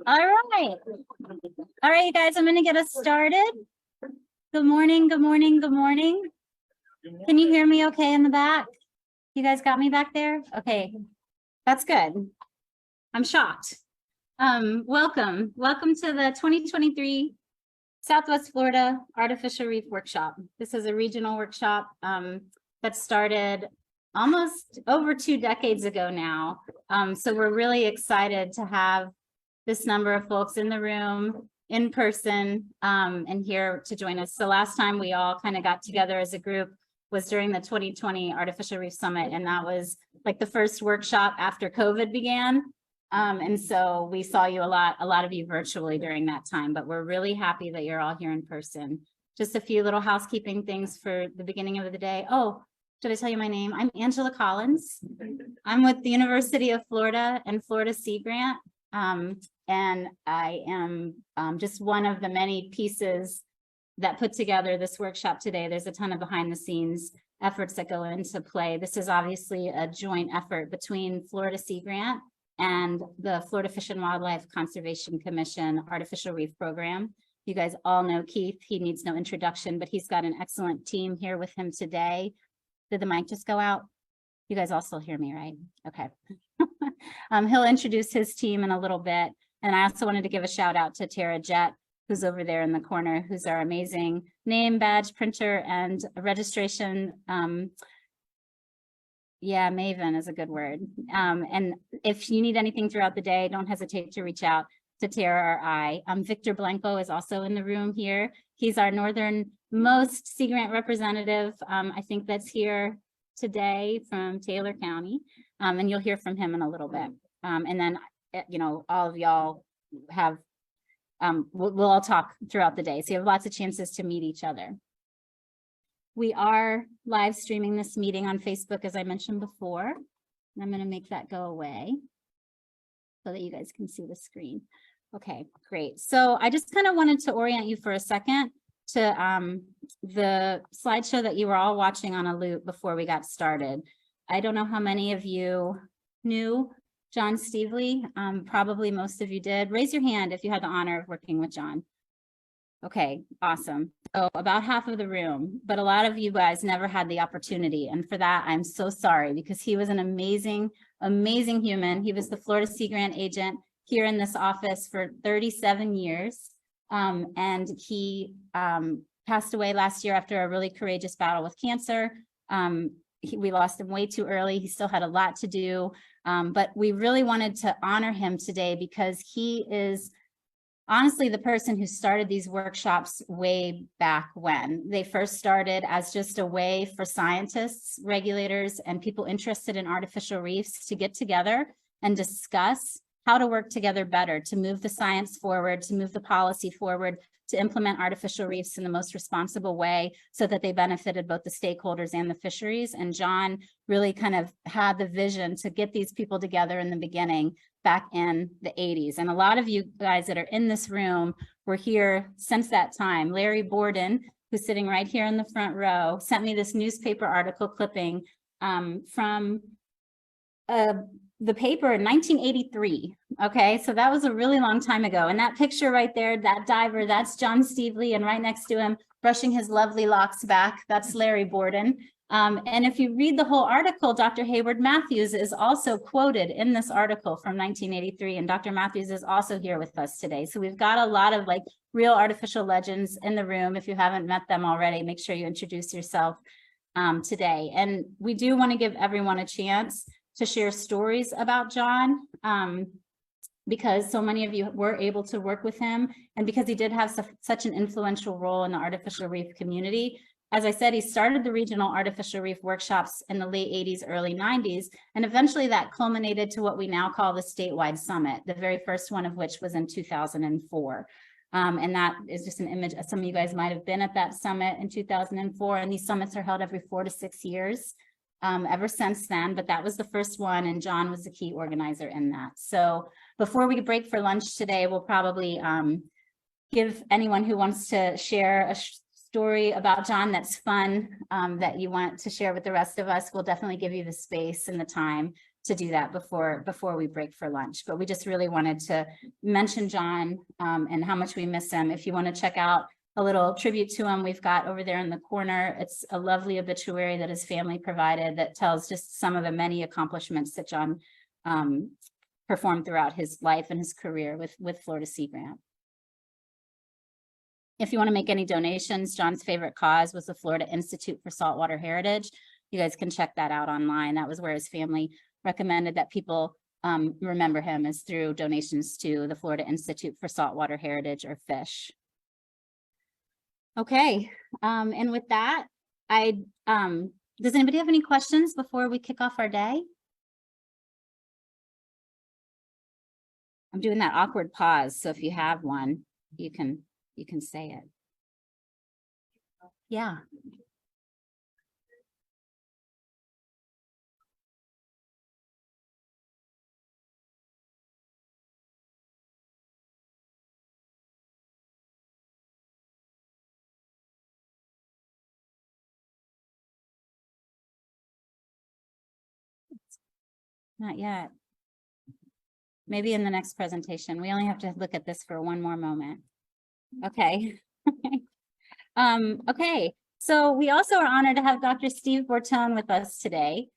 All right. All right, you guys, I'm going to get us started. Good morning. Good morning. Good morning. Can you hear me okay in the back? You guys got me back there? Okay, that's good. I'm shocked. Welcome to the 2023 Southwest Florida Artificial Reef Workshop. This is a regional workshop that started almost over 2 decades ago now. So we're really excited to have this number of folks in the room, in person, and here to join us. So last time we all kind of got together as a group was during the 2020 Artificial Reef Summit, and that was like the first workshop after COVID began. And so we saw you a lot of you virtually during that time, but we're really happy that you're all here in person. Just a few little housekeeping things for the beginning of the day. Oh, did I tell you my name? I'm Angela Collins. I'm with the University of Florida and Florida Sea Grant. And I am just one of the many pieces that put together this workshop today. There's a ton of behind the scenes efforts that go into play. This is obviously a joint effort between Florida Sea Grant and the Florida Fish and Wildlife Conservation Commission Artificial Reef Program. You guys all know Keith. He needs no introduction, but he's got an excellent team here with him today. Did the mic just go out? You guys all still hear me, right? Okay. He'll introduce his team in a little bit. And I also wanted to give a shout out to Tara Jett, who's over there in the corner, who's our amazing name badge printer and registration. Yeah, maven is a good word. And if you need anything throughout the day, don't hesitate to reach out to Tara or I. Victor Blanco is also in the room here. He's our northernmost Sea Grant representative, I think that's here today from Taylor County. And you'll hear from him in a little bit. And then, you know, all of y'all have, we'll all talk throughout the day. So you have lots of chances to meet each other. We are live streaming this meeting on Facebook, as I mentioned before. And I'm going to make that go away so that you guys can see the screen. Okay, great. So I just kind of wanted to orient you for a second to the slideshow that you were all watching on a loop before we got started. I don't know how many of you knew John Stevely. Probably most of you did. Raise your hand if you had the honor of working with John. Okay, awesome. So about half of the room, but a lot of you guys never had the opportunity. And for that, I'm so sorry, because he was an amazing, amazing human. He was the Florida Sea Grant agent here in this office for 37 years. And he passed away last year after a really courageous battle with cancer. We lost him way too early. He still had a lot to do, but we really wanted to honor him today because he is honestly the person who started these workshops way back when. They first started as just a way for scientists, regulators, and people interested in artificial reefs to get together and discuss how to work together better, to move the science forward, to move the policy forward, to implement artificial reefs in the most responsible way so that they benefited both the stakeholders and the fisheries. And John really kind of had the vision to get these people together in the beginning back in the 80s. And a lot of you guys that are in this room were here since that time. Larry Borden, who's sitting right here in the front row, sent me this newspaper article clipping from the paper in 1983. Okay, so that was a really long time ago. And that picture right there, that diver, that's John Stevely, and right next to him, brushing his lovely locks back, that's Larry Borden. And if you read the whole article, Dr. Hayward Matthews is also quoted in this article from 1983, and Dr. Matthews is also here with us today. So we've got a lot of like real artificial legends in the room. If you haven't met them already, make sure you introduce yourself today. And we do want to give everyone a chance to share stories about John, because so many of you were able to work with him, and because he did have such an influential role in the artificial reef community. As I said, he started the regional artificial reef workshops in the late 80s, early 90s, and eventually that culminated to what we now call the statewide summit, the very first one of which was in 2004. And that is just an image. Some of you guys might have been at that summit in 2004, and these summits are held every 4 to 6 years. Ever since then, but that was the first one, and John was the key organizer in that. So before we break for lunch today, we'll probably give anyone who wants to share a story about John that's fun, that you want to share with the rest of us. We'll definitely give you the space and the time do that before we break for lunch. But we just really wanted to mention John and how much we miss him. If you want to check out a little tribute to him, we've got over there in the corner. It's a lovely obituary that his family provided that tells just some of the many accomplishments that John performed throughout his life and his career with Florida Sea Grant. If you want to make any donations, John's favorite cause was the Florida Institute for Saltwater Heritage. You guys can check that out online. That was where his family recommended that people remember him, is through donations to the Florida Institute for Saltwater Heritage, or FISH. Okay, and with that, does anybody have any questions before we kick off our day? I'm doing that awkward pause, so if you have one, you can say it. Yeah. Not yet. Maybe in the next presentation. We only have to look at this for one more moment. Okay. Okay. So we also are honored to have Dr. Steve Bortone with us today.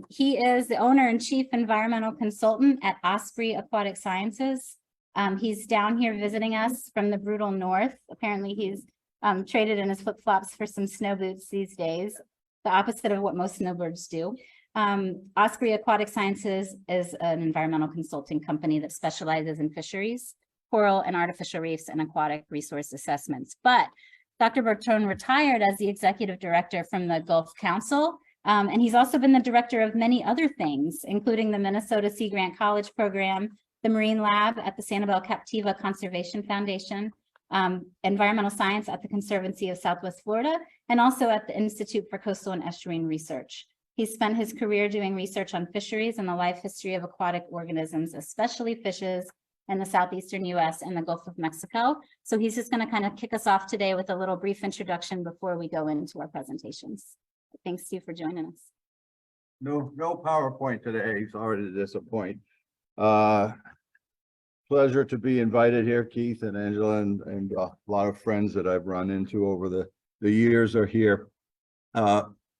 He is the owner and chief environmental consultant at Osprey Aquatic Sciences. He's down here visiting us from the brutal north. Apparently he's traded in his flip-flops for some snow boots these days, the opposite of what most snowbirds do. Osprey Aquatic Sciences is an environmental consulting company that specializes in fisheries, coral and artificial reefs, and aquatic resource assessments. But Dr. Bortone retired as the executive director from the Gulf Council, and he's also been the director of many other things, including the Minnesota Sea Grant College Program, the Marine Lab at the Sanibel Captiva Conservation Foundation, environmental science at the Conservancy of Southwest Florida, and also at the Institute for Coastal and Estuarine Research. He's spent his career doing research on fisheries and the life history of aquatic organisms, especially fishes in the southeastern US and the Gulf of Mexico. So he's just going to kind of kick us off today with a little brief introduction before we go into our presentations. Thanks, Steve, for joining us. No PowerPoint today. Sorry to disappoint. Pleasure to be invited here. Keith and Angela and a lot of friends that I've run into over the years are here.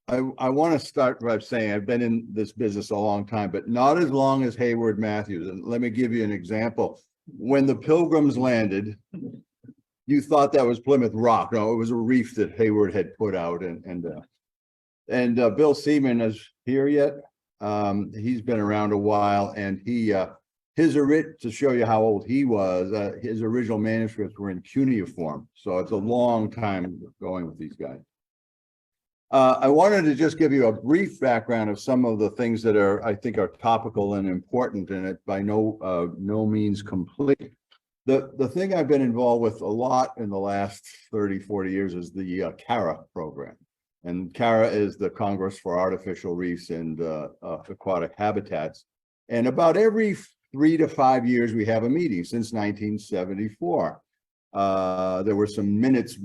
I want to start by saying I've been in this business a long time, but not as long as Hayward Matthews. And let me give you an example. When the Pilgrims landed, you thought that was Plymouth Rock. No, it was a reef that Hayward had put out. And Bill Seaman is here yet. He's been around a while, and to show you how old he was, his original manuscripts were in cuneiform. So it's a long time going with these guys. I wanted to just give you a brief background of some of the things that I think are topical and important, and it by no means complete. The thing I've been involved with a lot in the last 30, 40 years is the CARA program. And CARA is the Congress for Artificial Reefs and Aquatic Habitats. And about every 3 to 5 years, we have a meeting since 1974. There were some minutes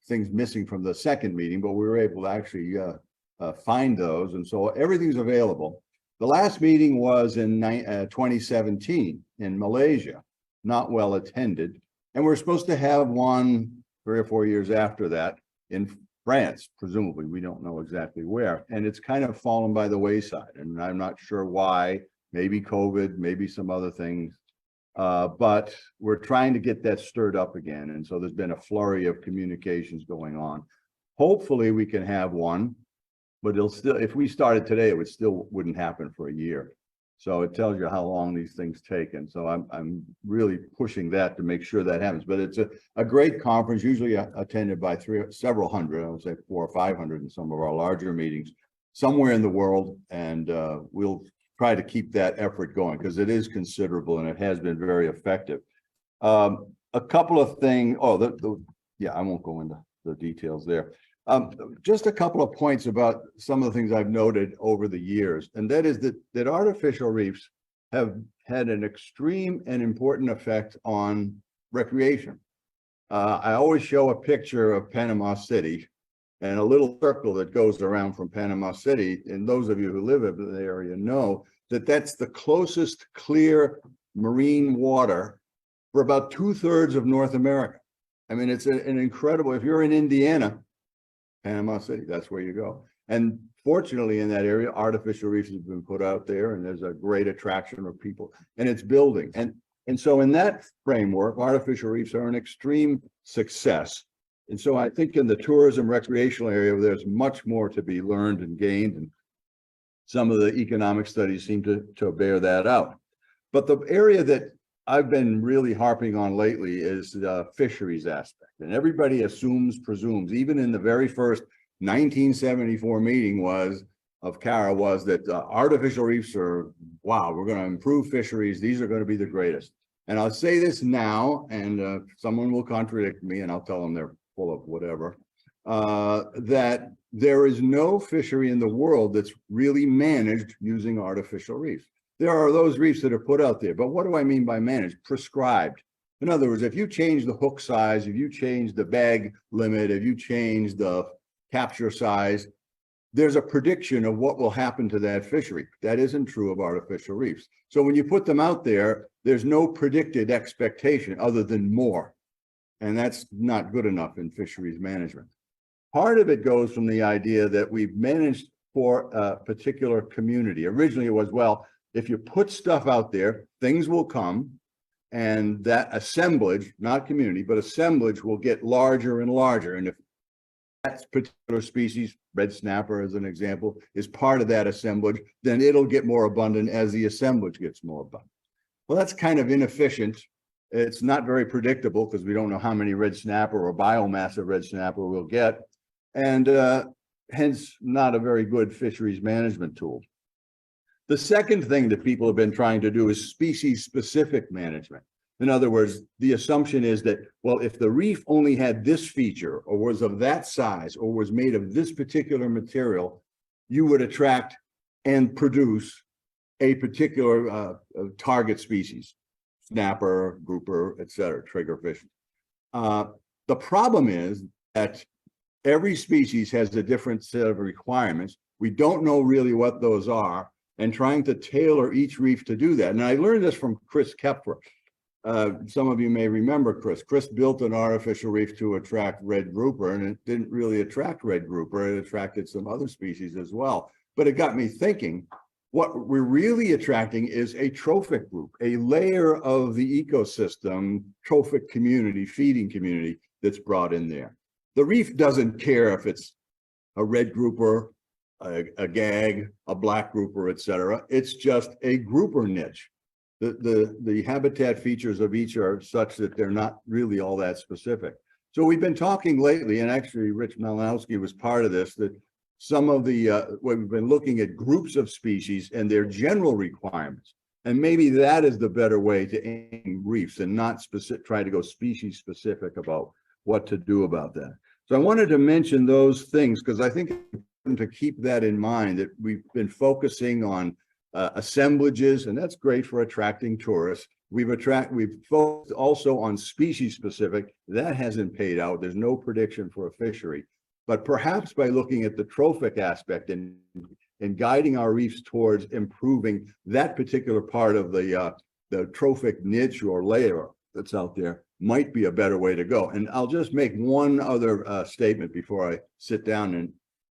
things missing from the second meeting, but we were able to actually find those. And so everything's available. The last meeting was in 2017 in Malaysia, not well attended. And we're supposed to have one 3 or 4 years after that in France, presumably. We don't know exactly where. And it's kind of fallen by the wayside. And I'm not sure why. Maybe COVID, maybe some other things. But we're trying to get that stirred up again. And so there's been a flurry of communications going on. Hopefully we can have one, but if we started today, it wouldn't happen for a year. So it tells you how long these things take. And so I'm really pushing that to make sure that happens. But it's a great conference, usually attended by several hundred, I would say 400 or 500 in some of our larger meetings, somewhere in the world. And we'll try to keep that effort going because it is considerable and it has been very effective. A couple of things. I won't go into the details there. Just a couple of points about some of the things I've noted over the years, and that is that artificial reefs have had an extreme and important effect on recreation. I always show a picture of Panama City, and a little circle that goes around from Panama City. And those of you who live in the area know that that's the closest clear marine water for about 2/3 of North America. I mean, it's an incredible, if you're in Indiana, Panama City, that's where you go. And fortunately in that area, artificial reefs have been put out there, and there's a great attraction of people, and it's building. And so in that framework, artificial reefs are an extreme success. And so I think in the tourism recreational area, there's much more to be learned and gained. And some of the economic studies seem to bear that out. But the area that I've been really harping on lately is the fisheries aspect. And everybody assumes, presumes, even in the very first 1974 meeting of CARA was that artificial reefs are, wow, we're going to improve fisheries. These are going to be the greatest. And I'll say this now, and someone will contradict me, and I'll tell them they're full of whatever, that there is no fishery in the world that's really managed using artificial reefs. There are those reefs that are put out there, but what do I mean by managed? Prescribed. In other words, if you change the hook size, if you change the bag limit, if you change the capture size, there's a prediction of what will happen to that fishery. That isn't true of artificial reefs. So when you put them out there, there's no predicted expectation other than more. And that's not good enough in fisheries management. Part of it goes from the idea that we've managed for a particular community. Originally it was, well, if you put stuff out there, things will come, and that assemblage, not community, but assemblage will get larger and larger. And if that particular species, red snapper as an example, is part of that assemblage, then it'll get more abundant as the assemblage gets more abundant. Well, that's kind of inefficient. It's not very predictable because we don't know how many red snapper or biomass of red snapper we'll get, and hence not a very good fisheries management tool. The second thing that people have been trying to do is species-specific management. In other words, the assumption is that, well, if the reef only had this feature or was of that size or was made of this particular material, you would attract and produce a particular target species, snapper, grouper, et cetera, triggerfish. The problem is that every species has a different set of requirements. We don't know really what those are, and trying to tailor each reef to do that. And I learned this from Chris Kepfer. Some of you may remember Chris. Chris built an artificial reef to attract red grouper, and it didn't really attract red grouper. It attracted some other species as well. But it got me thinking, what we're really attracting is a trophic group, a layer of the ecosystem, trophic community, feeding community that's brought in there. The reef doesn't care if it's a red grouper, a gag, a black grouper, et cetera. It's just a grouper niche. The habitat features of each are such that they're not really all that specific. So we've been talking lately, and actually Rich Malinowski was part of this, that some of the, we've been looking at groups of species and their general requirements. And maybe that is the better way to aim reefs and not try to go species specific about what to do about that. So I wanted to mention those things because I think it's important to keep that in mind, that we've been focusing on assemblages, and that's great for attracting tourists. We've focused also on species specific. That hasn't paid out. There's no prediction for a fishery. But perhaps by looking at the trophic aspect and guiding our reefs towards improving that particular part of the trophic niche or layer that's out there might be a better way to go. And I'll just make one other statement before I sit down, and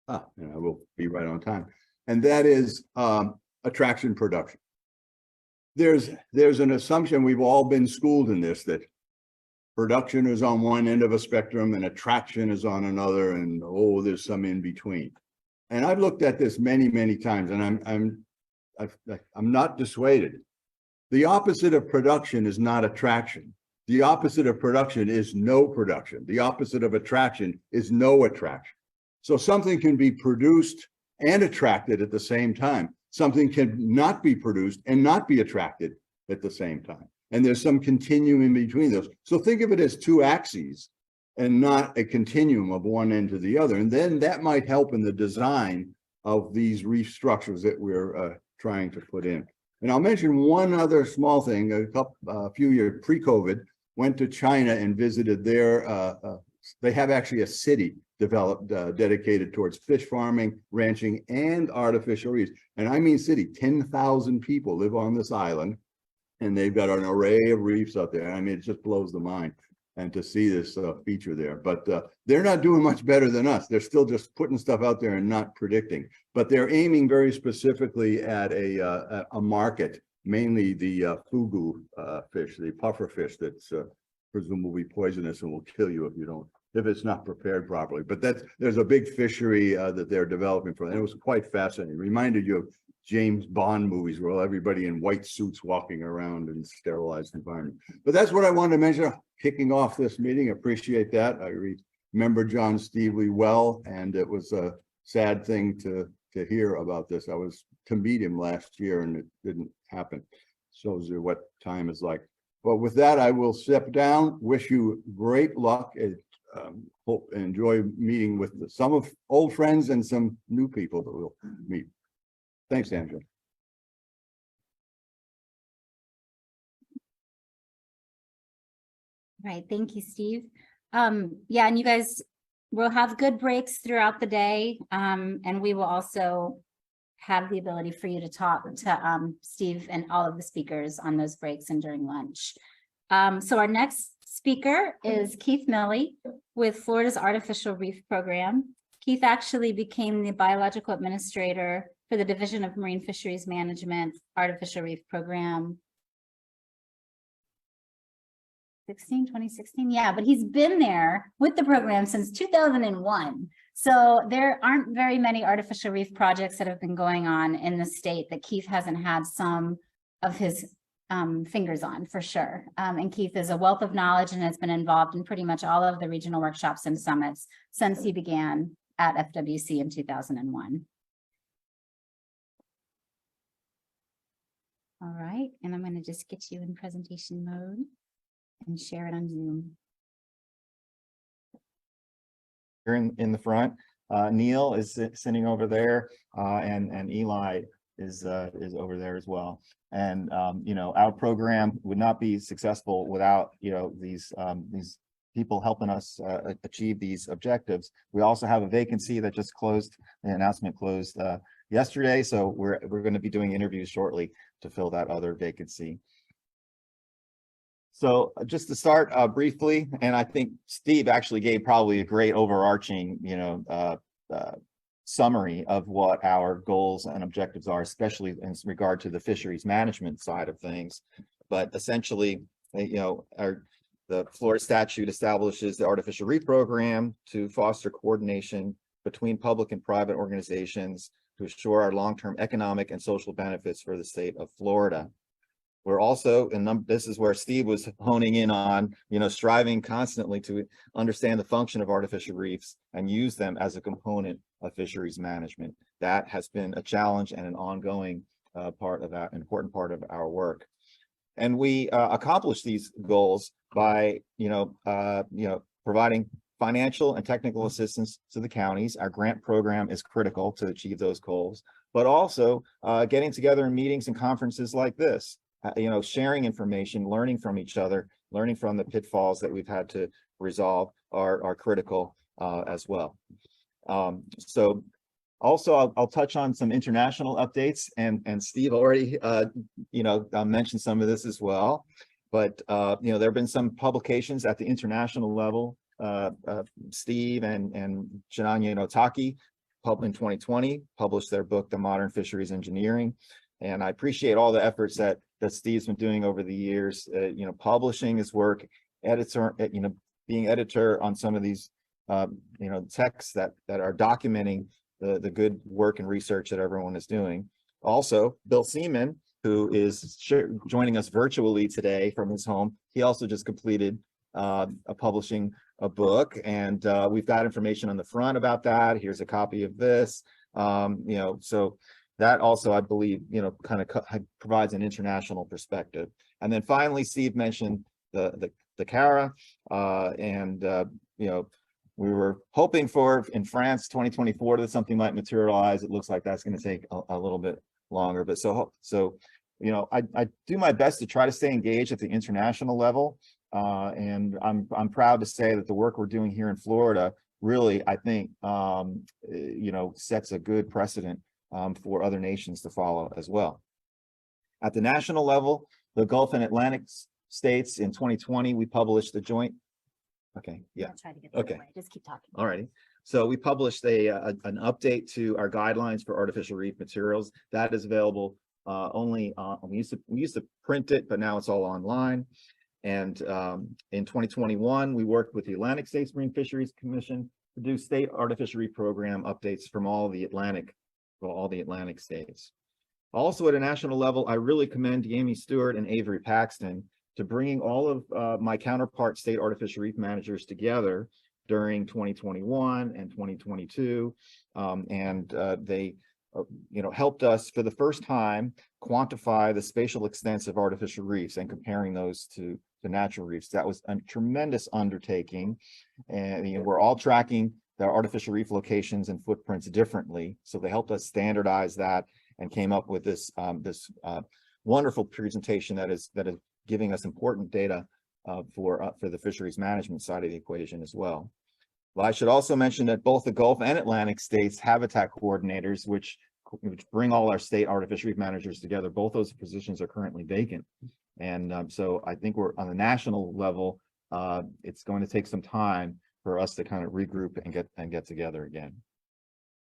I will be right on time. And that is attraction production. There's an assumption, we've all been schooled in this, that production is on one end of a spectrum and attraction is on another, and oh, there's some in between. And I've looked at this many, many times, and I'm not dissuaded. The opposite of production is not attraction. The opposite of production is no production. The opposite of attraction is no attraction. So something can be produced and attracted at the same time. Something can not be produced and not be attracted at the same time. And there's some continuum in between those. So think of it as two axes and not a continuum of one end to the other. And then that might help in the design of these reef structures that we're trying to put in. And I'll mention one other small thing. A few years pre-COVID, went to China and visited their they have actually a city developed, dedicated towards fish farming, ranching, and artificial reefs. And I mean city, 10,000 people live on this island, and they've got an array of reefs up there. I mean, it just blows the mind. And to see this feature there, but they're not doing much better than us. They're still just putting stuff out there and not predicting, but they're aiming very specifically at a market, mainly the fugu fish, the puffer fish that's presumably poisonous and will kill you if it's not prepared properly. But there's a big fishery that they're developing for, and it was quite fascinating. It reminded you of James Bond movies where everybody in white suits walking around in sterilized environment. But that's what I wanted to mention, kicking off this meeting. Appreciate that. I remember John Stevely well, and it was a sad thing to hear about this. I was to meet him last year and it didn't happen. Shows you what time is like. But with that, I will step down. Wish you great luck. Hope and enjoy meeting with some of old friends and some new people that we'll meet. Thanks, Andrew. Right, thank you, Steve. Yeah, and you guys will have good breaks throughout the day, and we will also have the ability for you to talk to Steve and all of the speakers on those breaks and during lunch. So our next speaker is Keith Milley with Florida's Artificial Reef Program. Keith actually became the biological administrator for the Division of Marine Fisheries Management Artificial Reef Program 2016, yeah, but he's been there with the program since 2001. So there aren't very many artificial reef projects that have been going on in the state that Keith hasn't had some of his fingers on, for sure. And Keith is a wealth of knowledge and has been involved in pretty much all of the regional workshops and summits since he began at FWC in 2001. All right, and I'm going to just get you in presentation mode and share it on Zoom. Here in the front, Neil is sitting over there, and Eli is over there as well. And you know, our program would not be successful without, you know, these people helping us achieve these objectives. We also have a vacancy that just closed. The announcement closed yesterday, so we're going to be doing interviews shortly to fill that other vacancy. So just to start briefly, and I think Steve actually gave probably a great overarching, you know, summary of what our goals and objectives are, especially in regard to the fisheries management side of things. But essentially, you know, the Florida statute establishes the Artificial Reef Program to foster coordination between public and private organizations to assure our long-term economic and social benefits for the state of Florida. We're also, and this is where Steve was honing in on, you know, striving constantly to understand the function of artificial reefs and use them as a component of fisheries management. That has been a challenge and an ongoing important part of our work. And we accomplish these goals by, providing financial and technical assistance to the counties. Our grant program is critical to achieve those goals, but also getting together in meetings and conferences like this. Sharing information, learning from each other, learning from the pitfalls that we've had to resolve are critical as well. So also I'll touch on some international updates, and Steve already mentioned some of this as well. But there have been some publications at the international level. Steve and Shinanya Notaki in 2020 published their book, The Modern Fisheries Engineering. And I appreciate all the efforts that Steve's been doing over the years, publishing his work, being editor on some of these, texts that are documenting the good work and research that everyone is doing. Also, Bill Seaman, who is joining us virtually today from his home, he also just completed publishing a book, and we've got information on the front about that. Here's a copy of this, so that also, I believe, kind of provides an international perspective. And then finally, Steve mentioned the CARA, we were hoping for in France 2024 that something might materialize. It looks like that's going to take a little bit longer, but so I do my best to try to stay engaged at the international level. And I'm proud to say that the work we're doing here in Florida really, I think, sets a good precedent for other nations to follow as well. At the national level, the Gulf and Atlantic states in 2020, we published the joint. Okay, yeah. I'll try to get Okay. that away. Just keep talking. All righty. So we published an update to our guidelines for artificial reef materials. That is available only we used to print it, but now it's all online. And in 2021, we worked with the Atlantic States Marine Fisheries Commission to do state artificial reef program updates from all the Atlantic states. Also at a national level, I really commend Amy Stewart and Avery Paxton to bringing all of my counterpart state artificial reef managers together during 2021 and 2022. They helped us for the first time quantify the spatial extents of artificial reefs and comparing those to natural reefs. That was a tremendous undertaking. And we're all tracking the artificial reef locations and footprints differently. So they helped us standardize that and came up with this wonderful presentation that is giving us important data for the fisheries management side of the equation as well. Well, I should also mention that both the Gulf and Atlantic states habitat coordinators, which bring all our state artificial reef managers together. Both those positions are currently vacant. And so I think we're on the national level, it's going to take some time for us to kind of regroup and get together again.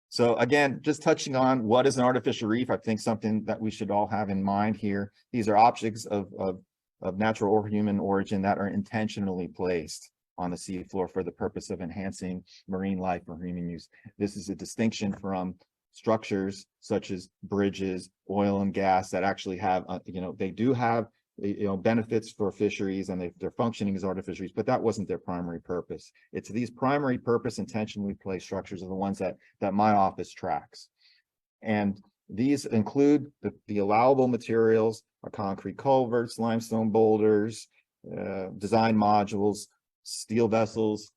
So again, just touching on what is an artificial reef, I think something that we should all have in mind here. These are objects of natural or human origin that are intentionally placed on the seafloor for the purpose of enhancing marine life or human use. This is a distinction from structures such as bridges, oil and gas that actually have, they do have, benefits for fisheries and they're functioning as artificial reefs, but that wasn't their primary purpose. It's these primary purpose intentionally placed structures are the ones that my office tracks. And these include the allowable materials are concrete culverts, limestone boulders, design modules, steel vessels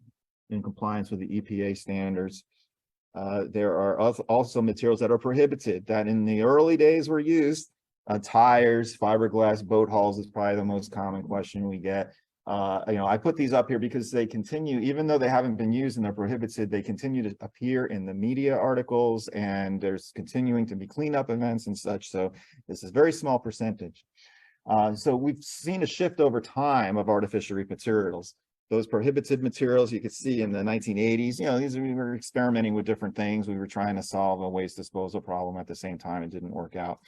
in compliance with the EPA standards. There are also materials that are prohibited that in the early days were used. Tires, fiberglass, boat hulls is probably the most common question we get. I put these up here because they continue, even though they haven't been used and they're prohibited, they continue to appear in the media articles and there's continuing to be cleanup events and such. So this is a very small percentage. So we've seen a shift over time of artificial reef materials. Those prohibited materials you could see in the 1980s, we were experimenting with different things. We were trying to solve a waste disposal problem at the same time. It didn't work out.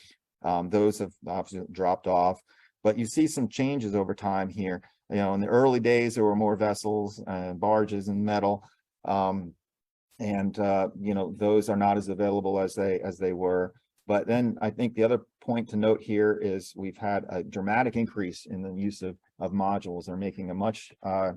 Those have obviously dropped off, but you see some changes over time here. In the early days, there were more vessels and barges and metal. Those are not as available as they were. But then I think the other point to note here is we've had a dramatic increase in the use of modules. They're making a much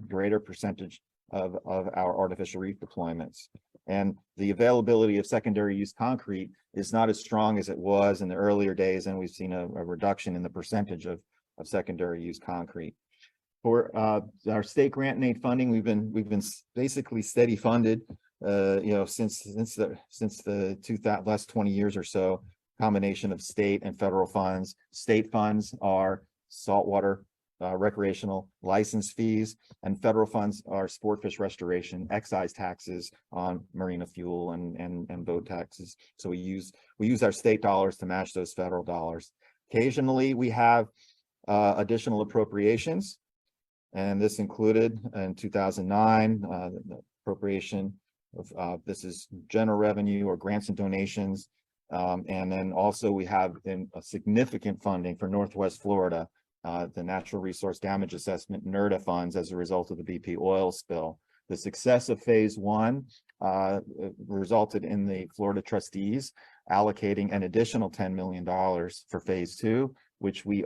greater percentage of our artificial reef deployments. And the availability of secondary use concrete is not as strong as it was in the earlier days, and we've seen a reduction in the percentage of secondary use concrete. For our state grant and aid funding, we've been basically steady funded, since the last 20 years or so. Combination of state and federal funds. State funds are saltwater recreational license fees, and federal funds are sport fish restoration, excise taxes on marina fuel and boat taxes. So we use our state dollars to match those federal dollars. Occasionally we have additional appropriations, and this included in 2009 the appropriation of this is general revenue or grants and donations. And then also we have a significant funding for Northwest Florida, the Natural Resource Damage Assessment NERDA funds as a result of the BP oil spill. The success of phase one resulted in the Florida trustees allocating an additional $10 million for phase two, which we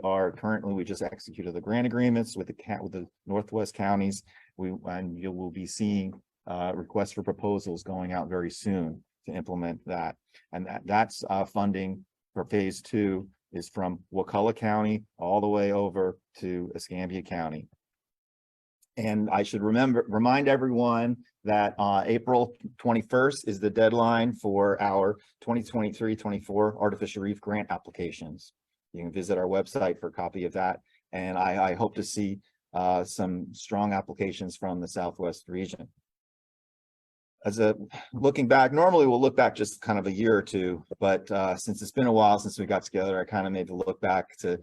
just executed the grant agreements with the Northwest counties. And you will be seeing requests for proposals going out very soon to implement that. And that's funding for phase two is from Wakulla County all the way over to Escambia County. And I should remind everyone that April 21st is the deadline for our 2023-24 artificial reef grant applications. You can visit our website for a copy of that. And I hope to see some strong applications from the Southwest region. Looking back, normally we'll look back just kind of a year or two, but since it's been a while since we got together, I kind of made the look back to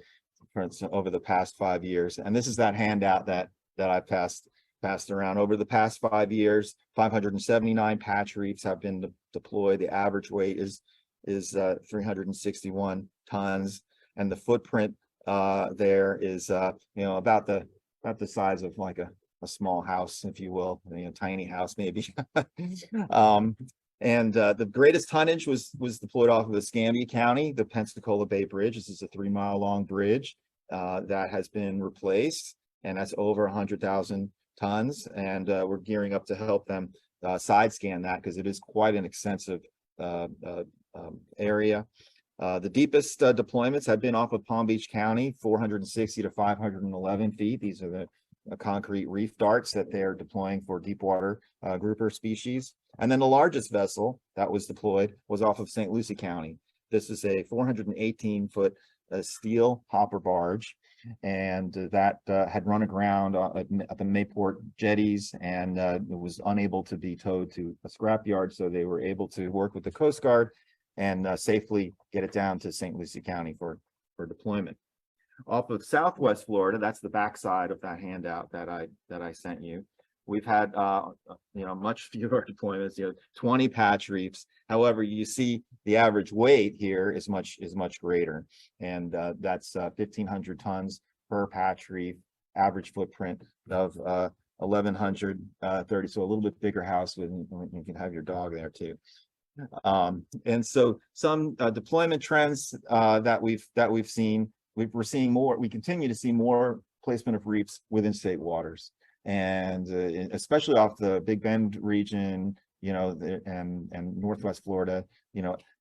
over the past 5 years. And this is that handout that I passed around. Over the past 5 years, 579 patch reefs have been deployed. The average weight is 361 tons, and the footprint there is about the size of like a small house, if you will, tiny house maybe. And the greatest tonnage was deployed off of Escambia County, the Pensacola Bay Bridge. This is a 3-mile long bridge that has been replaced, and that's over 100,000 tons. And we're gearing up to help them side scan that, because it is quite an extensive area. The deepest deployments have been off of Palm Beach County, 460 to 511 feet. These are the concrete reef darts that they're deploying for deep water grouper species. And then the largest vessel that was deployed was off of St. Lucie County. This is a 418-foot steel hopper barge, and that had run aground at the Mayport jetties, and it was unable to be towed to a scrapyard, so they were able to work with the Coast Guard and safely get it down to St. Lucie County for deployment. Off of Southwest Florida, that's the backside of that handout that I sent you. We've had much fewer deployments, 20 patch reefs. However, you see the average weight here is much greater, and that's 1,500 tons per patch reef. Average footprint of 1,130, so a little bit bigger house. You can have your dog there too. And so some deployment trends that we've seen. We're seeing more. We continue to see more placement of reefs within state waters, and especially off the Big Bend region, and Northwest Florida.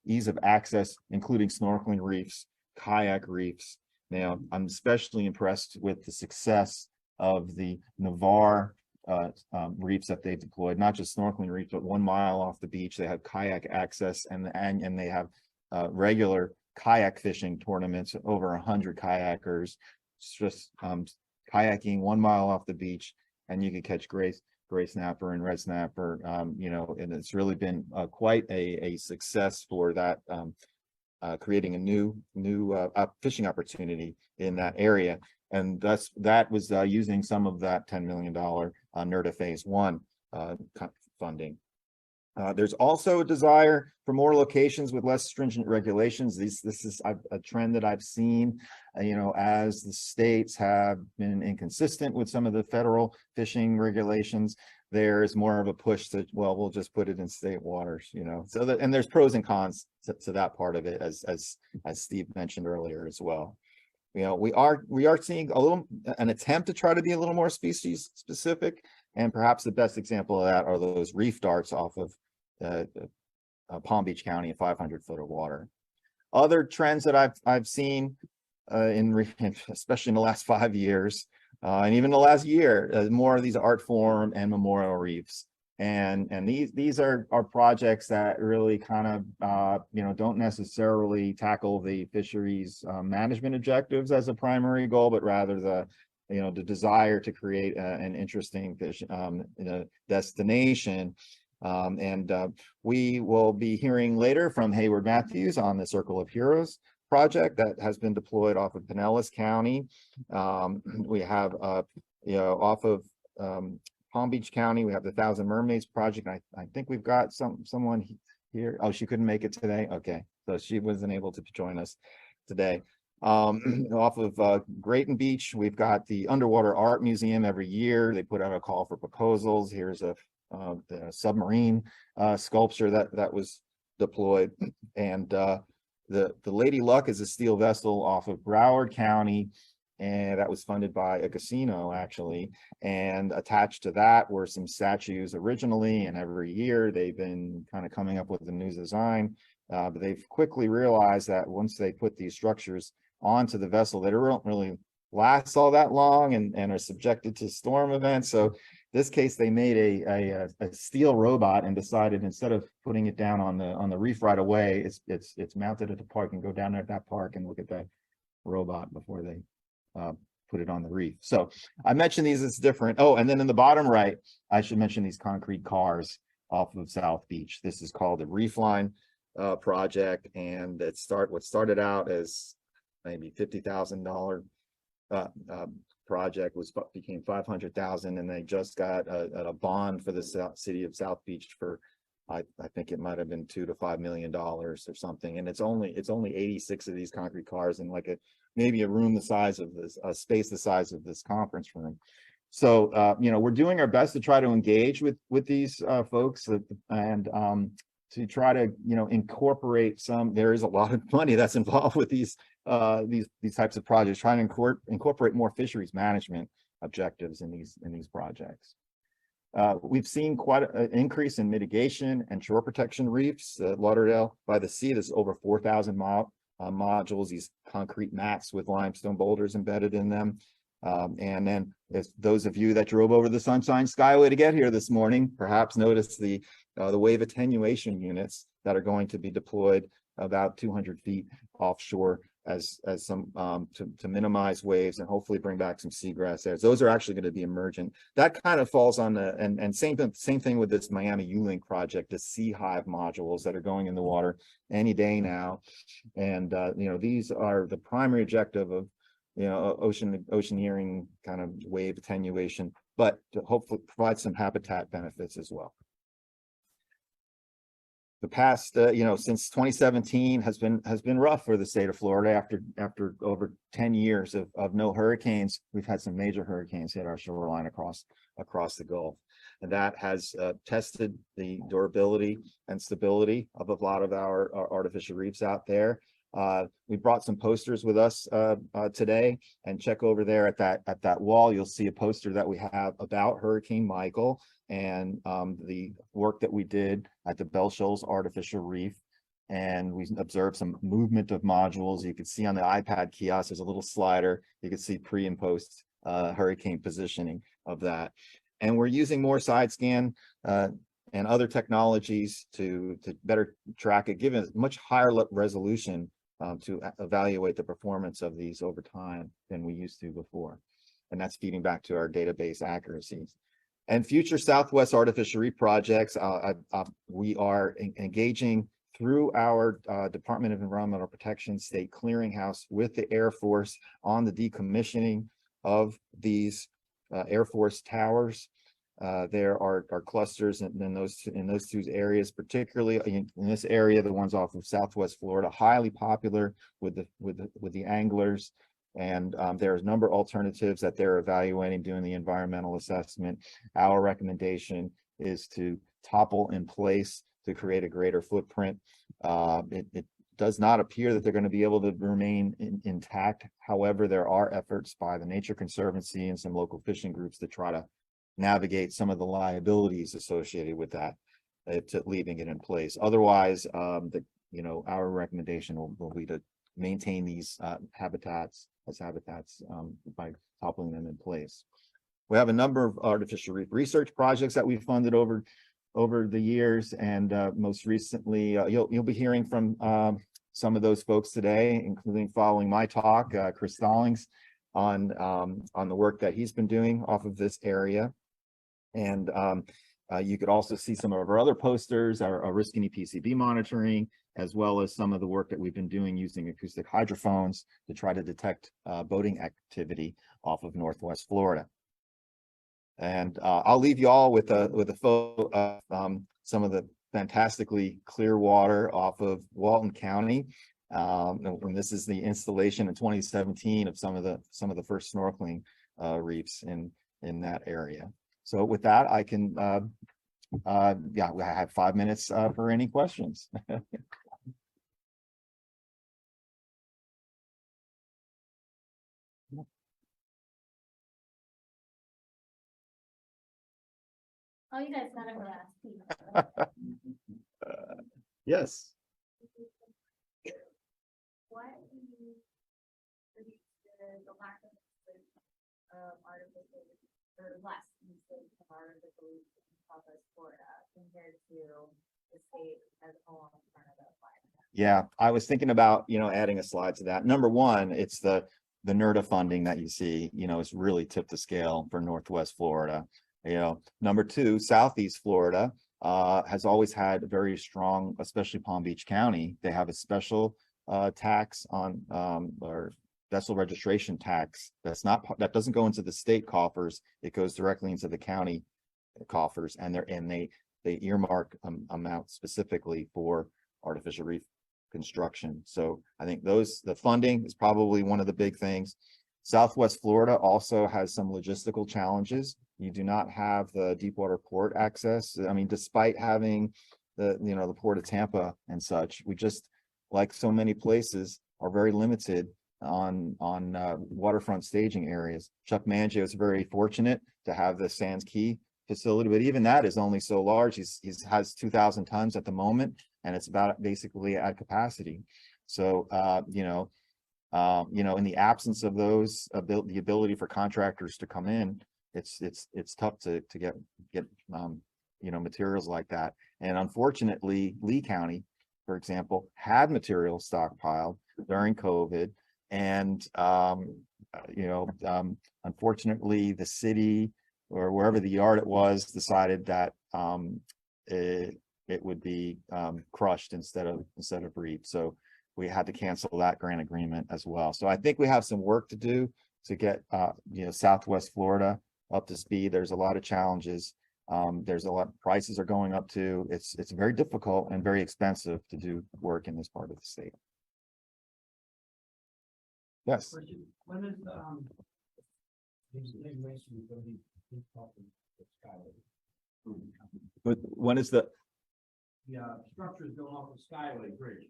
Ease of access, including snorkeling reefs, kayak reefs. Now, I'm especially impressed with the success of the Navarre reefs that they've deployed. Not just snorkeling reefs, but 1 mile off the beach. They have kayak access, and they have regular kayak fishing tournaments, over 100 kayakers. It's just kayaking 1 mile off the beach, and you can catch gray snapper and red snapper. And it's really been quite a success for that, creating a new fishing opportunity in that area. And that was using some of that $10 million NERDA Phase 1 funding. There's also a desire for more locations with less stringent regulations. This is a trend that I've seen, as the states have been inconsistent with some of the federal fishing regulations. There's more of a push to, well, we'll just put it in state waters, so that, and there's pros and cons to that part of it, as Steve mentioned earlier as well. We are seeing an attempt to try to be a little more species specific, and perhaps the best example of that are those reef darts off of Palm Beach County at 500 foot of water. Other trends that I've seen especially in the last 5 years, and even the last year, more of these art form and memorial reefs. And these are projects that really kind of don't necessarily tackle the fisheries management objectives as a primary goal, but rather the desire to create an interesting fish destination. And we will be hearing later from Hayward Matthews on the Circle of Heroes project that has been deployed off of Pinellas County. We have off of Palm Beach County, we have the Thousand Mermaids project. I think we've got someone here. Oh, she couldn't make it today. Okay, so she wasn't able to join us today. Off of Grayton Beach, we've got the Underwater Art Museum. Every year they put out a call for proposals. Here's the submarine sculpture that was deployed, and the Lady Luck is a steel vessel off of Broward County, and that was funded by a casino actually. And attached to that were some statues originally, and every year they've been kind of coming up with a new design. But they've quickly realized that once they put these structures onto the vessel, they don't really last all that long and are subjected to storm events. So this case, they made a steel robot and decided, instead of putting it down on the reef right away, it's mounted at the park, and go down there at that park and look at robot before they put it on the reef. So I mentioned these as different. Oh, and then in the bottom right, I should mention these concrete cars off of South Beach. This is called the Reef Line project, and what started out as maybe $50,000 project became 500,000, and they just got a bond for the city of South Beach for I think it might have been $2 to $5 million or something, and it's only 86 of these concrete cars in like maybe a room the size of this, a space the size of this conference room. So we're doing our best to try to engage with these folks and to try to incorporate some. There is a lot of money that's involved with these types of projects, trying to incorporate more fisheries management objectives in these projects. We've seen quite an increase in mitigation and shore protection reefs at Lauderdale by the Sea. There's over 4,000 modules, these concrete mats with limestone boulders embedded in them. And then if those of you that drove over the Sunshine Skyway to get here this morning, perhaps noticed the wave attenuation units that are going to be deployed about 200 feet offshore as some to minimize waves and hopefully bring back some seagrass there. Those are actually going to be emergent. That kind of falls on the and same thing with this Miami U-Link project, the Sea Hive modules that are going in the water any day now. And these are the primary objective of oceaneering kind of wave attenuation, but to hopefully provide some habitat benefits as well. The past, since 2017 has been rough for the state of Florida. After over 10 years of no hurricanes, we've had some major hurricanes hit our shoreline across the Gulf, and that has tested the durability and stability of a lot of our artificial reefs out there. We brought some posters with us today, and check over there at that wall. You'll see a poster that we have about Hurricane Michael and the work that we did at the Bell Shoals Artificial Reef. And we observed some movement of modules. You can see on the iPad kiosk, there's a little slider. You can see pre and post hurricane positioning of that. And we're using more side scan and other technologies to better track it, given a much higher resolution to evaluate the performance of these over time than we used to before. And that's feeding back to our database accuracies. And future Southwest Artificial Reef projects, we are engaging through our Department of Environmental Protection State Clearinghouse with the Air Force on the decommissioning of these Air Force towers. There are clusters in those two areas, particularly in this area, the ones off of Southwest Florida, highly popular with the anglers. And there's a number of alternatives that they're evaluating, doing the environmental assessment. Our recommendation is to topple in place to create a greater footprint. It does not appear that they're going to be able to remain intact. However, there are efforts by the Nature Conservancy and some local fishing groups to try to navigate some of the liabilities associated with that, to leaving it in place. Otherwise, our recommendation will be to maintain these habitats by toppling them in place. We have a number of artificial reef research projects that we've funded over the years, and most recently, you'll be hearing from some of those folks today, including following my talk, Chris Stallings, on the work that he's been doing off of this area. And you could also see some of our other posters, our risk and EPCB monitoring, as well as some of the work that we've been doing using acoustic hydrophones to try to detect boating activity off of Northwest Florida. And I'll leave you all with a photo of some of the fantastically clear water off of Walton County. And this is the installation in 2017 of some of the first snorkeling reefs in that area. So with that, I can, I have 5 minutes for any questions. Oh, you guys gotta go ask. Yes. What do you the lack of artificial or less use of artificial in Southwest Florida compared to the state as an alternative. Yeah, I was thinking about, adding a slide to that. Number one, it's the NERDA funding that you see, is really tipped the scale for Northwest Florida. Number two, Southeast Florida has always had a very strong, especially Palm Beach County. They have a special tax on or vessel registration tax that doesn't go into the state coffers. It goes directly into the county coffers, and they earmark amount specifically for artificial reef construction. So I think the funding is probably one of the big things. Southwest Florida also has some logistical challenges. You do not have the deepwater port access. I mean, despite having the port of Tampa and such, we just, like so many places, are very limited on waterfront staging areas. Chuck Mangio is very fortunate to have the Sands Key facility, but even that is only so large. He has 2,000 tons at the moment, and it's about basically at capacity. So in the absence of those the ability for contractors to come in, it's tough to get materials like that. And unfortunately, Lee County, for example, had material stockpiled during COVID, and unfortunately, the city or wherever the yard it was decided that it would be crushed instead of reaped. So we had to cancel that grant agreement as well. So I think we have some work to do to get Southwest Florida up to speed. There's a lot of challenges. There's a lot, prices are going up too. It's very difficult and very expensive to do work in this part of the state. Yes. When is these regulations going to be Skyway? But when is the Structures going off the Skyway Bridge?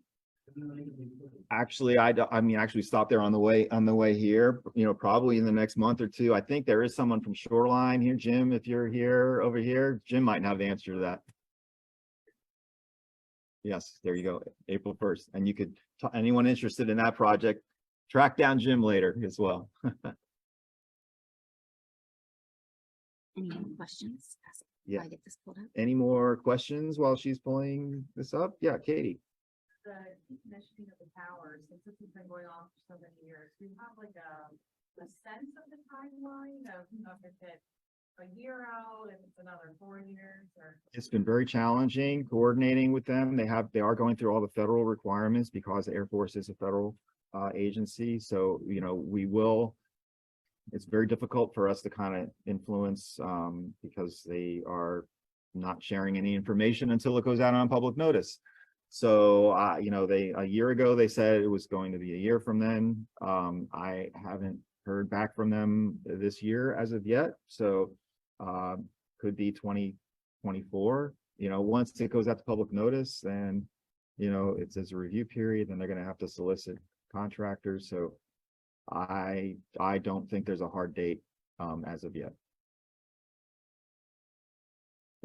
actually actually stopped there on the way here, probably in the next month or two. I think there is someone from Shoreline here. Jim, if you're here over here, Jim might have the answer to that. Yes, there you go, April 1st. And you could, anyone interested in that project, track down Jim later as well. Any other questions? Yeah. I get this pulled up. Any more questions while she's pulling this up? Yeah, Katie. The decommissioning of the towers, since this has been going on for so many years, do you have like a sense of the timeline of if it's a year out, if it's another 4 years, or? It's been very challenging coordinating with them. They are going through all the federal requirements because the Air Force is a federal agency. So, it's very difficult for us to kind of influence because they are not sharing any information until it goes out on public notice. So, a year ago, they said it was going to be a year from then. I haven't heard back from them this year as of yet. So, could be 2024. Once it goes out to public notice, then, it's a review period, then they're going to have to solicit contractors. So I don't think there's a hard date as of yet.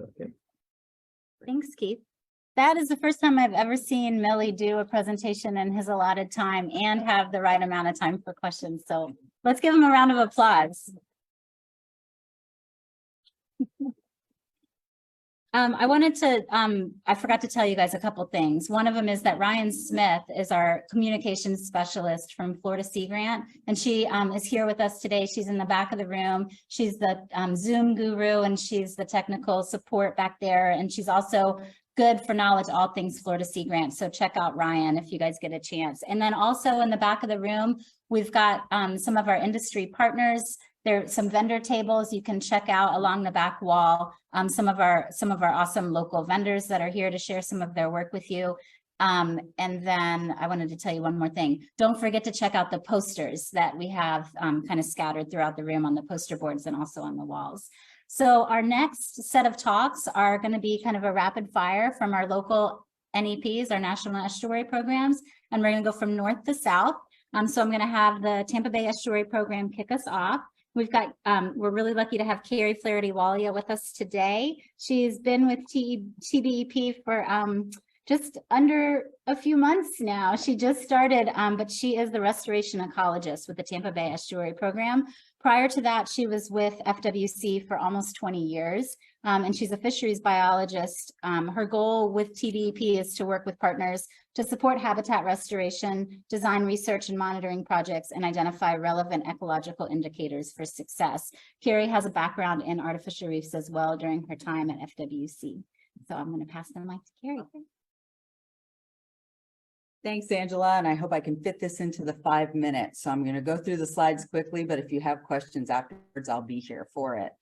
Okay. Thanks, Keith. That is the first time I've ever seen Millie do a presentation in his allotted time and have the right amount of time for questions. So let's give him a round of applause. I wanted to, I forgot to tell you guys a couple things. One of them is that Ryan Smith is our communications specialist from Florida Sea Grant, and she is here with us today. She's in the back of the room. She's the Zoom guru, and she's the technical support back there. And she's also good for knowledge, all things Florida Sea Grant. So check out Ryan if you guys get a chance. And then also in the back of the room, we've got some of our industry partners. There's some vendor tables you can check out along the back wall. Some of our awesome local vendors that are here to share some of their work with you. And then I wanted to tell you one more thing. Don't forget to check out the posters that we have kind of scattered throughout the room on the poster boards and also on the walls. So our next set of talks are going to be kind of a rapid fire from our local NEPs, our National Estuary Programs, and we're going to go from north to south. So I'm going to have the Tampa Bay Estuary Program kick us off. We've got, we're really lucky to have Carrie Flaherty-Walia with us today. She's been with TBEP for just under a few months now. She just started, but she is the restoration ecologist with the Tampa Bay Estuary Program. Prior to that, she was with FWC for almost 20 years, and she's a fisheries biologist. Her goal with TDEP is to work with partners to support habitat restoration, design research and monitoring projects, and identify relevant ecological indicators for success. Carrie has a background in artificial reefs as well during her time at FWC. So I'm going to pass the mic to Carrie. Thanks, Angela, and I hope I can fit this into the 5 minutes. So I'm going to go through the slides quickly, but if you have questions afterwards, I'll be here for it.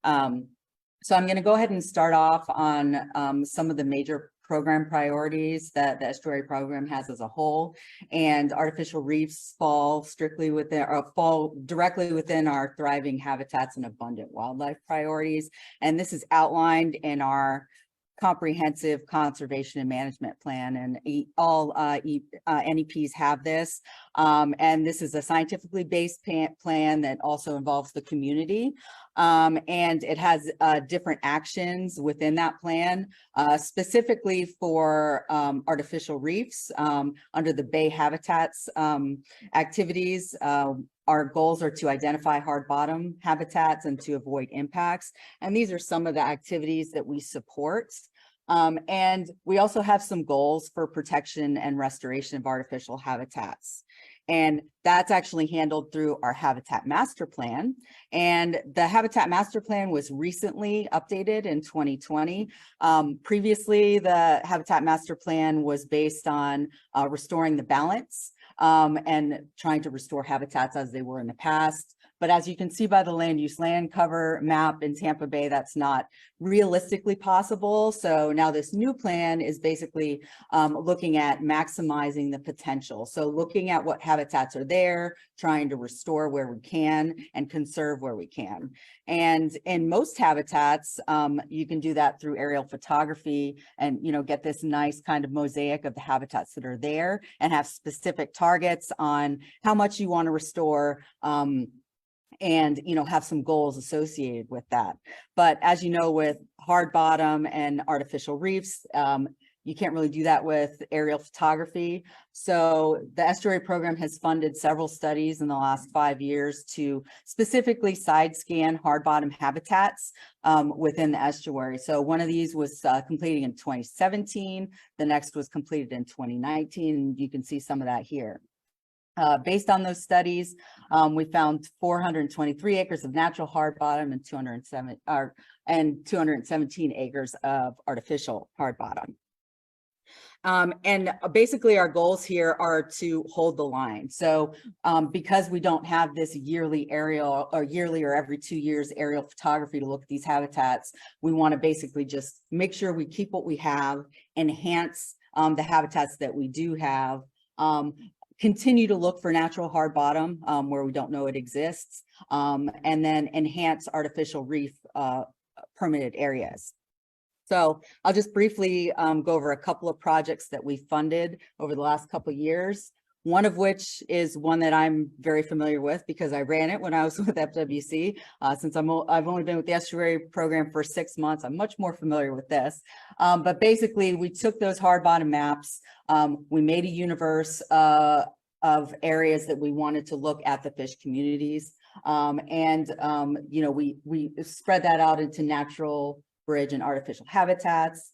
So I'm going to go ahead and start off on some of the major program priorities that the estuary program has as a whole, and artificial reefs fall strictly within or fall directly within our thriving habitats and abundant wildlife priorities. And this is outlined in our comprehensive conservation and management plan, and all NEPs have this. And this is a scientifically based plan that also involves the community. And it has different actions within that plan, specifically for artificial reefs under the Bay Habitats activities. Our goals are to identify hard bottom habitats and to avoid impacts. And these are some of the activities that we support. And we also have some goals for protection and restoration of artificial habitats. And that's actually handled through our Habitat Master Plan. And the Habitat Master Plan was recently updated in 2020. Previously, the Habitat Master Plan was based on restoring the balance and trying to restore habitats as they were in the past. But as you can see by the land use land cover map in Tampa Bay, that's not realistically possible. So now this new plan is basically looking at maximizing the potential. So looking at what habitats are there, trying to restore where we can and conserve where we can. And in most habitats, you can do that through aerial photography and, get this nice kind of mosaic of the habitats that are there and have specific targets on how much you want to restore, and have some goals associated with that. But as you know, with hard bottom and artificial reefs, you can't really do that with aerial photography. So the estuary program has funded several studies in the last 5 years to specifically side scan hard bottom habitats within the estuary. So one of these was completed in 2017. The next was completed in 2019. And you can see some of that here. Based on those studies, we found 423 acres of natural hard bottom and 217 acres of artificial hard bottom. And basically our goals here are to hold the line. So because we don't have this yearly aerial or yearly or every 2 years aerial photography to look at these habitats, we want to basically just make sure we keep what we have, enhance the habitats that we do have, continue to look for natural hard bottom where we don't know it exists, and then enhance artificial reef permitted areas. So I'll just briefly go over a couple of projects that we funded over the last couple of years. One of which is one that I'm very familiar with because I ran it when I was with FWC. Since I've only been with the estuary program for 6 months, I'm much more familiar with this. But basically, we took those hard bottom maps, we made a universe of areas that we wanted to look at the fish communities, we spread that out into natural, bridge, and artificial habitats.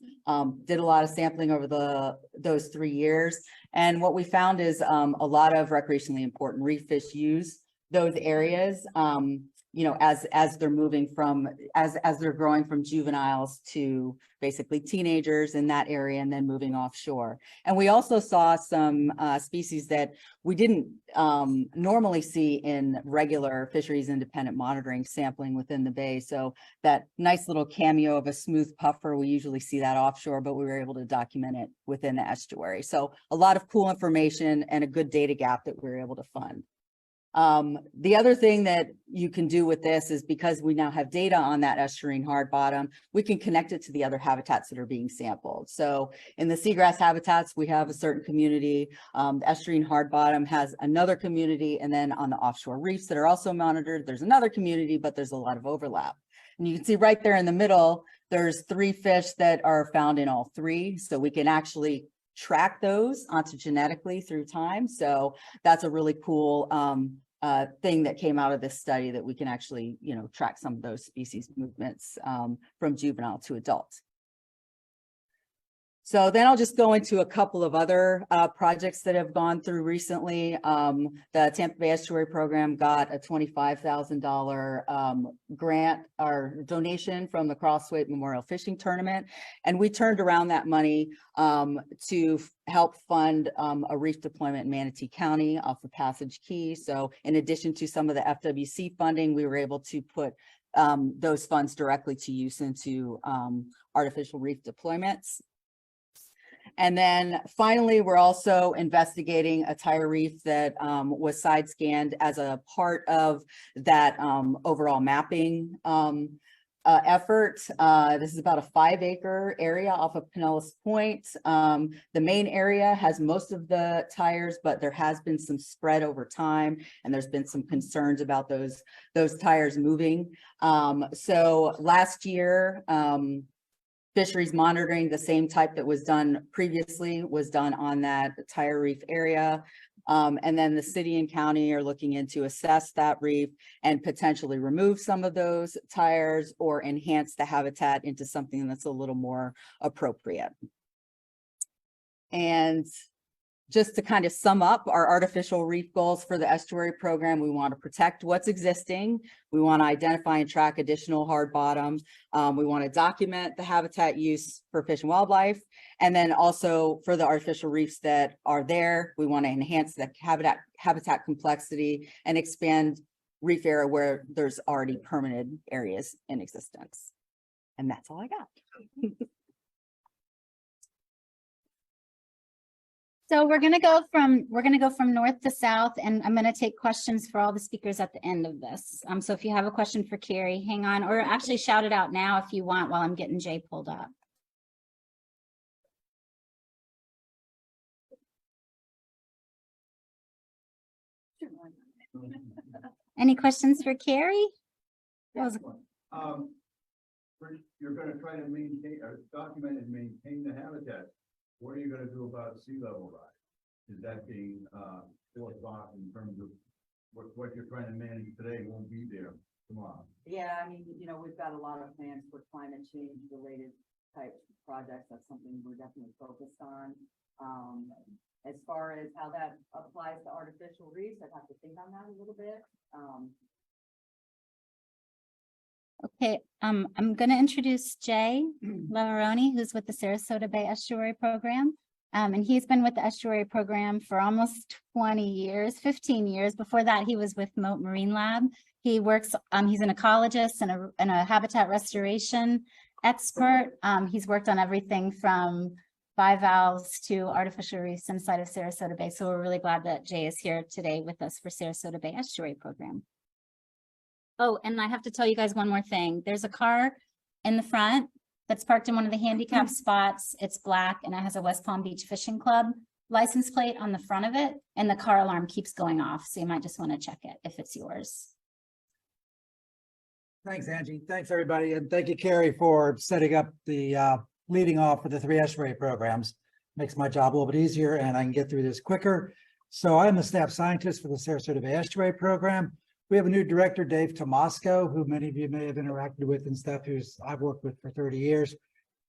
Did a lot of sampling over those 3 years. And what we found is a lot of recreationally important reef fish use those areas, as they're moving from, as they're growing from juveniles to basically teenagers in that area and then moving offshore. And we also saw some species that we didn't normally see in regular fisheries independent monitoring sampling within the bay. So that nice little cameo of a smooth puffer, we usually see that offshore, but we were able to document it within the estuary. So a lot of cool information and a good data gap that we were able to fund. The other thing that you can do with this is because we now have data on that estuarine hard bottom, we can connect it to the other habitats that are being sampled. So in the seagrass habitats, we have a certain community. The estuarine hard bottom has another community. And then on the offshore reefs that are also monitored, there's another community, but there's a lot of overlap. And you can see right there in the middle, there's 3 fish that are found in all 3. So we can actually track those ontogenetically through time. So that's a really cool thing that came out of this study that we can actually, track some of those species movements from juvenile to adult. So then I'll just go into a couple of other projects that have gone through recently. The Tampa Bay Estuary Program got a $25,000 grant or donation from the Crossway Memorial Fishing Tournament. And we turned around that money to help fund a reef deployment in Manatee County off of Passage Key. So in addition to some of the FWC funding, we were able to put those funds directly to use into artificial reef deployments. And then finally, we're also investigating a tire reef that was side scanned as a part of that overall mapping effort. This is about a 5-acre area off of Pinellas Point. The main area has most of the tires, but there has been some spread over time, and there's been some concerns about those tires moving. So last year, fisheries monitoring, the same type that was done previously, was done on that tire reef area. And then the city and county are looking into assess that reef and potentially remove some of those tires or enhance the habitat into something that's a little more appropriate. And just to kind of sum up our artificial reef goals for the estuary program, we want to protect what's existing. We want to identify and track additional hard bottom. We want to document the habitat use for fish and wildlife. And then also for the artificial reefs that are there, we want to enhance the habitat complexity and expand reef area where there's already permanent areas in existence. And that's all I got. So we're gonna go from north to south, and I'm gonna take questions for all the speakers at the end of this. So if you have a question for Carrie, hang on, or actually shout it out now if you want while I'm getting Jay pulled up. Any questions for Carrie? You're gonna try to maintain or document and maintain the habitat. What are you gonna do about sea level rise? Is that being forced off in terms of what you're trying to manage today won't be there tomorrow? Yeah, I mean, we've got a lot of plans for climate change related type projects. That's something we're definitely focused on. As far as how that applies to artificial reefs, I'd have to think on that a little bit. Okay, I'm going to introduce Jay Lavaroni, who's with the Sarasota Bay Estuary Program. And he's been with the Estuary Program for almost 20 years, 15 years. Before that, he was with Moat Marine Lab. He works, he's an ecologist and a habitat restoration expert. He's worked on everything from bivalves to artificial reefs inside of Sarasota Bay. So we're really glad that Jay is here today with us for Sarasota Bay Estuary Program. Oh, and I have to tell you guys one more thing. There's a car in the front that's parked in one of the handicap spots. It's black and it has a West Palm Beach Fishing Club license plate on the front of it. And the car alarm keeps going off. So you might just want to check it if it's yours. Thanks, Angie. Thanks, everybody. And thank you, Carrie, for setting up the leading off for the 3 estuary programs. Makes my job a little bit easier and I can get through this quicker. So I'm the staff scientist for the Sarasota Bay Estuary Program. We have a new director, Dave Tomasco, who many of you may have interacted with and stuff, I've worked with for 30 years.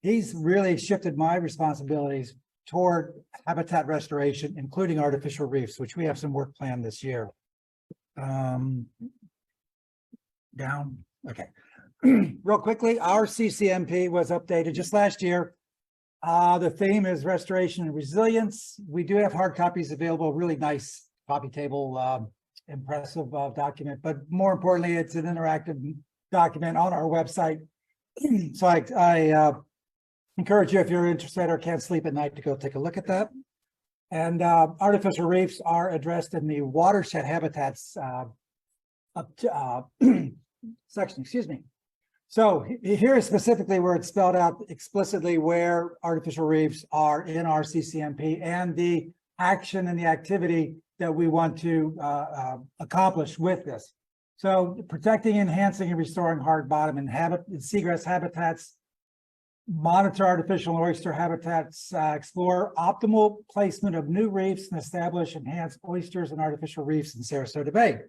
He's really shifted my responsibilities toward habitat restoration, including artificial reefs, which we have some work planned this year. Down. Okay. Real quickly, our CCMP was updated just last year. The theme is restoration and resilience. We do have hard copies available, really nice copy table, impressive document, but more importantly, it's an interactive document on our website. So I encourage you, if you're interested or can't sleep at night, to go take a look at that. And artificial reefs are addressed in the watershed habitats section, excuse me. So here is specifically where it's spelled out explicitly where artificial reefs are in our CCMP and the action and the activity that we want to accomplish with this. So protecting, enhancing, and restoring hard bottom and seagrass habitats, monitor artificial and oyster habitats, explore optimal placement of new reefs, and establish enhanced oysters and artificial reefs in Sarasota Bay.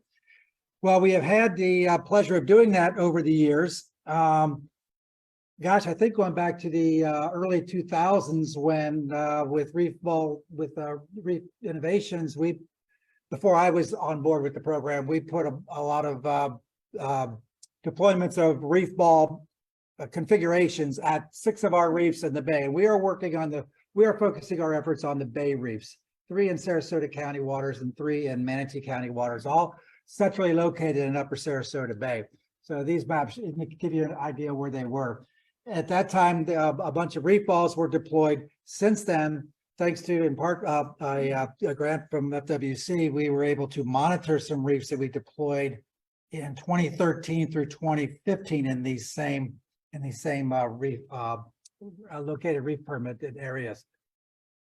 Well, we have had the pleasure of doing that over the years. Gosh, I think going back to the early 2000s when with Reef Innovations, before I was on board with the program, we put a lot of deployments of reef ball configurations at 6 of our reefs in the bay. And we are focusing our efforts on the bay reefs, 3 in Sarasota County waters and 3 in Manatee County waters, all centrally located in Upper Sarasota Bay. So these maps give you an idea where they were. At that time, a bunch of reef balls were deployed. Since then, thanks to in part a grant from FWC, we were able to monitor some reefs that we deployed in 2013 through 2015 in these same reef located reef permitted areas.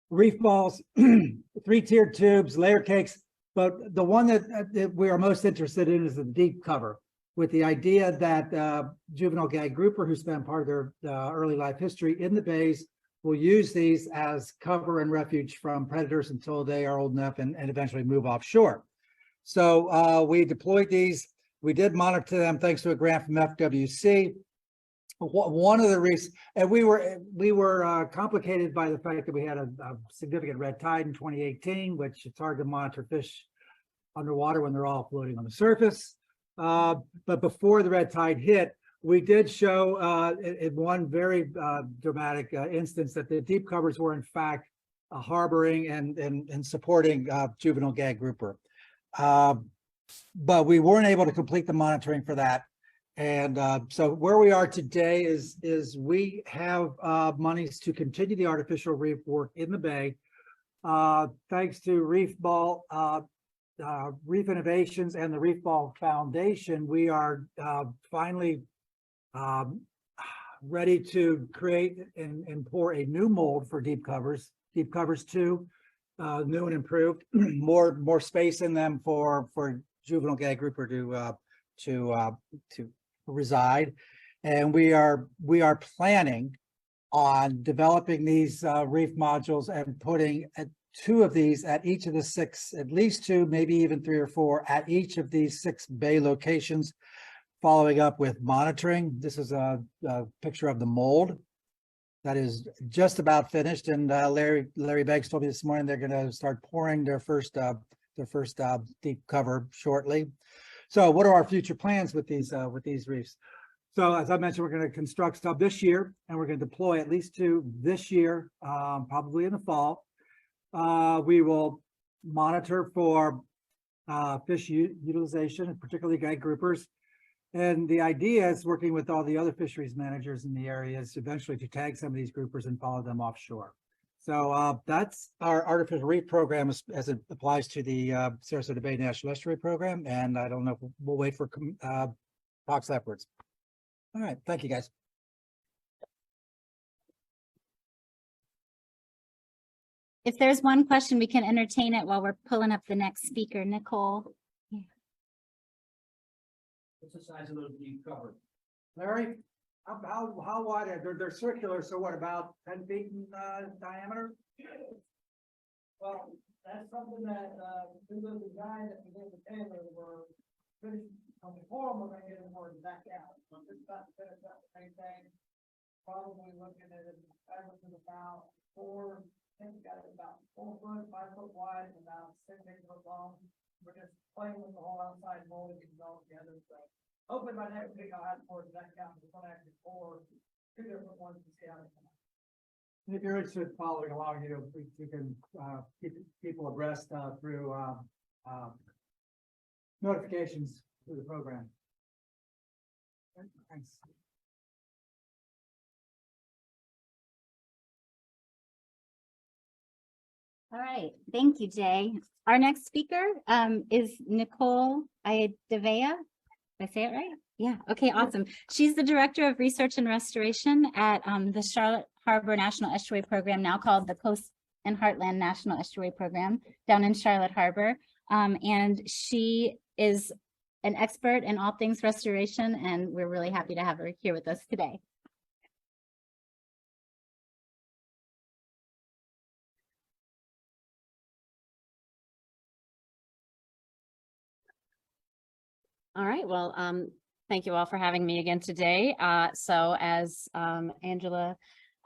Reef balls, 3-tiered tubes, layer cakes, but the one that we are most interested in is the deep cover, with the idea that juvenile gag grouper who spend part of their early life history in the bays will use these as cover and refuge from predators until they are old enough and eventually move offshore. So we deployed these. We did monitor them thanks to a grant from FWC. One of the reasons, and we were complicated by the fact that we had a significant red tide in 2018, which it's hard to monitor fish underwater when they're all floating on the surface. But before the red tide hit, we did show in one very dramatic instance that the deep covers were in fact harboring and supporting juvenile gag grouper. But we weren't able to complete the monitoring for that. And so where we are today is we have monies to continue the artificial reef work in the bay. Thanks to Reef Ball, Reef Innovations and the Reef Ball Foundation, we are finally ready to create and pour a new mold for deep covers 2, new and improved, more space in them for juvenile gag grouper to reside. And we are planning on developing these reef modules and putting 2 of these at each of the 6, at least 2, maybe even 3 or 4 at each of these 6 bay locations, following up with monitoring. This is a picture of the mold that is just about finished. And Larry Beggs told me this morning they're going to start pouring their first deep cover shortly. So what are our future plans with these reefs? So as I mentioned, we're going to construct some this year, and we're going to deploy at least 2 this year, probably in the fall. We will monitor for fish utilization, and particularly gag groupers. And the idea is working with all the other fisheries managers in the areas eventually to tag some of these groupers and follow them offshore. So that's our artificial reef program as it applies to the Sarasota Bay National Estuary Program. And I don't know, we'll wait for talks afterwards. All right, thank you, guys. If there's one question, we can entertain it while we're pulling up the next speaker, Nicole. What's the size of those deep cover? Larry, how wide are they're circular, so what, about 10 feet in diameter? Well, that's something that through the design that we did with Taylor, we're finished on the form, we're gonna get them more back out. So I'm just about to finish up the same thing. Probably looking at it, averaging about 4, I think we got it about 4 foot, 5 foot wide, and about 6 foot long. We're just playing with the whole outside mold and all together, so hopefully by next week I'll have more that count, we're gonna actually pour 2 different ones to see how they come out. And if you're interested in following along, you can keep people abreast through notifications through the program. Thanks. All right, thank you, Jay. Our next speaker is Nicole Ayadavea. Did I say it right? Yeah, okay, awesome. She's the Director of Research and Restoration at the Charlotte Harbor National Estuary Program, now called the Coast and Heartland National Estuary Program, down in Charlotte Harbor. And she is an expert in all things restoration, and we're really happy to have her here with us today. All right, well, thank you all for having me again today. So as Angela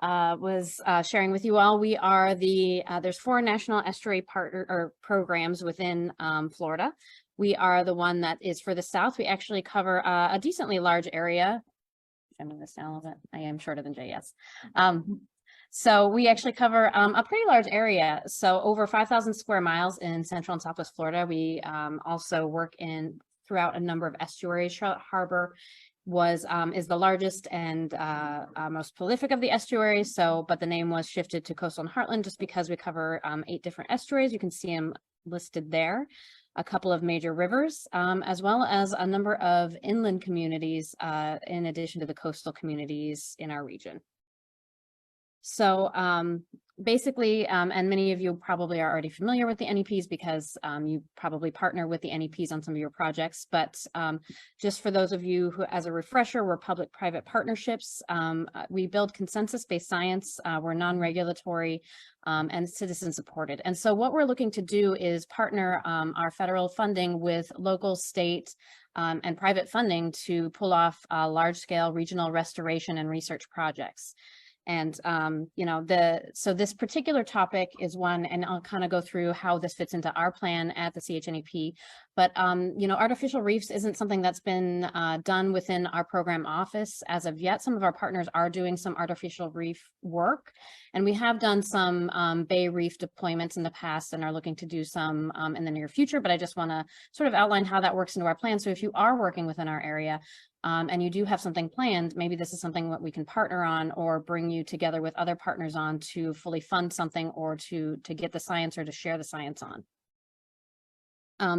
was sharing with you all, we are there's 4 national estuary partner or programs within Florida. We are the one that is for the South. We actually cover a decently large area. I'm moving this down a little bit. I am shorter than Jay, yes. So we actually cover a pretty large area. So over 5,000 square miles in Central and Southwest Florida. We also work throughout a number of estuaries. Charlotte Harbor is the largest and most prolific of the estuaries. So, but the name was shifted to Coastal and Heartland just because we cover 8 different estuaries. You can see them listed there. A couple of major rivers, as well as a number of inland communities, in addition to the coastal communities in our region. So basically, and many of you probably are already familiar with the NEPs because you probably partner with the NEPs on some of your projects. But just for those of you who, as a refresher, we're public-private partnerships. We build consensus-based science. We're non-regulatory and citizen-supported. And so what we're looking to do is partner our federal funding with local, state, and private funding to pull off large-scale regional restoration and research projects. And, you know, so this particular topic is one, and I'll kind of go through how this fits into our plan at the CHNEP. But, you know, artificial reefs isn't something that's been done within our program office as of yet. Some of our partners are doing some artificial reef work, and we have done some bay reef deployments in the past and are looking to do some in the near future. But I just want to sort of outline how that works into our plan. So if you are working within our area, and you do have something planned, maybe this is something that we can partner on or bring you together with other partners on to fully fund something or to get the science or to share the science on.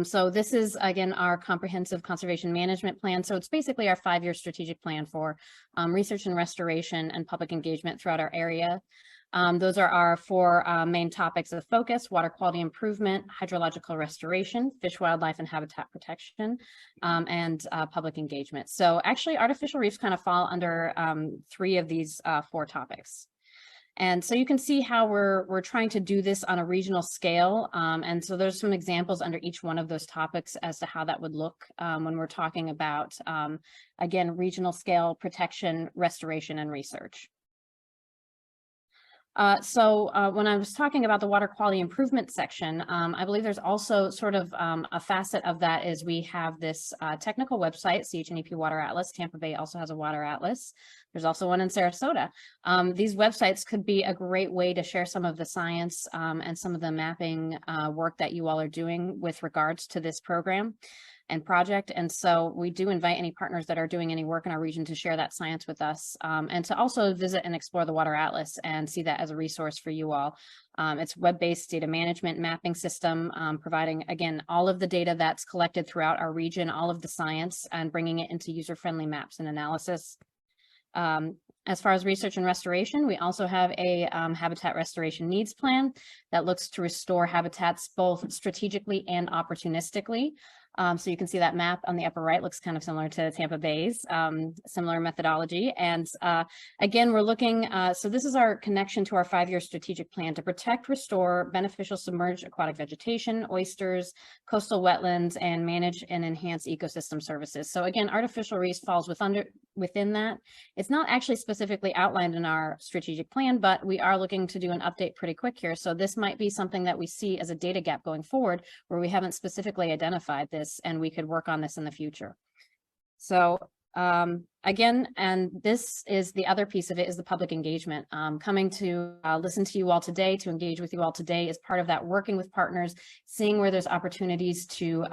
So this is, again, our comprehensive conservation management plan. So it's basically our 5-year strategic plan for research and restoration and public engagement throughout our area. Those are our 4 main topics of focus: water quality improvement, hydrological restoration, fish, wildlife, and habitat protection, and public engagement. So actually artificial reefs kind of fall under 3 of these 4 topics. And so you can see how we're trying to do this on a regional scale. And so there's some examples under each one of those topics as to how that would look when we're talking about, again, regional scale protection, restoration, and research. So when I was talking about the water quality improvement section, I believe there's also sort of a facet of that is we have this technical website, CHNEP Water Atlas. Tampa Bay also has a water atlas. There's also one in Sarasota. These websites could be a great way to share some of the science and some of the mapping work that you all are doing with regards to this program and project. And so we do invite any partners that are doing any work in our region to share that science with us, and to also visit and explore the Water Atlas and see that as a resource for you all. It's web-based data management mapping system, providing, again, all of the data that's collected throughout our region, all of the science, and bringing it into user-friendly maps and analysis. As far as research and restoration, we also have a habitat restoration needs plan that looks to restore habitats both strategically and opportunistically. So you can see that map on the upper right looks kind of similar to Tampa Bay's, similar methodology. And again, we're looking, so this is our connection to our 5-year strategic plan to protect, restore beneficial submerged aquatic vegetation, oysters, coastal wetlands, and manage and enhance ecosystem services. So again, artificial reefs falls within that. It's not actually specifically outlined in our strategic plan, but we are looking to do an update pretty quick here. So this might be something that we see as a data gap going forward where we haven't specifically identified this, and we could work on this in the future. So again, and this is the other piece of it, is the public engagement. Coming to listen to you all today, to engage with you all today is part of that, working with partners, seeing where there's opportunities to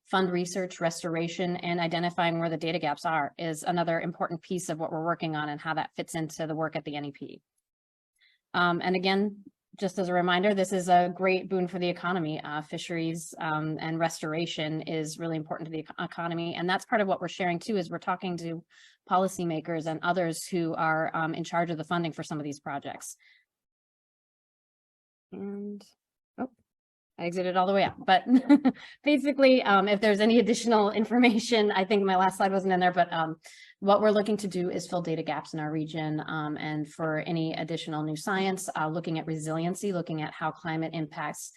fund research, restoration, and identifying where the data gaps are is another important piece of what we're working on and how that fits into the work at the NEP. And again, just as a reminder, this is a great boon for the economy. Fisheries and restoration is really important to the economy. And that's part of what we're sharing too, is we're talking to policymakers and others who are in charge of the funding for some of these projects. And, oh, I exited all the way out. But basically, if there's any additional information, I think my last slide wasn't in there, but what we're looking to do is fill data gaps in our region, and for any additional new science, looking at resiliency, looking at how climate impacts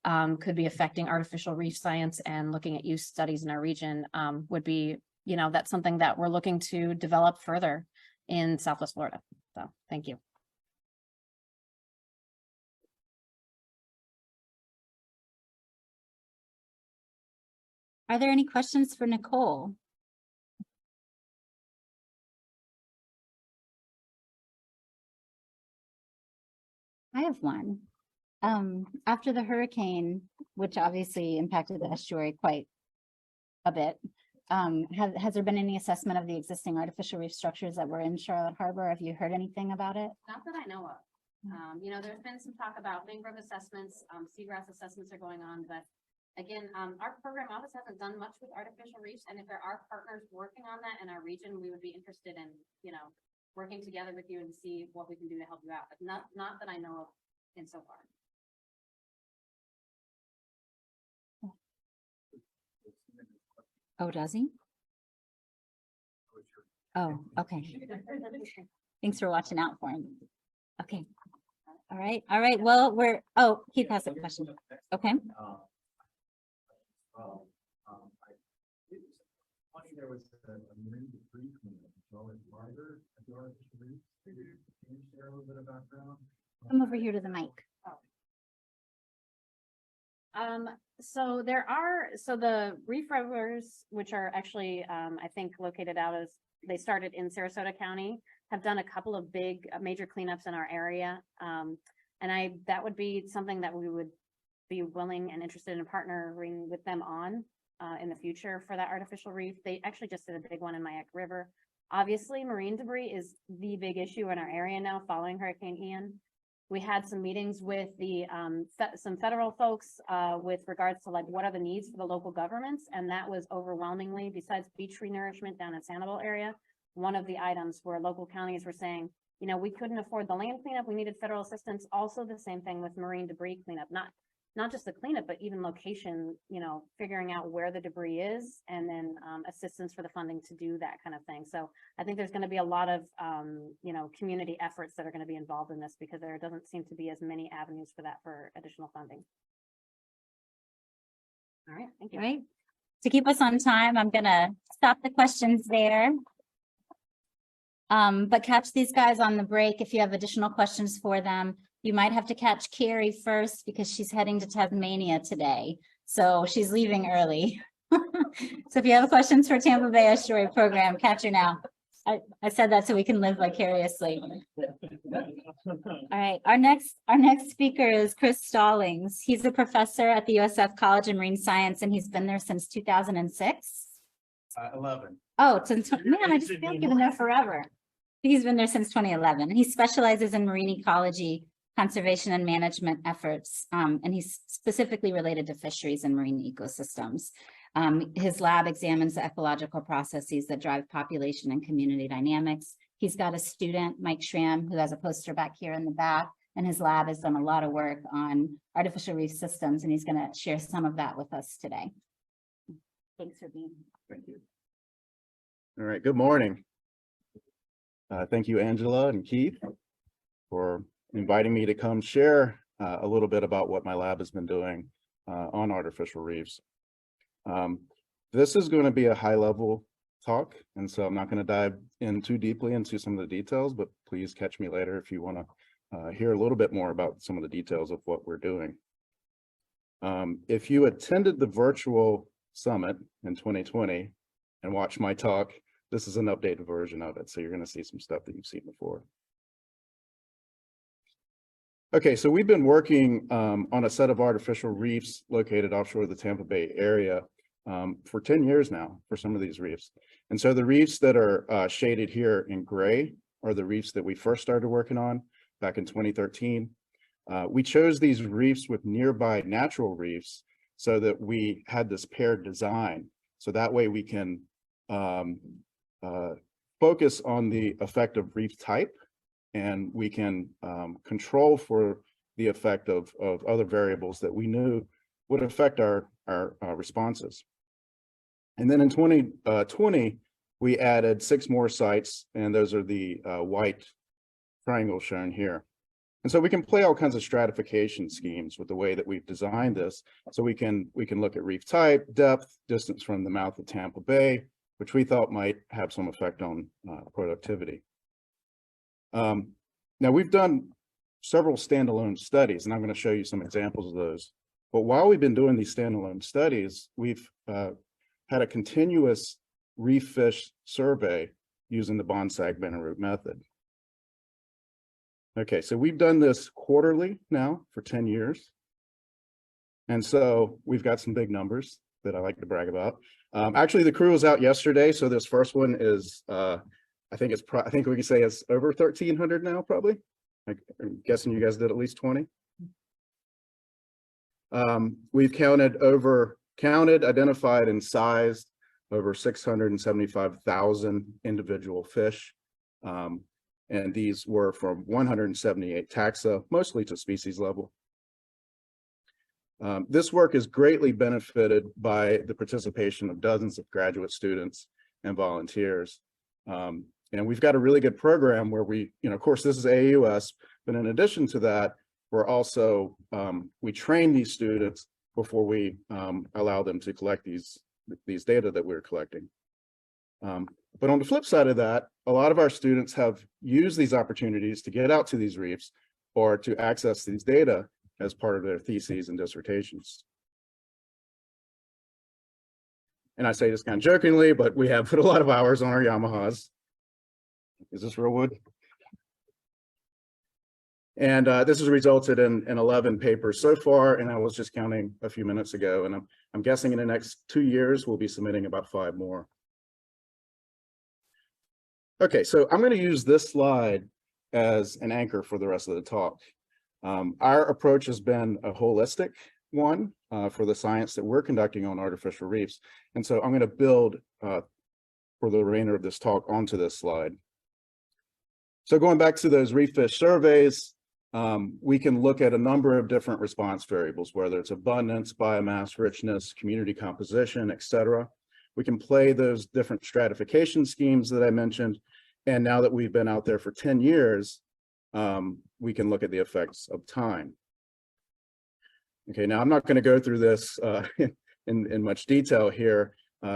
could be affecting artificial reef science and looking at use studies in our region would be, that's something that we're looking to develop further in Southwest Florida. So thank you. Are there any questions for Nicole? I have one. After the hurricane, which obviously impacted the estuary quite a bit, has there been any assessment of the existing artificial reef structures that were in Charlotte Harbor? Have you heard anything about it? Not that I know of. There's been some talk about mangrove assessments, seagrass assessments are going on, but again, our program office hasn't done much with artificial reefs, and if there are partners working on that in our region, we would be interested in, working together with you and see what we can do to help you out, but not that I know of in so far. Oh, does he? Oh, okay. Thanks for watching out for him. Okay. All right. Well, Keith has a question. Okay. There was a marine debris cleanup in Charlotte Harbor at the artificial reef. Can you share a little bit of background? Come over here to the mic. So the reef rovers, which are actually, I think located they started in Sarasota County, have done a couple of big major cleanups in our area. And that would be something that we would be willing and interested in partnering with them on in the future for that artificial reef. They actually just did a big one in Mayak River. Obviously, marine debris is the big issue in our area now following Hurricane Ian. We had some meetings with some federal folks with regards to what are the needs for the local governments, and that was overwhelmingly, besides beach renourishment down in Sanibel area, one of the items where local counties were saying, we couldn't afford the land cleanup, we needed federal assistance. Also the same thing with marine debris cleanup, not just the cleanup, but even location, figuring out where the debris is, and then assistance for the funding to do that kind of thing. So I think there's going to be a lot of, community efforts that are going to be involved in this, because there doesn't seem to be as many avenues for that for additional funding. All right, thank you. All right. To keep us on time, I'm going to stop the questions there. But catch these guys on the break if you have additional questions for them. You might have to catch Carrie first because she's heading to Tasmania today. So she's leaving early. So if you have questions for Tampa Bay Estuary Program, catch her now. I said that so we can live vicariously. All right, our next speaker is Chris Stallings. He's a professor at the USF College of Marine Science, and he's been there since 2006. 11. Oh, since, man, I just feel like you've been there forever. He's been there since 2011. He specializes in marine ecology, conservation and management efforts, and he's specifically related to fisheries and marine ecosystems. His lab examines the ecological processes that drive population and community dynamics. He's got a student, Mike Schramm, who has a poster back here in the back, and his lab has done a lot of work on artificial reef systems, and he's going to share some of that with us today. Thanks for being here. Thank you. All right, good morning. Thank you, Angela and Keith, for inviting me to come share a little bit about what my lab has been doing on artificial reefs. This is going to be a high-level talk, and so I'm not going to dive in too deeply into some of the details, but please catch me later if you want to hear a little bit more about some of the details of what we're doing. If you attended the virtual summit in 2020 and watched my talk, this is an updated version of it, so you're going to see some stuff that you've seen before. Okay, so we've been working on a set of artificial reefs located offshore the Tampa Bay area for 10 years now for some of these reefs. And so the reefs that are shaded here in gray are the reefs that we first started working on back in 2013. We chose these reefs with nearby natural reefs so that we had this paired design. So that way we can focus on the effect of reef type, and we can control for the effect of other variables that we knew would affect our responses. And then in 2020, we added 6 more sites, and those are the white triangles shown here. And so we can play all kinds of stratification schemes with the way that we've designed this. So we can look at reef type, depth, distance from the mouth of Tampa Bay, which we thought might have some effect on productivity. Now we've done several standalone studies, and I'm going to show you some examples of those. But while we've been doing these standalone studies, we've had a continuous reef fish survey using the Bonsag-Benaroot method. Okay, so we've done this quarterly now for 10 years. And so we've got some big numbers that I like to brag about. Actually, the crew was out yesterday, so this first one is, I think we can say it's over 1,300 now, probably. I'm guessing you guys did at least 20. We've counted, identified, and sized over 675,000 individual fish. And these were from 178 taxa, mostly to species level. This work is greatly benefited by the participation of dozens of graduate students and volunteers. And we've got a really good program where we, of course, this is AAUS, but in addition to that, we're also, we train these students before we allow them to collect these data that we're collecting. But on the flip side of that, a lot of our students have used these opportunities to get out to these reefs or to access these data as part of their theses and dissertations. And I say this kind of jokingly, but we have put a lot of hours on our Yamahas. Is this real wood? And this has resulted in 11 papers so far, and I was just counting a few minutes ago, and I'm guessing in the next 2 years, we'll be submitting about 5 more. Okay, so I'm going to use this slide as an anchor for the rest of the talk. Our approach has been a holistic one for the science that we're conducting on artificial reefs. And so I'm going to build for the remainder of this talk onto this slide. So going back to those reef fish surveys, we can look at a number of different response variables, whether it's abundance, biomass, richness, community composition, et cetera. We can play those different stratification schemes that I mentioned. And now that we've been out there for 10 years, we can look at the effects of time. Okay, now I'm not going to go through this in much detail here.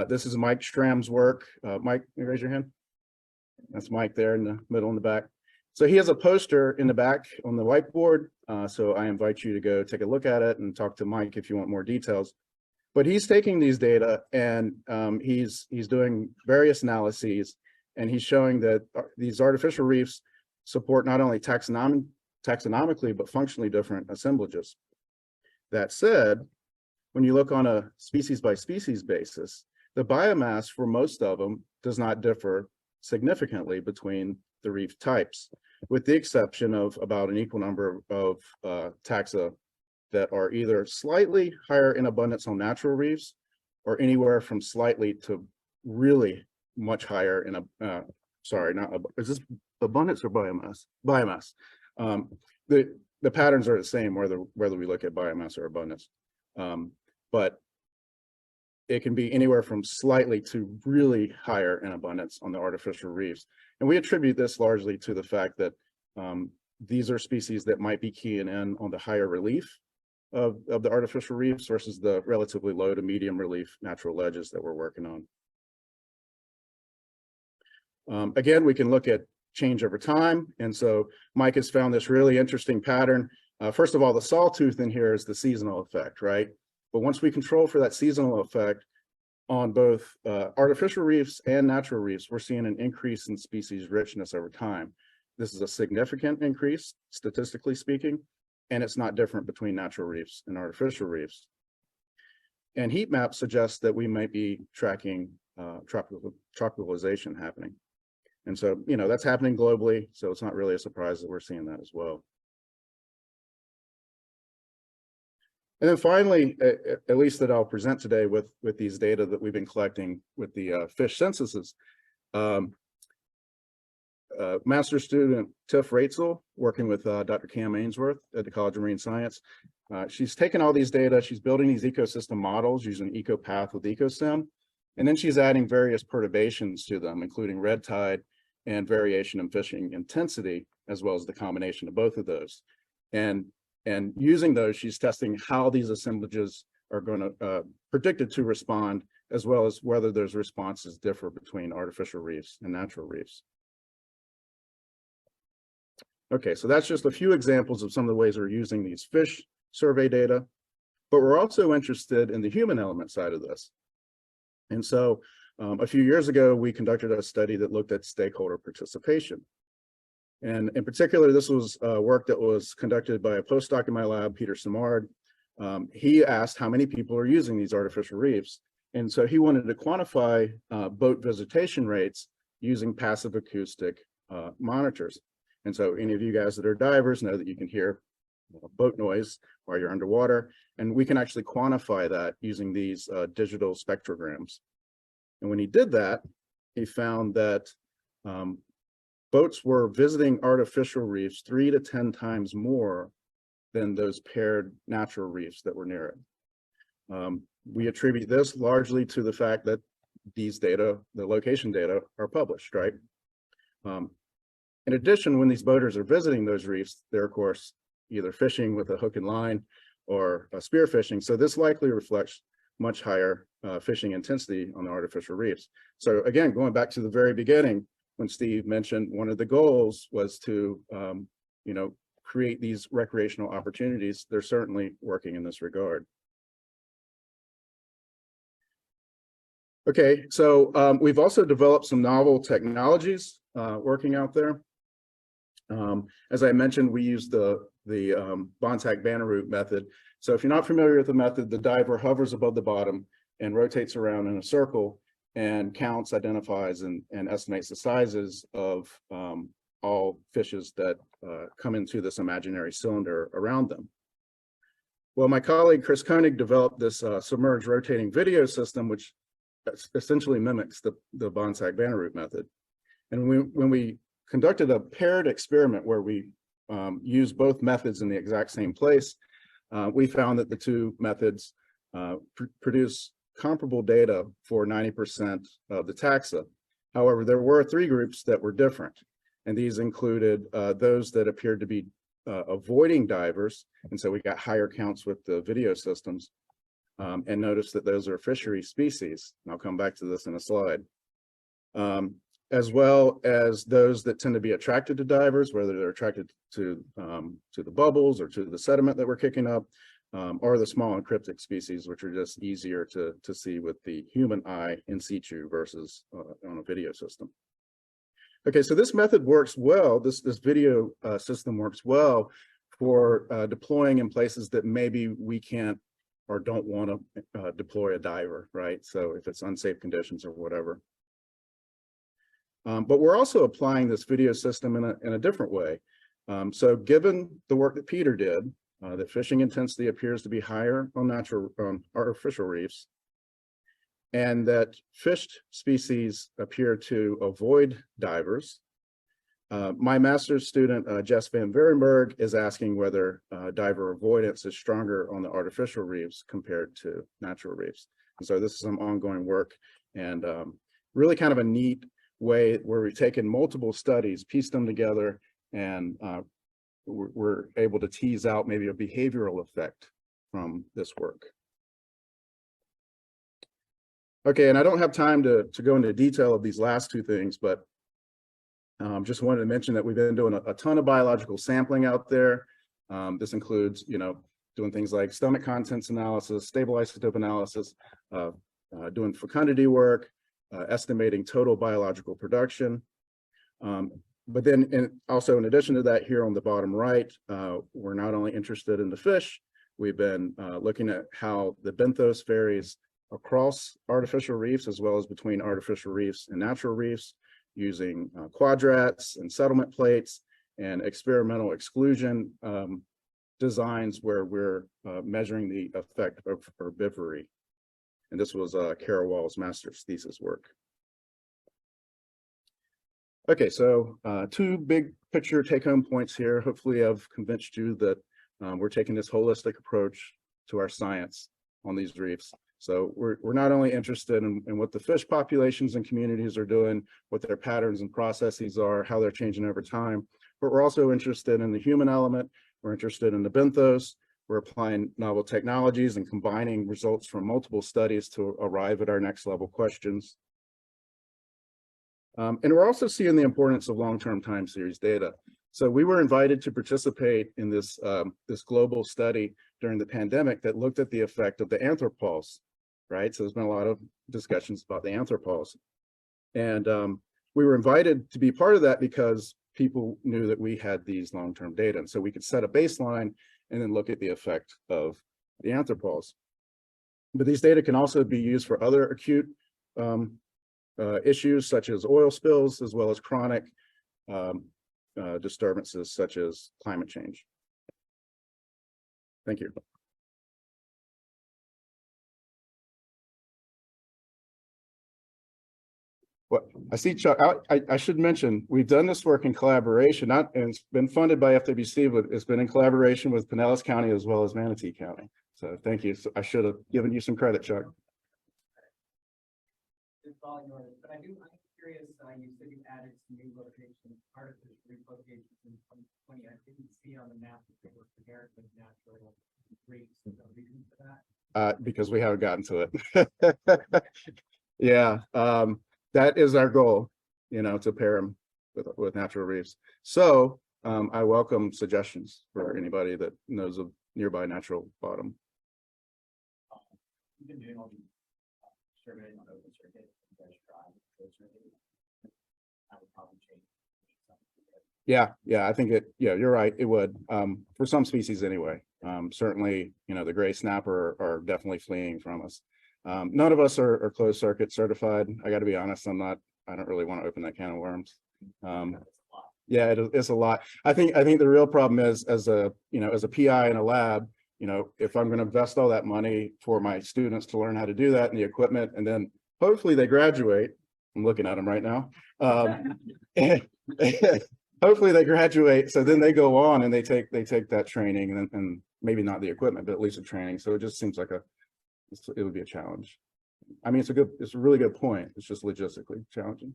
This is Mike Stram's work. Mike, you raise your hand. That's Mike there in the middle in the back. So he has a poster in the back on the whiteboard. So I invite you to go take a look at it and talk to Mike if you want more details. But he's taking these data and he's doing various analyses, and he's showing that these artificial reefs support not only taxonomically, but functionally different assemblages. That said, when you look on a species by species basis, the biomass for most of them does not differ significantly between the reef types, with the exception of about an equal number of taxa that are either slightly higher in abundance on natural reefs or anywhere from slightly to really much higher in a, sorry, not, is this abundance or biomass? Biomass. The patterns are the same whether we look at biomass or abundance, but it can be anywhere from slightly to really higher in abundance on the artificial reefs. And we attribute this largely to the fact that these are species that might be keying in on the higher relief of the artificial reefs versus the relatively low to medium relief natural ledges that we're working on. Again, we can look at change over time. And so Mike has found this really interesting pattern. First of all, the sawtooth in here is the seasonal effect, right? But once we control for that seasonal effect on both artificial reefs and natural reefs, we're seeing an increase in species richness over time. This is a significant increase, statistically speaking, and it's not different between natural reefs and artificial reefs. And heat maps suggest that we might be tracking tropicalization happening. And so, that's happening globally, so it's not really a surprise that we're seeing that as well. And then finally, at least that I'll present today with these data that we've been collecting with the fish censuses. Master student Tiff Ratzel, working with Dr. Cam Ainsworth at the College of Marine Science. She's taken all these data, she's building these ecosystem models using EcoPath with EcoStem, and then she's adding various perturbations to them, including red tide and variation in fishing intensity as well as the combination of both of those. And using those, she's testing how these assemblages are going to predicted to respond, as well as whether those responses differ between artificial reefs and natural reefs. Okay, so that's just a few examples of some of the ways we're using these fish survey data, but we're also interested in the human element side of this. And so a few years ago, we conducted a study that looked at stakeholder participation. And in particular, this was work that was conducted by a postdoc in my lab, Peter Simard. He asked how many people are using these artificial reefs. And so he wanted to quantify boat visitation rates using passive acoustic monitors. And so any of you guys that are divers know that you can hear boat noise while you're underwater, and we can actually quantify that using these digital spectrograms. And when he did that, he found that boats were visiting artificial reefs 3 to 10 times more than those paired natural reefs that were near it. We attribute this largely to the fact that these data, the location data, are published, right? In addition, when these boaters are visiting those reefs, they're of course either fishing with a hook and line or spear fishing. So this likely reflects much higher fishing intensity on the artificial reefs. So again, going back to the very beginning, when Steve mentioned one of the goals was to, create these recreational opportunities, they're certainly working in this regard. Okay, so we've also developed some novel technologies working out there. As I mentioned, we use the Bonsack banner route method. So if you're not familiar with the method, the diver hovers above the bottom and rotates around in a circle and counts, identifies, and estimates the sizes of all fishes that come into this imaginary cylinder around them. Well, my colleague Chris Koenig developed this submerged rotating video system, which essentially mimics the Bonsack banner route method. And when we conducted a paired experiment where we used both methods in the exact same place, we found that the two methods produce comparable data for 90% of the taxa. However, there were 3 groups that were different, and these included those that appeared to be avoiding divers, and so we got higher counts with the video systems, and notice that those are fishery species, and I'll come back to this in a slide, as well as those that tend to be attracted to divers, whether they're attracted to the bubbles or to the sediment that we're kicking up, or the small and cryptic species, which are just easier to see with the human eye in situ versus on a video system. Okay, so this method works well. This video system works well for deploying in places that maybe we can't or don't want to deploy a diver, right? So if it's unsafe conditions or whatever. But we're also applying this video system in a different way. So given the work that Peter did, that fishing intensity appears to be higher on artificial reefs, and that fished species appear to avoid divers, my master's student, Jess Van Verenberg, is asking whether diver avoidance is stronger on the artificial reefs compared to natural reefs. And so this is some ongoing work, and really kind of a neat way where we've taken multiple studies, pieced them together, and we're able to tease out maybe a behavioral effect from this work. Okay, and I don't have time to go into detail of these last 2 things, but just wanted to mention that we've been doing a ton of biological sampling out there. This includes, doing things like stomach contents analysis, stable isotope analysis, doing fecundity work, estimating total biological production. But then also in addition to that, here on the bottom right, we're not only interested in the fish, we've been looking at how the benthos varies across artificial reefs as well as between artificial reefs and natural reefs using quadrats and settlement plates and experimental exclusion designs where we're measuring the effect of herbivory. And this was Kara Wall's master's thesis work. Okay, so 2 big picture take-home points here. Hopefully I've convinced you that we're taking this holistic approach to our science on these reefs. So we're not only interested in what the fish populations and communities are doing, what their patterns and processes are, how they're changing over time. but we're also interested in the human element. We're interested in the benthos. We're applying novel technologies and combining results from multiple studies to arrive at our next level questions. And we're also seeing the importance of long-term time series data. So we were invited to participate in this, this global study during the pandemic that looked at the effect of the anthropause, right? So there's been a lot of discussions about the anthropause. And we were invited to be part of that because people knew that we had these long-term data. And so we could set a baseline and then look at the effect of the anthropause. But these data can also be used for other acute issues such as oil spills, as well as chronic disturbances such as climate change. Thank you. What I see, Chuck, I should mention, we've done this work in collaboration, and it's been funded by FWC, but it's been in collaboration with Pinellas County as well as Manatee County. So thank you. So I should have given you some credit, Chuck. But I'm curious, you said you added some new locations, artificial reef locations in 2020. I didn't see on the map that they were compared with natural reefs. Is there a reason for that? Because we haven't gotten to it. Yeah, that is our goal, you know, to pair them with natural reefs. So I welcome suggestions for anybody that knows of nearby natural bottom. You've been doing all these surveys on open circuit and fresh drive. I would probably change. Yeah, I think yeah, you're right. It would, for some species anyway. Certainly, you know, the gray snapper are definitely fleeing from us. None of us are closed circuit certified. I got to be honest, I don't really want to open that can of worms. Yeah, it's a lot. I think the real problem is, as a PI in a lab, you know, if I'm going to invest all that money for my students to learn how to do that and the equipment, and then hopefully they graduate. I'm looking at them right now. Hopefully they graduate, so then they go on and they take that training and maybe not the equipment, but at least the training. So it just seems like it would be a challenge. I mean, it's a really good point. It's just logistically challenging.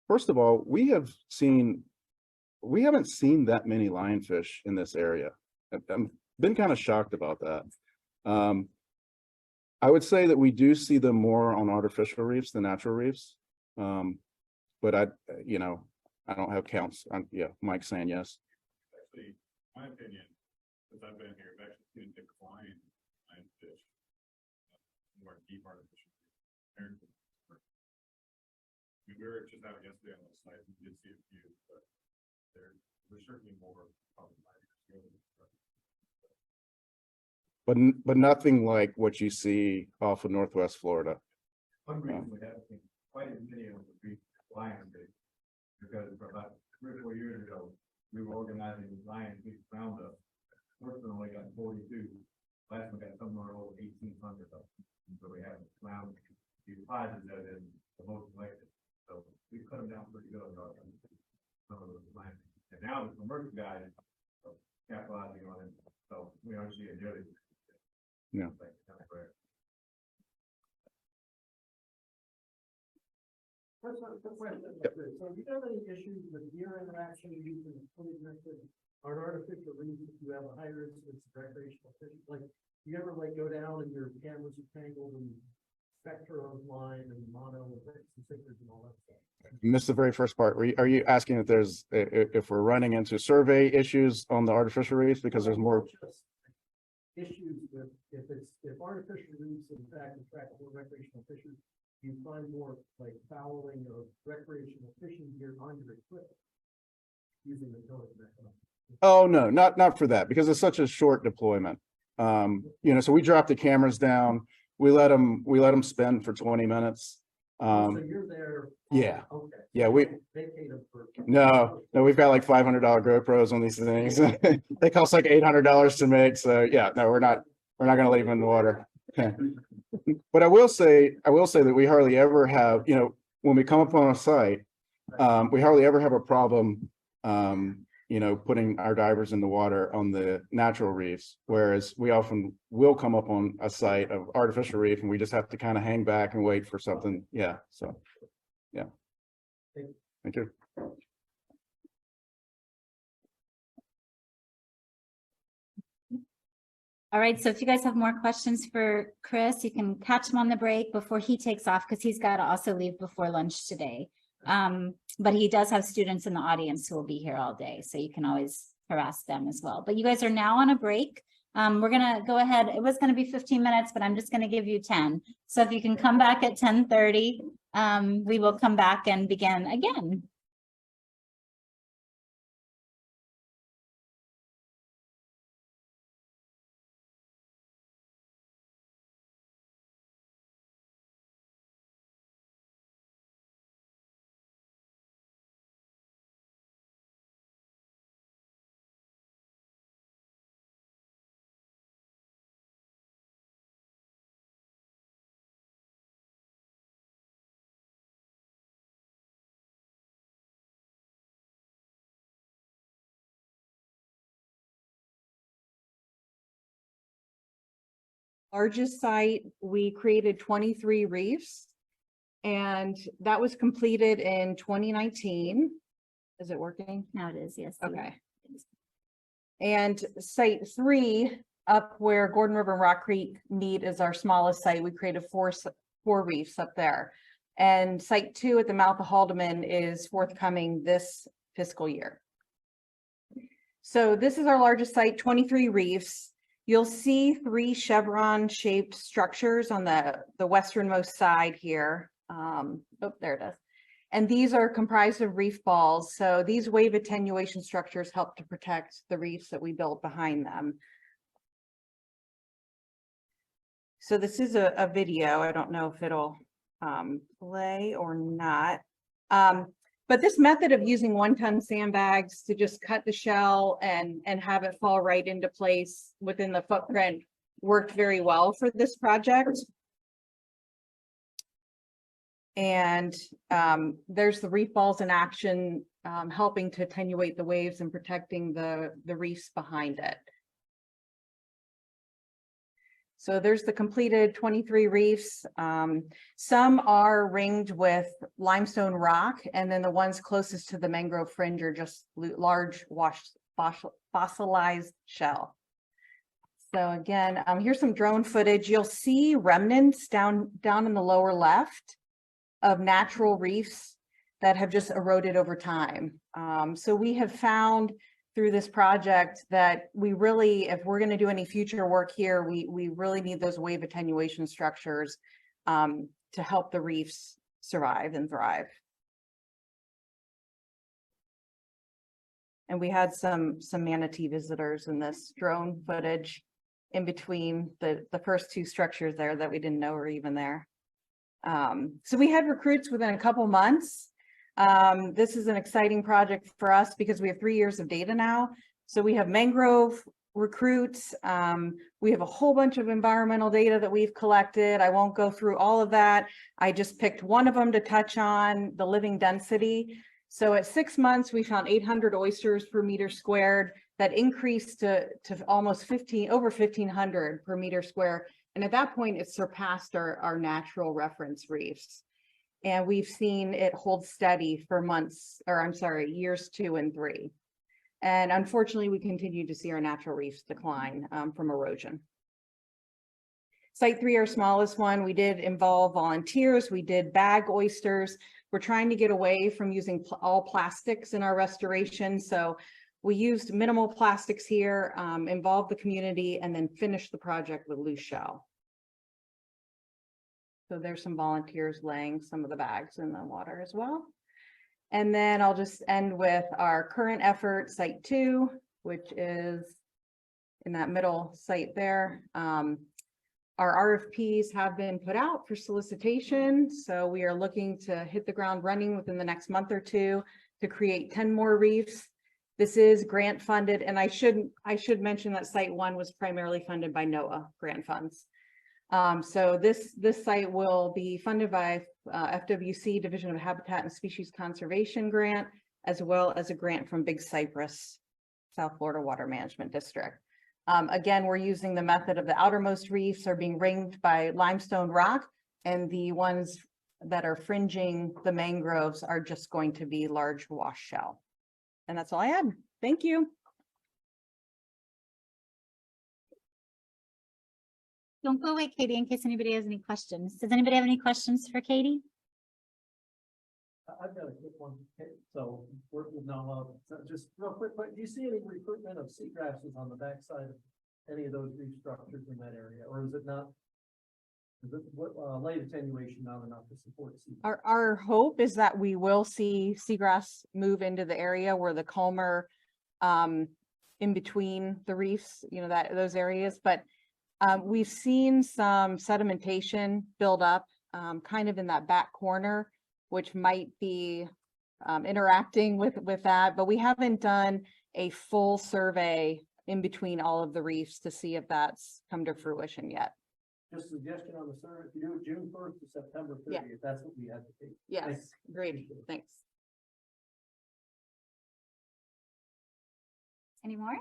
First of all, we haven't seen that many lionfish in this area. I've been kind of shocked about that. I would say that we do see them more on artificial reefs than natural reefs. But I don't have counts. Yeah, Mike's saying yes. Actually, my opinion, since I've been here, I've actually seen decline lionfish more deep artificial reefs. We were just out yesterday on those sites. We did see a few, but there's certainly more problematic. But nothing like what you see off of Northwest Florida. One reason we haven't seen quite as many of the reef lionfish, because for about 3 or 4 years ago, we were organizing lion reef roundup. First one only got 42. Last one got somewhere over 1,800 of them. So we haven't found the deposits that is the most selected. So we cut them down pretty good on some of those lions. And now the commercial guys are capitalizing on it. So we aren't seeing nearly. Yeah. First question. So have you have any issues with deer interaction using fully connected or an artificial reef if you have a high incidence of recreational fishing? Like, do you ever like go down and your cameras are tangled and spectra online and mono and stickers and all that stuff? Missed the very first part. Are you asking if we're running into survey issues on the artificial reefs because there's more Issues with if artificial reefs in fact attract more recreational fishers, you find more like fouling of recreational fishing gear on your equipment using the towing mechanism. Oh no, not for that, because it's such a short deployment. So we drop the cameras down, we let them spin for 20 minutes. So you're there. Yeah. Okay. Yeah, They paid them for. No, we've got like $500 GoPros on these things. They cost like $800 to make. So yeah, no, we're not going to leave them in the water. But I will say that we hardly ever have, when we come up on a site, we hardly ever have a problem, putting our divers in the water on the natural reefs, whereas we often will come up on a site of artificial reef and we just have to kind of hang back and wait for something. Yeah. So, yeah. Thank you. All right, so if you guys have more questions for Chris, you can catch him on the break before he takes off because he's got to also leave before lunch today. But he does have students in the audience who will be here all day, so you can always harass them as well. But you guys are now on a break. We're gonna go ahead. It was gonna be 15 minutes, but I'm just gonna give you 10. So if you can come back at 10:30, we will come back and begin again. Largest site, we created 23 reefs, and that was completed in 2019. Is it working? Now it is, yes. Okay. And site 3, up where Gordon River and Rock Creek meet, is our smallest site. We created four reefs up there. And site 2 at the mouth of Haldeman is forthcoming this fiscal year. So this is our largest site, 23 reefs. You'll see 3 chevron-shaped structures on the westernmost side here. Oh, there it is. And these are comprised of reef balls. So these wave attenuation structures help to protect the reefs that we built behind them. So this is a video. I don't know if it'll play or not. But this method of using 1-ton sandbags to just cut the shell and have it fall right into place within the footprint worked very well for this project. And there's the reef balls in action, helping to attenuate the waves and protecting the reefs behind it. So there's the completed 23 reefs. Some are ringed with limestone rock, and then the ones closest to the mangrove fringe are just large washed fossilized shell. So again, here's some drone footage. You'll see remnants down in the lower left of natural reefs that have just eroded over time. So we have found through this project that we really, if we're going to do any future work here, we really need those wave attenuation structures to help the reefs survive and thrive. And we had some manatee visitors in this drone footage in between the first 2 structures there that we didn't know were even there. So we had recruits within a couple months. This is an exciting project for us because we have 3 years of data now. So we have mangrove recruits. We have a whole bunch of environmental data that we've collected. I won't go through all of that. I just picked one of them to touch on, the living density. So at 6 months, we found 800 oysters per meter squared. That increased to almost over 1,500 per meter square. And at that point, it surpassed our natural reference reefs. And we've seen it hold steady for years 2 and 3. And unfortunately, we continue to see our natural reefs decline from erosion. Site 3, our smallest one, we did involve volunteers. We did bag oysters. We're trying to get away from using all plastics in our restoration. So we used minimal plastics here, involved the community, and then finished the project with loose shell. So there's some volunteers laying some of the bags in the water as well. And then I'll just end with our current effort, site 2, which is in that middle site there. Our RFPs have been put out for solicitation. So we are looking to hit the ground running within the next month or 2 to create 10 more reefs. This is grant funded, and I should mention that site 1 was primarily funded by NOAA grant funds. So this site will be funded by FWC Division of Habitat and Species Conservation grant. as well as a grant from Big Cypress, South Florida Water Management District. Again, we're using the method of the outermost reefs are being ringed by limestone rock, and the ones that are fringing the mangroves are just going to be large wash shell. And that's all I had. Thank you. Don't go away, Katie, in case anybody has any questions. Does anybody have any questions for Katie? I've got a quick one. Okay, so work with not just real quick, but do you see any recruitment of seagrasses on the backside of any of those reef structures in that area, or is it not? Is it light attenuation not enough to support sea? Our hope is that we will see seagrass move into the area where the calmer, in between the reefs, you know, that those areas, but we've seen some sedimentation build up, kind of in that back corner, which might be interacting with that, but we haven't done a full survey in between all of the reefs to see if that's come to fruition yet. Just a suggestion on the survey, if you do it June 1st to September 30th, Yeah. that's what we advocate. Yes, Thanks. agreed. Thanks. Any more?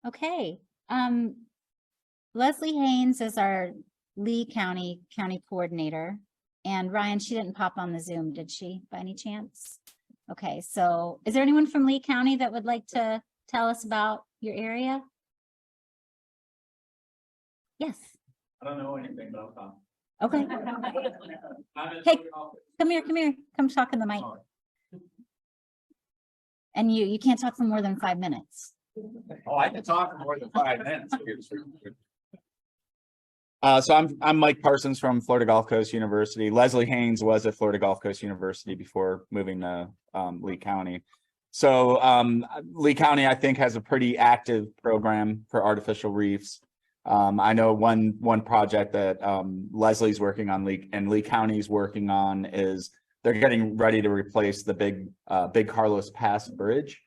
Okay, Leslie Haynes is our Lee County Coordinator. And Ryan, she didn't pop on the Zoom, did she, by any chance? Okay, so is there anyone from Lee County that would like to tell us about your area? Yes. I don't know anything about that. Okay, Hey, come here, come talk in the mic. And you can't talk for more than 5 minutes. Oh, I can talk for more than 5 minutes. So I'm Mike Parsons from Florida Gulf Coast University. Leslie Haynes was at Florida Gulf Coast University before moving to Lee County. So Lee County, I think, has a pretty active program for artificial reefs. I know one project that Leslie's working on and Lee County's working on is they're getting ready to replace the big Carlos Pass Bridge.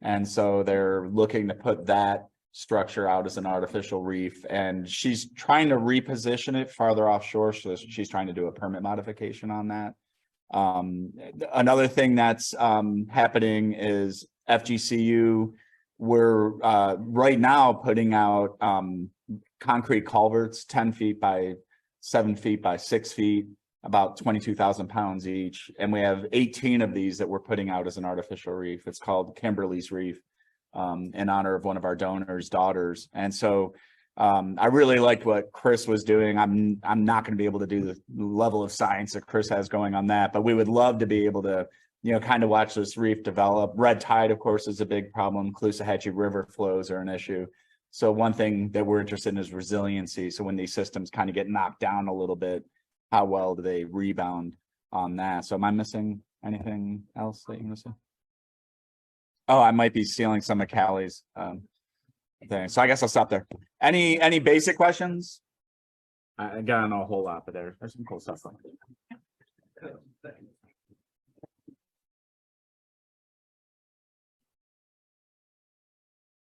And so they're looking to put that structure out as an artificial reef, and she's trying to reposition it farther offshore. So she's trying to do a permit modification on that. Another thing that's happening is FGCU. We're right now putting out concrete culverts 10 feet by 7 feet by 6 feet, about 22,000 pounds each. And we have 18 of these that we're putting out as an artificial reef. It's called Kimberly's Reef, in honor of one of our donors' daughters. And so I really liked what Chris was doing. I'm not going to be able to do the level of science that Chris has going on that, but we would love to be able to, you know, kind of watch this reef develop. Red tide, of course, is a big problem. Caloosahatchee River flows are an issue. So one thing that we're interested in is resiliency. So when these systems kind of get knocked down a little bit, how well do they rebound on that? So am I missing anything else that you want to say? Oh, I might be stealing some of Callie's thing. So I guess I'll stop there. Any basic questions? I got know a whole lot, but there's some cool stuff.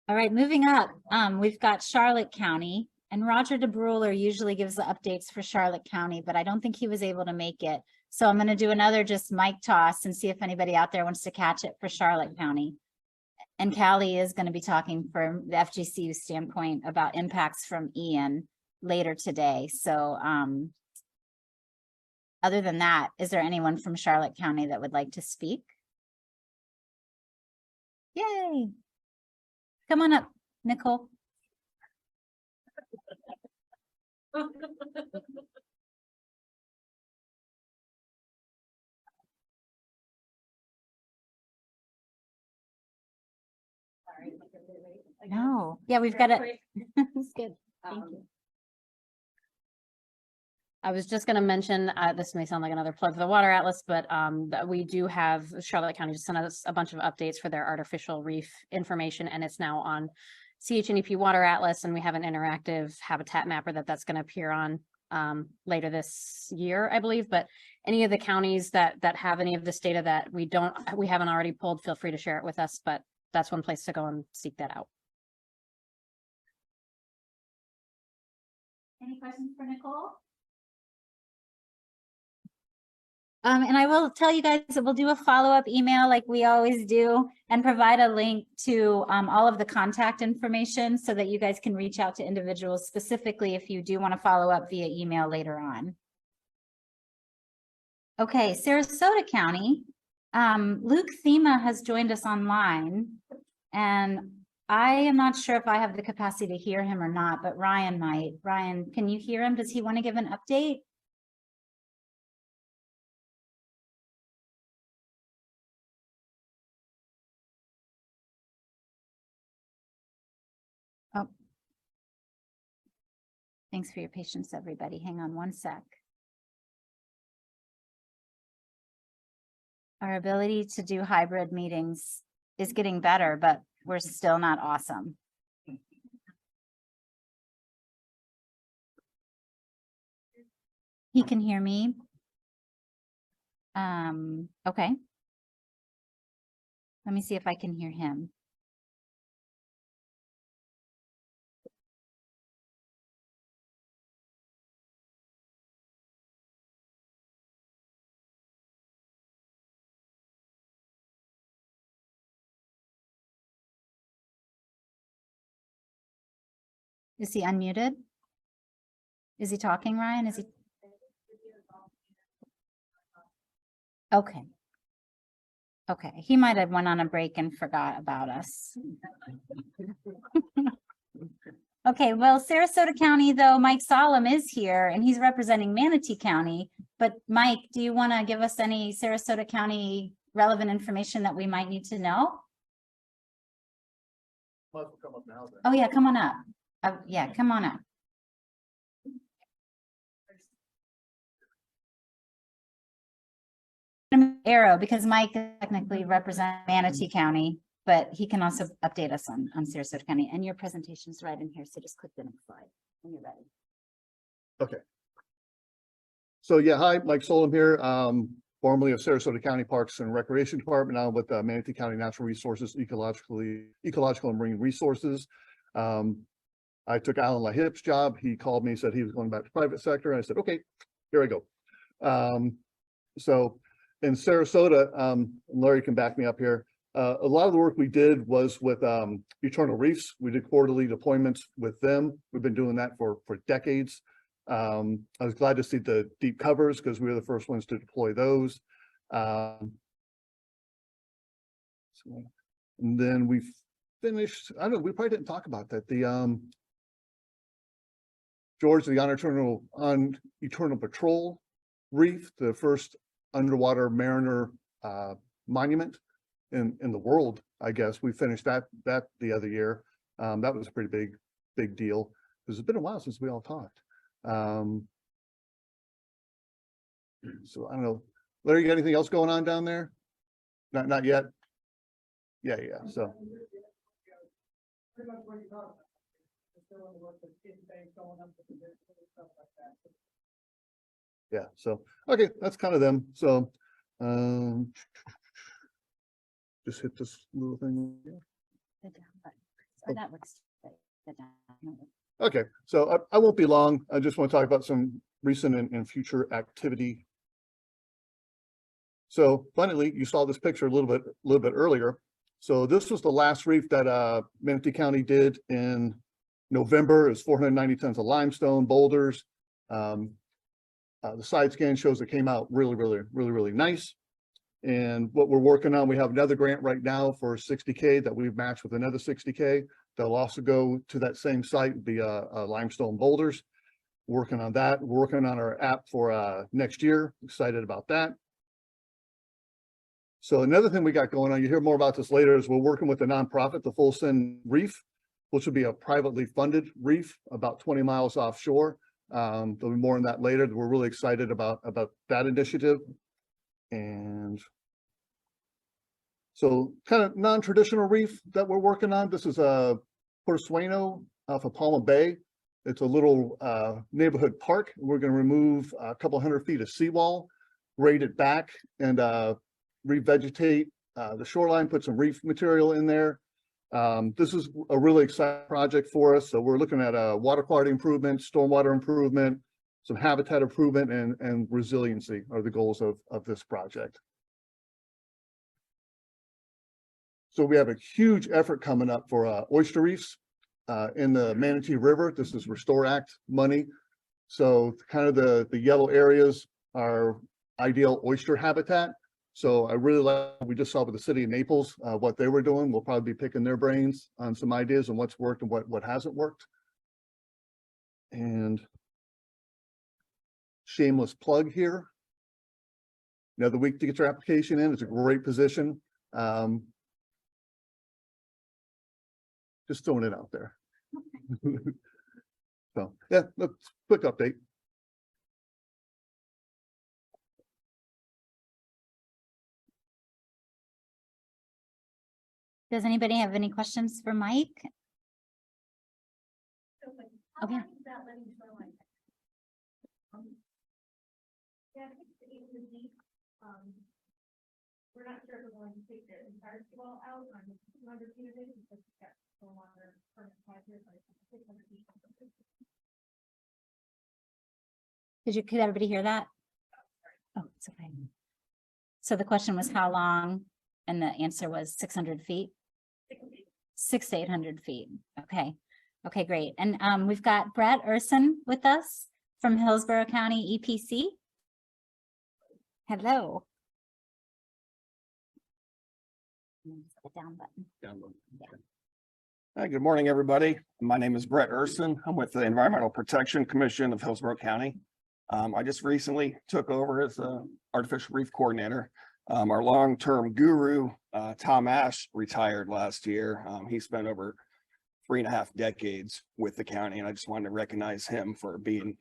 All right, moving up, we've got Charlotte County, and Roger DeBruler usually gives the updates for Charlotte County, but I don't think he was able to make it. So I'm going to do another just mic toss and see if anybody out there wants to catch it for Charlotte County. And Callie is going to be talking from the FGCU standpoint about impacts from Ian later today. So other than that, is there anyone from Charlotte County that would like to speak? Yay. Come on up, Nicole. No, yeah, we've got it. It's good. Thank you. I was just going to mention, this may sound like another plug for the Water Atlas, but that we do have Charlotte County just sent us a bunch of updates for their artificial reef information, and it's now on CHNEP Water Atlas, and we have an interactive habitat mapper that's going to appear on later this year, I believe. But any of the counties that have any of this data that we haven't already pulled, feel free to share it with us, but that's one place to go and seek that out. Any questions for Nicole? And I will tell you guys that we'll do a follow-up email like we always do and provide a link to all of the contact information so that you guys can reach out to individuals specifically if you do want to follow up via email later on. Okay, Sarasota County. Luke Thema has joined us online, and I am not sure if I have the capacity to hear him or not, but Ryan might. Ryan, can you hear him? Does he want to give an update? Oh. Thanks for your patience, everybody. Hang on one sec. Our ability to do hybrid meetings is getting better, but we're still not awesome. He can hear me. Okay. Let me see if I can hear him. Is he unmuted? Is he talking, Ryan? Is he? Okay. Okay, he might have went on a break and forgot about us. Okay, well, Sarasota County, though, Mike Solemn is here and he's representing Manatee County. But Mike, do you want to give us any Sarasota County relevant information that we might need to know? Oh yeah, come on up. Yeah, come on up. Arrow, because Mike technically represents Manatee County, but he can also update us on Sarasota County. And your presentation is right in here, so just click the next slide when you're ready. Okay. So yeah, hi, Mike Solom here, formerly of Sarasota County Parks and Recreation Department, now with Manatee County Natural Resources, Ecological and Marine Resources. I took Alan LaHip's job. He called me, said he was going back to private sector. And I said, okay, here I go. So in Sarasota, Larry can back me up here. A lot of the work we did was with Eternal Reefs. We did quarterly deployments with them. We've been doing that for decades. I was glad to see the deep covers because we were the first ones to deploy those. And then we finished, I don't know, we probably didn't talk about that. The George, the on Eternal Patrol Reef, the first underwater mariner monument in the world, I guess. We finished that the other year. That was a pretty big deal. It's been a while since we all talked. So I don't know, Larry, you got anything else going on down there? Not yet. Yeah. So. Pretty much what you talked about. Yeah, so okay, that's kind of them. So just hit this little thing. Okay, so I won't be long. I just want to talk about some recent and future activity. So finally, you saw this picture a little bit earlier. So this was the last reef that Manatee County did in November. It was 490 tons of limestone boulders. The side scan shows it came out really nice. And what we're working on, we have another grant right now for 60K that we've matched with another 60K. That'll also go to that same site via limestone boulders. Working on that. We're working on our app for next year. Excited about that. So another thing we got going on, you hear more about this later, is we're working with a nonprofit, the Full Send Reef, which will be a privately funded reef about 20 miles offshore. There'll be more on that later. We're really excited about that initiative. And so kind of non-traditional reef that we're working on. This is Puerto Sueno off of Palma Bay. It's a little neighborhood park. We're going to remove a couple hundred feet of seawall, grade it back, and revegetate the shoreline, put some reef material in there. This is a really exciting project for us. So we're looking at water quality improvement, stormwater improvement, some habitat improvement and resiliency are the goals of this project. So we have a huge effort coming up for oyster reefs in the Manatee River. This is Restore Act money. So kind of the yellow areas are ideal oyster habitat. So I really like, we just saw with the city of Naples, what they were doing. We'll probably be picking their brains on some ideas on what's worked and what hasn't worked. And shameless plug here. Another week to get your application in. It's a great position. Just throwing it out there. So yeah, look, quick update. Does anybody have any questions for Mike? Okay. We're not sure if we're going to take the entire wall out on the 200 feet of it because it's got no longer permit 5 years, like 600 feet. Could everybody hear that? Oh, it's okay. So the question was how long? And the answer was 600 feet? 600 to 800 feet. Okay. Okay, great. And we've got Brett Urson with us from Hillsborough County EPC. Hello. The down button. Hi, good morning, everybody. My name is Brett Urson. I'm with the Environmental Protection Commission of Hillsborough County. I just recently took over as a artificial reef coordinator. Our long-term guru, Tom Ash, retired last year. He spent over 3.5 decades with the county, and I just wanted to recognize him for being,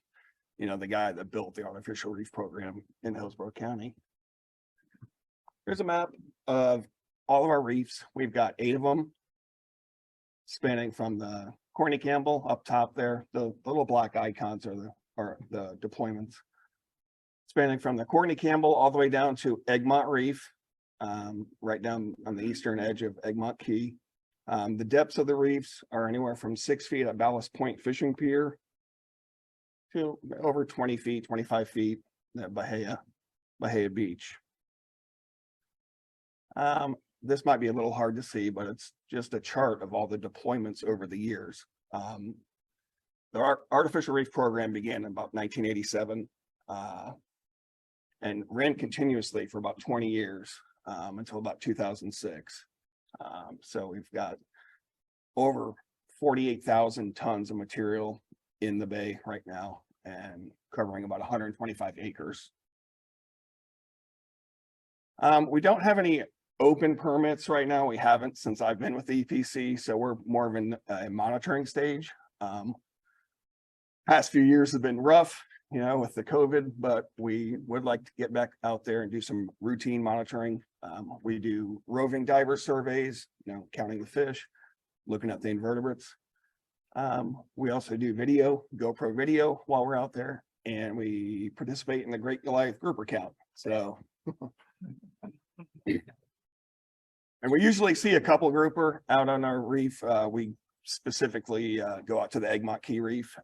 the guy that built the artificial reef program in Hillsborough County. Here's a map of all of our reefs. We've got 8 of them, spanning from the Courtney Campbell up top there. The little black icons are the deployments. Spanning from the Courtney Campbell all the way down to Egmont Reef, right down on the eastern edge of Egmont Key. The depths of the reefs are anywhere from 6 feet at Ballast Point Fishing Pier to over 20 feet, 25 feet at Bahia Beach. This might be a little hard to see, but it's just a chart of all the deployments over the years. The artificial reef program began in about 1987 and ran continuously for about 20 years until about 2006. So we've got over 48,000 tons of material in the bay right now and covering about 125 acres. We don't have any open permits right now. We haven't since I've been with the EPC, so we're more of in a monitoring stage. Past few years have been rough, with the COVID, but we would like to get back out there and do some routine monitoring. We do roving diver surveys, counting the fish, looking at the invertebrates. We also do video, GoPro video while we're out there, and we participate in the Great Goliath grouper count. So, and we usually see a couple grouper out on our reef. We specifically go out to the Egmont Key Reef.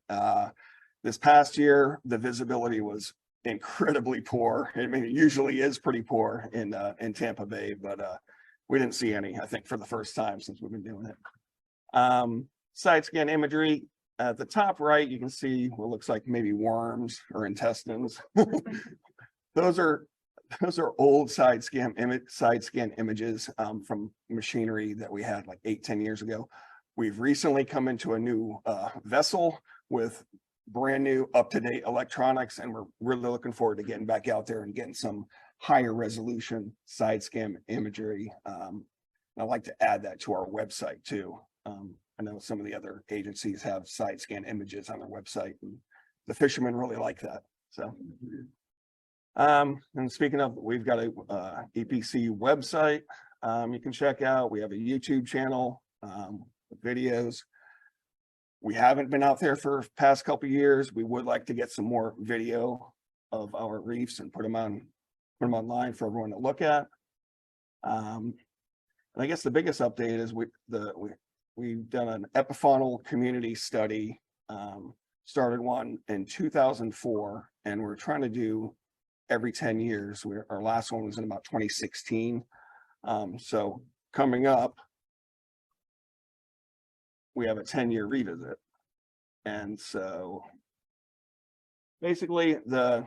This past year, the visibility was incredibly poor. I mean, it usually is pretty poor in Tampa Bay, but we didn't see any, I think, for the first time since we've been doing it. Side scan imagery. At the top right, you can see what looks like maybe worms or intestines. Those are old side scan images from machinery that we had like 8-10 years ago. We've recently come into a new vessel with brand new up-to-date electronics, and we're really looking forward to getting back out there and getting some higher resolution side scan imagery. I'd like to add that to our website too. I know some of the other agencies have side scan images on their website, and the fishermen really like that. So, and speaking of, we've got a EPC website you can check out. We have a YouTube channel with videos. We haven't been out there for the past couple of years. We would like to get some more video of our reefs and put them online for everyone to look at. And I guess the biggest update is we've done an epifaunal community study started one in 2004, and we're trying to do every 10 years. Our last one was in about 2016. So coming up, we have a 10-year revisit. And so basically the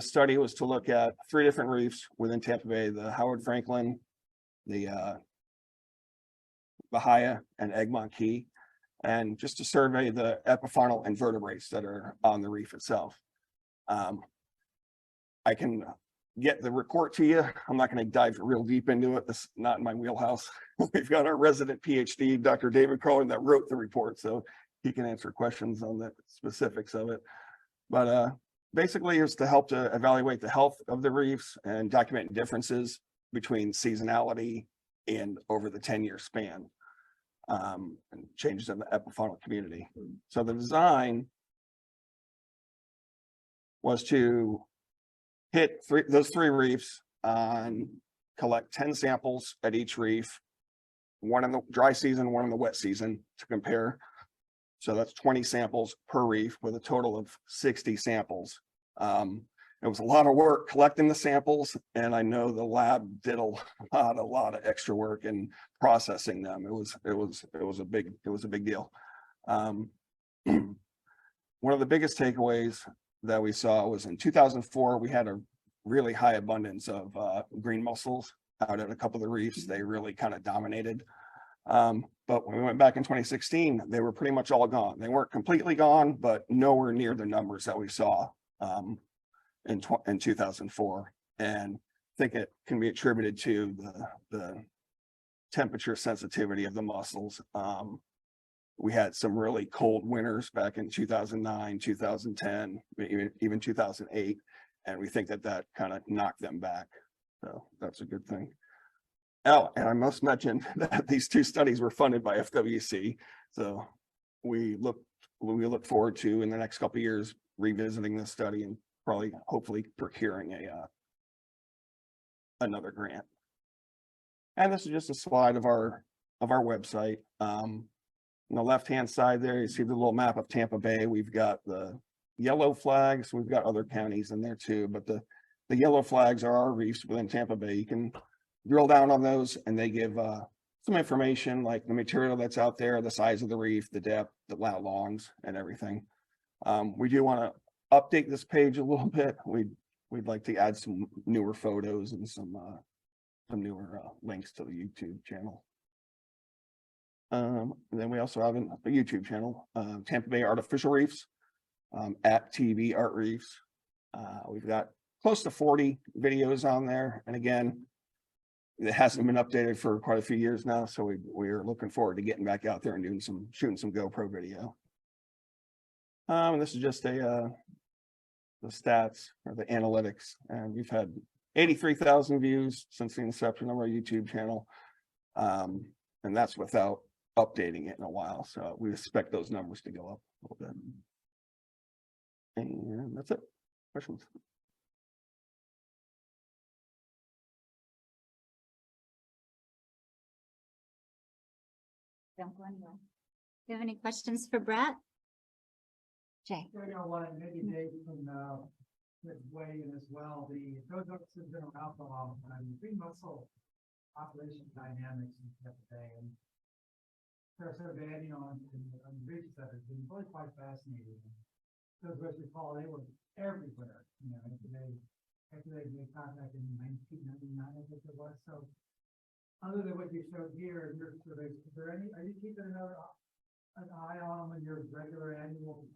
study was to look at 3 different reefs within Tampa Bay: the Howard Franklin, the Bahia, and Egmont Key, and just to survey the epifaunal invertebrates that are on the reef itself. I can get the report to you. I'm not going to dive real deep into it. This is not in my wheelhouse. We've got our resident PhD, Dr. David Cohen, that wrote the report, so he can answer questions on the specifics of it. But basically, it's to help to evaluate the health of the reefs and document differences between seasonality and over the 10-year span, and changes in the epifaunal community. So the design was to hit those 3 reefs, collect 10 samples at each reef, 1 in the dry season, 1 in the wet season, to compare. So that's 20 samples per reef with a total of 60 samples. It was a lot of work collecting the samples, and I know the lab did a lot of extra work in processing them. It was a big deal. One of the biggest takeaways that we saw was in 2004, we had a really high abundance of green mussels out at a couple of the reefs. They really kind of dominated. But when we went back in 2016, they were pretty much all gone. They weren't completely gone, but nowhere near the numbers that we saw in 2004. And I think it can be attributed to the temperature sensitivity of the mussels. We had some really cold winters back in 2009, 2010, even 2008. And we think that kind of knocked them back. So that's a good thing. Oh, and I must mention that these 2 studies were funded by FWC. So we look forward to, in the next couple of years, revisiting this study and probably hopefully procuring another grant. And this is just a slide of our website. On the left-hand side there, you see the little map of Tampa Bay. We've got the yellow flags. We've got other counties in there too, but the yellow flags are our reefs within Tampa Bay. You can drill down on those, and they give some information like the material that's out there, the size of the reef, the depth, the longs, and everything. We do want to update this page a little bit. We'd like to add some newer photos and some newer links to the YouTube channel. And then we also have a YouTube channel, Tampa Bay Artificial Reefs, at TV Art Reefs. We've got close to 40 videos on there. And again, it hasn't been updated for quite a few years now. So we're looking forward to getting back out there and shooting some GoPro video. And this is just the stats or the analytics. And we've had 83,000 views since the inception of our YouTube channel. And that's without updating it in a while. So we expect those numbers to go up a little bit. And that's it. Questions? Don't go anywhere. Do you have any questions for Brett? Jay. Maybe Dave can weigh in as well. Those of us who've been around for a long time, the green mussel population dynamics in Tampa Bay and surveying on the beaches that have been really quite fascinating. Those of us recall they were everywhere, after they made contact in 1999, I think it was. So other than what you showed here in your surveys, are you keeping an eye on them in your regular annual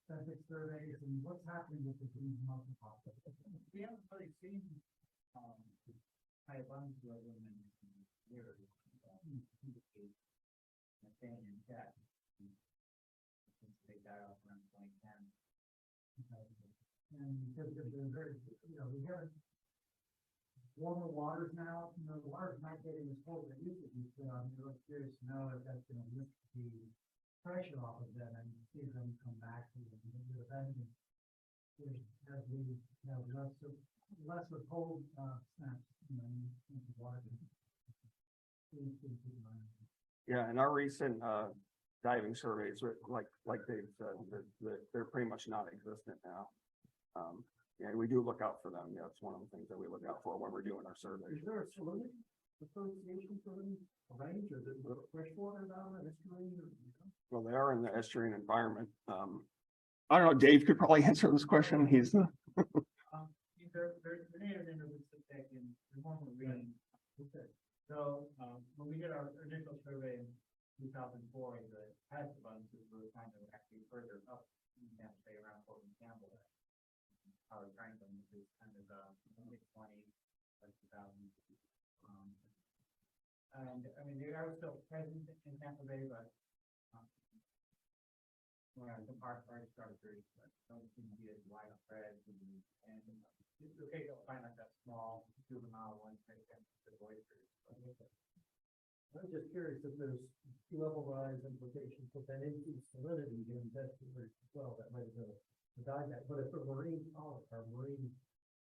census surveys, and what's happening with the green mussel population? We haven't really seen high abundance of them in years. Staying in check since they died off around 2010. And because they're very, we have warmer waters now. The water's not getting as cold as it used to be. So I'm really curious to know if that's going to lift the pressure off of them and see them come back to the vengeance. As we have less of cold snaps, in the water. Yeah, in our recent diving surveys, like Dave said, that they're pretty much non-existent now. Yeah, we do look out for them. Yeah, it's one of the things that we look out for when we're doing our surveys. Is there a saline association for them, a range, or is it freshwater down there, estuarine, or? Well, they are in the estuarine environment. I don't know, Dave could probably answer this question. He's the. They're native into the Pacific and normal rain. So, when we did our initial survey in 2004, the past abundances were kind of actually further up, you can't say around Fort Campbell. Our Franklin is kind of mid-20s, like 2000. And I mean, they are still present in Tampa Bay, but the park already started but don't seem to be as widespread. And it's okay to find like that small juvenile one that can the oysters. I was just curious if there's sea level rise implications with that increased salinity in estuaries as well. That might have died that, but if a marine polyp or marine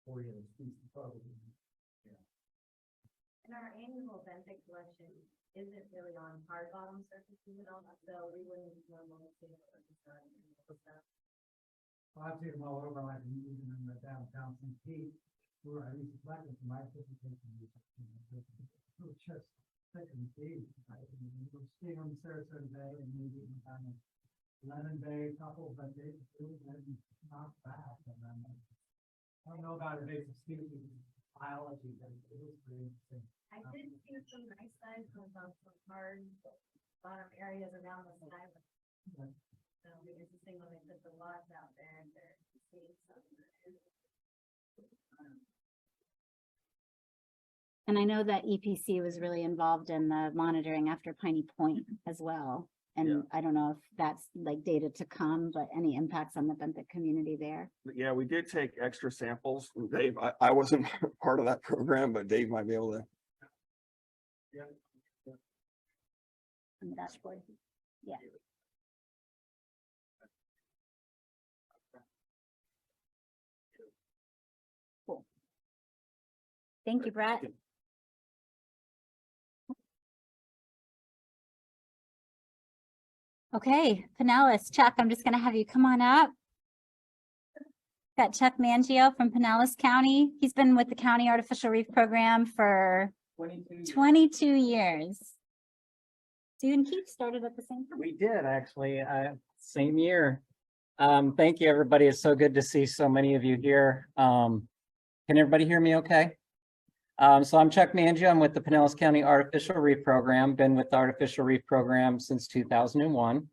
oriented species probably. Yeah. And our annual benthic collection isn't really on hard bottom surfaces at all, so we wouldn't normally see it like stuff. Well, I've seen them all over, like even in the downtown St. Pete, where I used to practice in my presentation. Just second page, we're seeing on Sarasota Bay and maybe kind of Lennon Bay, couple, but they not bad. And then, I don't know about invasive species biology, but it was pretty interesting. I did see some nice size from some hard bottom areas around the island. So it'll be interesting when they put the logs out there and they're seeing something. And I know that EPC was really involved in the monitoring after Piney Point as well. And I don't know if that's like data to come, but any impacts on the benthic community there? Yeah, we did take extra samples. Dave, I wasn't part of that program, but Dave might be able to. Yeah. On the dashboard. Yeah. Cool. Thank you, Brett. Okay, Pinellas, Chuck, I'm just gonna have you come on up. Got Chuck Mangio from Pinellas County. He's been with the County Artificial Reef Program for 22 years. So you and Keith started at the same time? We did actually, same year. Thank you, everybody. It's so good to see so many of you here. Can everybody hear me okay? So I'm Chuck Mangio. I'm with the Pinellas County Artificial Reef Program. Been with the Artificial Reef Program since 2001.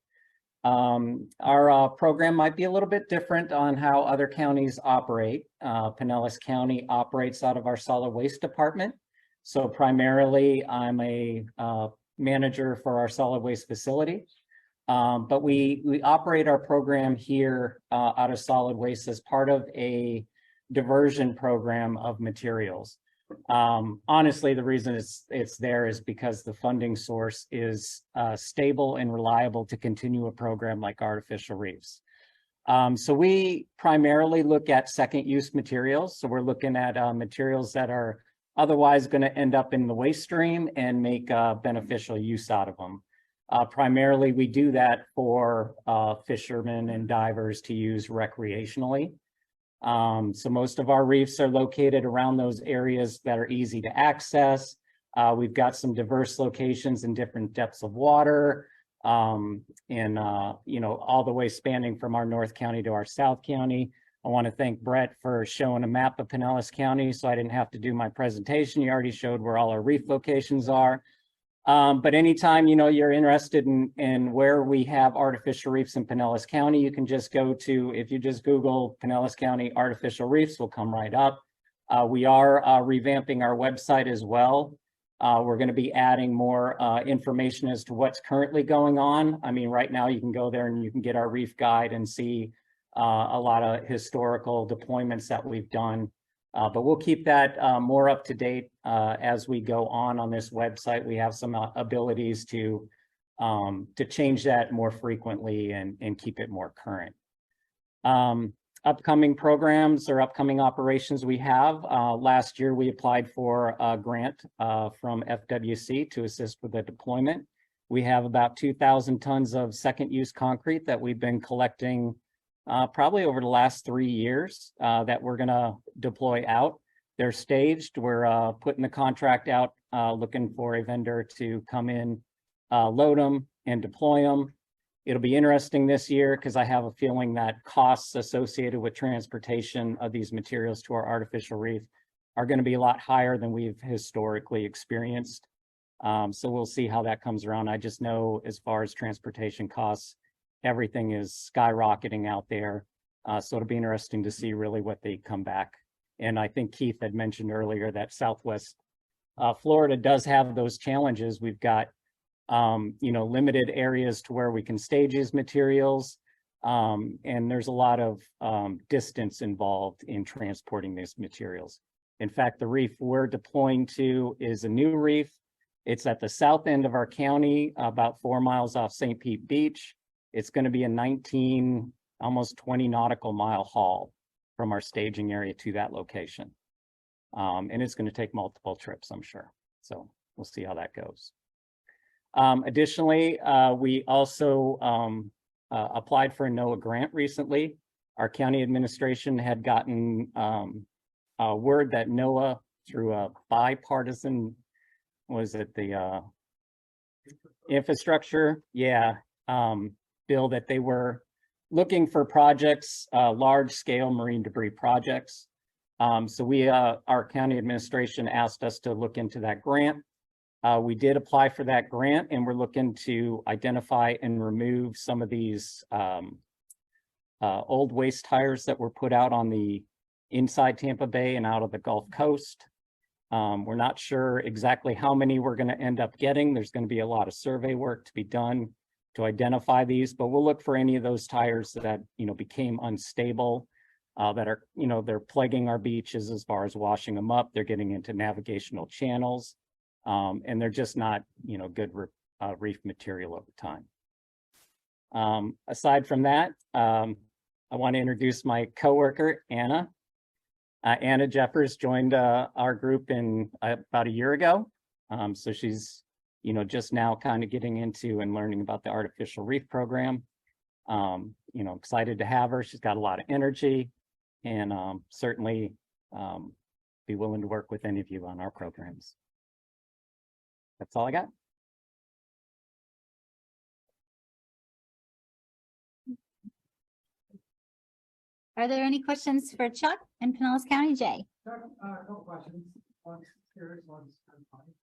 Our program might be a little bit different on how other counties operate. Pinellas County operates out of our solid waste department. So primarily I'm a manager for our solid waste facility. But we operate our program here out of solid waste as part of a diversion program of materials. Honestly, the reason it's there is because the funding source is stable and reliable to continue a program like artificial reefs. So we primarily look at second use materials. So we're looking at materials that are otherwise going to end up in the waste stream and make beneficial use out of them. Primarily, we do that for fishermen and divers to use recreationally. So most of our reefs are located around those areas that are easy to access. We've got some diverse locations in different depths of water, and all the way spanning from our North County to our South County. I want to thank Brett for showing a map of Pinellas County, so I didn't have to do my presentation. He already showed where all our reef locations are. But anytime, you're interested in where we have artificial reefs in Pinellas County, you can just go to, if you just Google Pinellas County artificial reefs, will come right up. We are revamping our website as well. We're going to be adding more information as to what's currently going on. I mean, right now you can go there and you can get our reef guide and see a lot of historical deployments that we've done. But we'll keep that more up to date as we go on this website. We have some abilities to change that more frequently and keep it more current. Upcoming programs or upcoming operations we have. Last year, we applied for a grant from FWC to assist with the deployment. We have about 2,000 tons of second use concrete that we've been collecting probably over the last 3 years that we're gonna deploy out. They're staged. We're putting the contract out, looking for a vendor to come in, load them and deploy them. It'll be interesting this year because I have a feeling that costs associated with transportation of these materials to our artificial reef are going to be a lot higher than we've historically experienced. So we'll see how that comes around. I just know as far as transportation costs, everything is skyrocketing out there. So it'll be interesting to see really what they come back. And I think Keith had mentioned earlier that Southwest Florida does have those challenges. We've got limited areas to where we can stage these materials. And there's a lot of distance involved in transporting these materials. In fact, the reef we're deploying to is a new reef. It's at the south end of our county, about 4 miles off St. Pete Beach. It's going to be a 19, almost 20 nautical mile haul from our staging area to that location. And it's going to take multiple trips, I'm sure. So we'll see how that goes. Additionally, we also applied for a NOAA grant recently. Our county administration had gotten word that NOAA, through a bipartisan, was it the infrastructure? Yeah, bill, that they were looking for projects, large scale marine debris projects. So we, our county administration asked us to look into that grant. We did apply for that grant, and we're looking to identify and remove some of these old waste tires that were put out on the inside Tampa Bay and out of the Gulf Coast. We're not sure exactly how many we're going to end up getting. There's going to be a lot of survey work to be done to identify these, but we'll look for any of those tires that, became unstable, that are, they're plaguing our beaches as far as washing them up. They're getting into navigational channels. And they're just not, good reef material over time. Aside from that, I want to introduce my coworker, Anna. Anna Jeffers joined our group in about a year ago. So she's, just now kind of getting into and learning about the artificial reef program. Excited to have her. She's got a lot of energy and certainly be willing to work with any of you on our programs. That's all I got. Are there any questions for Chuck in Pinellas County? Jay? Chuck, a couple questions. One's serious, one's kind of funny.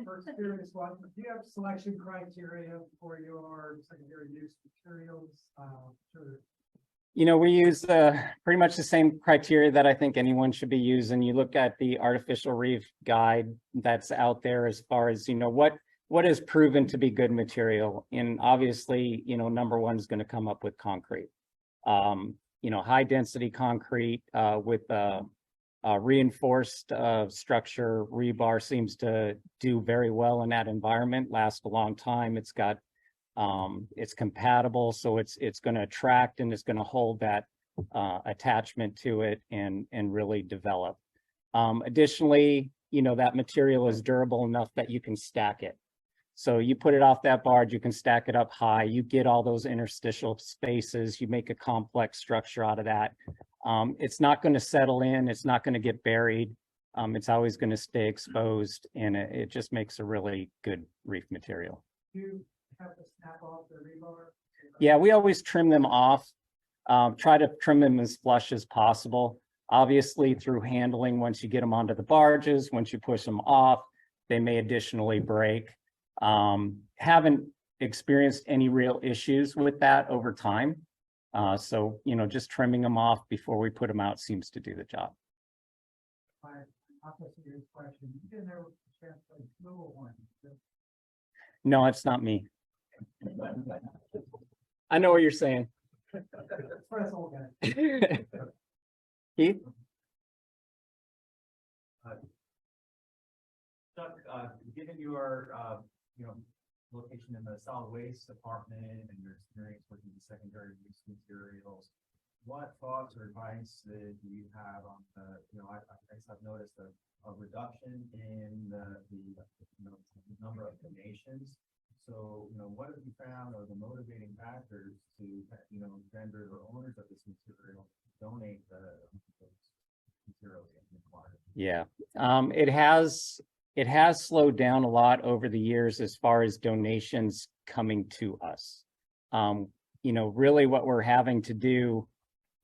First serious one, do you have selection criteria for your secondary use materials? We use pretty much the same criteria that I think anyone should be using. You look at the artificial reef guide that's out there as far as, what is proven to be good material. And obviously, number one is going to come up with concrete. High density concrete with reinforced structure. Rebar seems to do very well in that environment, last a long time. It's got it's compatible, so it's going to attract and it's going to hold that attachment to it and really develop. Additionally, that material is durable enough that you can stack it. So you put it off that barge, you can stack it up high, you get all those interstitial spaces, you make a complex structure out of that. It's not going to settle in, it's not going to get buried. It's always going to stay exposed, and it just makes a really good reef material. You have to snap off the rebar? Yeah, we always trim them off, try to trim them as flush as possible. Obviously, through handling, once you get them onto the barges, once you push them off, they may additionally break. Haven't experienced any real issues with that over time. So, just trimming them off before we put them out seems to do the job. My opposite question, you didn't ever translate fluid one. No, it's not me. I know what you're saying. Keith? Chuck, given your, location in the solid waste department and your experience working with secondary use materials, what thoughts or advice do you have on the, I guess I've noticed a reduction in the number of donations So, what have you found are the motivating factors to, vendors or owners of this material donate those materials that required? Yeah, it has slowed down a lot over the years as far as donations coming to us. Really what we're having to do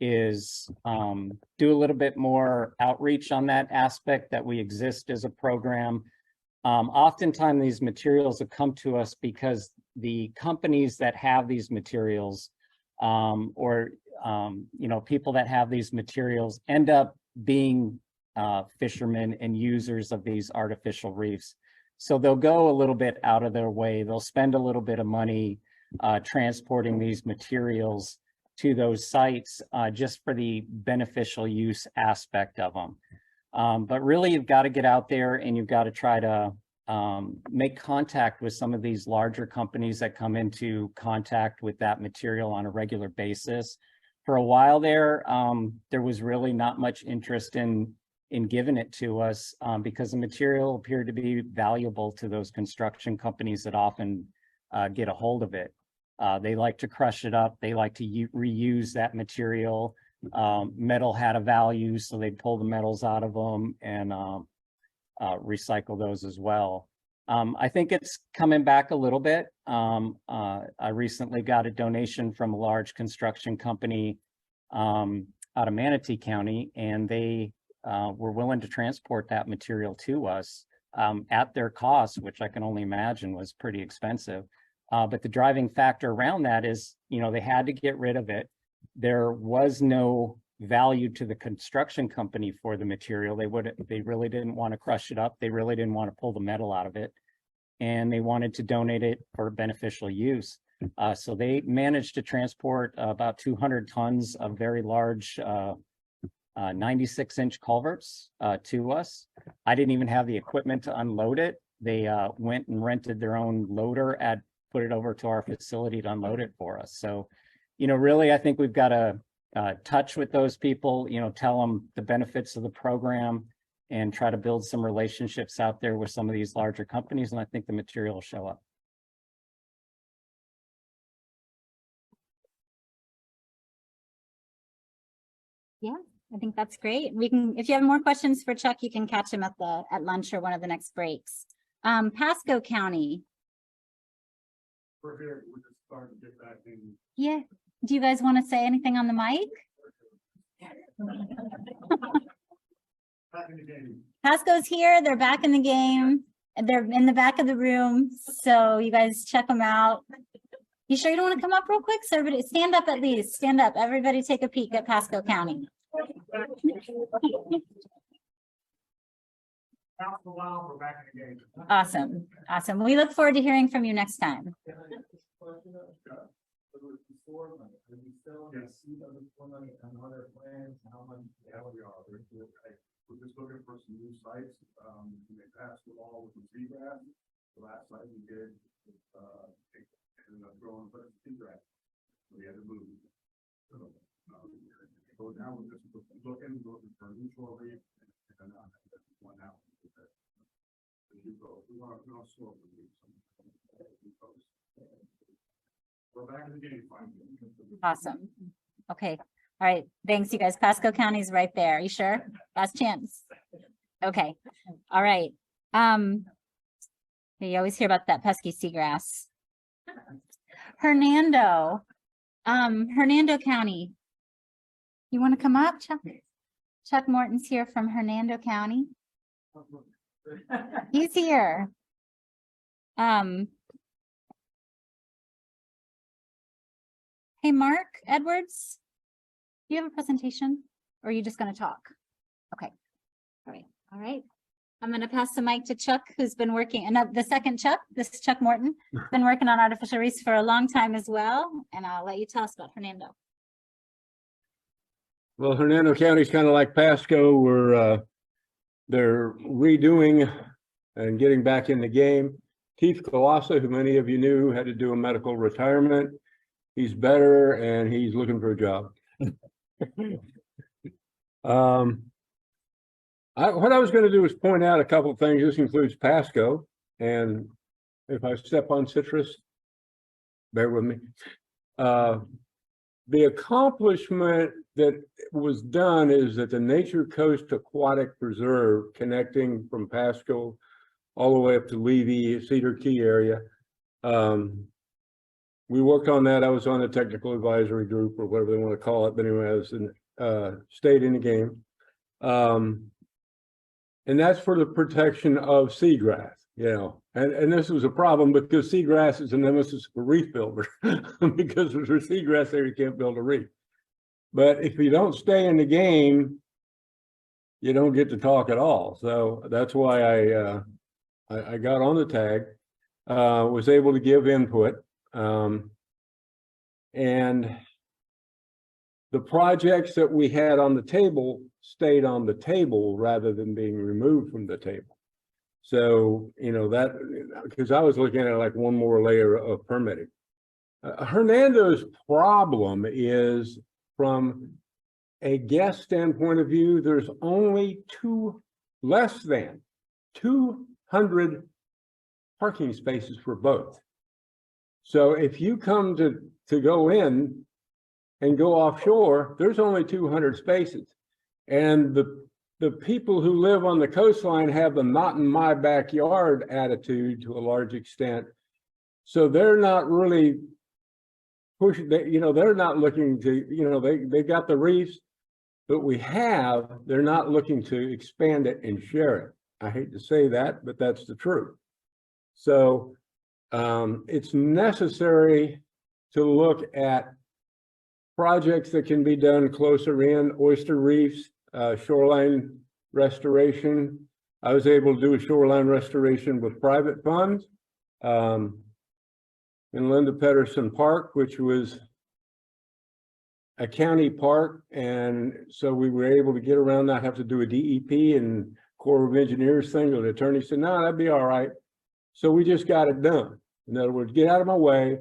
is do a little bit more outreach on that aspect, that we exist as a program. Oftentimes these materials have come to us because the companies that have these materials or people that have these materials end up being fishermen and users of these artificial reefs. So they'll go a little bit out of their way. They'll spend a little bit of money transporting these materials to those sites just for the beneficial use aspect of them. But really, you've got to get out there and you've got to try to make contact with some of these larger companies that come into contact with that material on a regular basis. For a while there was really not much interest in giving it to us because the material appeared to be valuable to those construction companies that often get a hold of it. They like to crush it up. They like to reuse that material. Metal had a value, so they pull the metals out of them and recycle those as well. I think it's coming back a little bit. I recently got a donation from a large construction company out of Manatee County, and they were willing to transport that material to us at their cost, which I can only imagine was pretty expensive. But the driving factor around that is, they had to get rid of it. There was no value to the construction company for the material. They really didn't want to crush it up. They really didn't want to pull the metal out of it. And they wanted to donate it for beneficial use. So they managed to transport about 200 tons of very large 96-inch culverts to us. I didn't even have the equipment to unload it. They went and rented their own loader put it over to our facility to unload it for us. So, really, I think we've got to touch with those people, tell them the benefits of the program and try to build some relationships out there with some of these larger companies. And I think the material will show up. Yeah, I think that's great. We can, if you have more questions for Chuck, you can catch him at lunch or one of the next breaks. Pasco County. We're here, we're just starting to get back in. Yeah. Do you guys want to say anything on the mic? Back in the game. Pasco's here. They're back in the game. They're in the back of the room. So you guys check them out. You sure you don't want to come up real quick? So everybody stand up at least. Stand up. Everybody take a peek at Pasco County. After a while, we're back in the game. Awesome. Awesome. We look forward to hearing from you next time. Are we still in the seat of the money and other plans? How much? Yeah, we are. We're just looking for some new sites. They passed the ball with the seagrass. The last site we did, ended up growing for seagrass. We had to move. So now we're just looking for a new shore reef and one out. We want to slow the reef. We're back in the game finally. Awesome. Okay. All right. Thanks, you guys. Pasco County is right there. Are you sure? Last chance. Okay. All right. You always hear about that pesky seagrass. Hernando. Hernando County. You want to come up, Chuck? Chuck Morton's here from Hernando County. He's here. Hey, Mark Edwards, do you have a presentation or are you just going to talk? Okay. All right. All right. I'm going to pass the mic to Chuck, who's been working, and the second Chuck, this is Chuck Morton, been working on artificial reefs for a long time as well. And I'll let you tell us about Hernando. Well, Hernando County is kind of like Pasco. They're redoing and getting back in the game. Keith Kalasa, who many of you knew, had to do a medical retirement. He's better and he's looking for a job. What I was going to do is point out a couple of things. This includes Pasco, and if I step on citrus, bear with me. The accomplishment that was done is that the Nature Coast Aquatic Preserve connecting from Pasco all the way up to Levy, Cedar Key area. We worked on that. I was on a technical advisory group or whatever they want to call it, but anyway, I was stayed in the game. And that's for the protection of seagrass, you know, and this was a problem because seagrass is a nemesis for reef builders because if there's seagrass there, you can't build a reef. But if you don't stay in the game, you don't get to talk at all. So that's why I got on the tag, was able to give input. And the projects that we had on the table stayed on the table rather than being removed from the table. So, you know, that, because I was looking at like one more layer of permitting. Hernando's problem is from a guest standpoint of view, there's only less than 200 parking spaces for both. So if you come to go in and go offshore, there's only 200 spaces. And the people who live on the coastline have the not in my backyard attitude to a large extent. So they're not really pushing, you know, they're not looking to, you know, they got the reefs, but they're not looking to expand it and share it. I hate to say that, but that's the truth. So it's necessary to look at projects that can be done closer in, oyster reefs, shoreline restoration. I was able to do a shoreline restoration with private funds in Linda Pedersen Park, which was a county park. And so we were able to get around, not have to do a DEP and Corps of Engineers thing. The attorney said, no, that'd be all right. So we just got it done. In other words, get out of my way.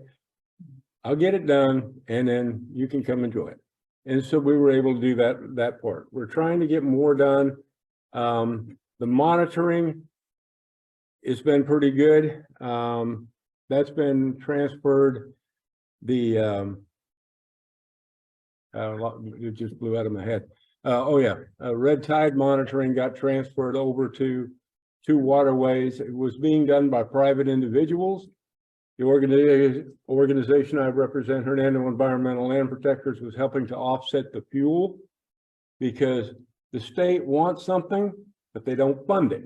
I'll get it done, and then you can come enjoy it. And so we were able to do that part. We're trying to get more done. The monitoring has been pretty good. That's been transferred. It just blew out of my head. Red tide monitoring got transferred over to waterways. It was being done by private individuals. The organization I represent, Hernando Environmental Land Protectors, was helping to offset the fuel because the state wants something, but they don't fund it.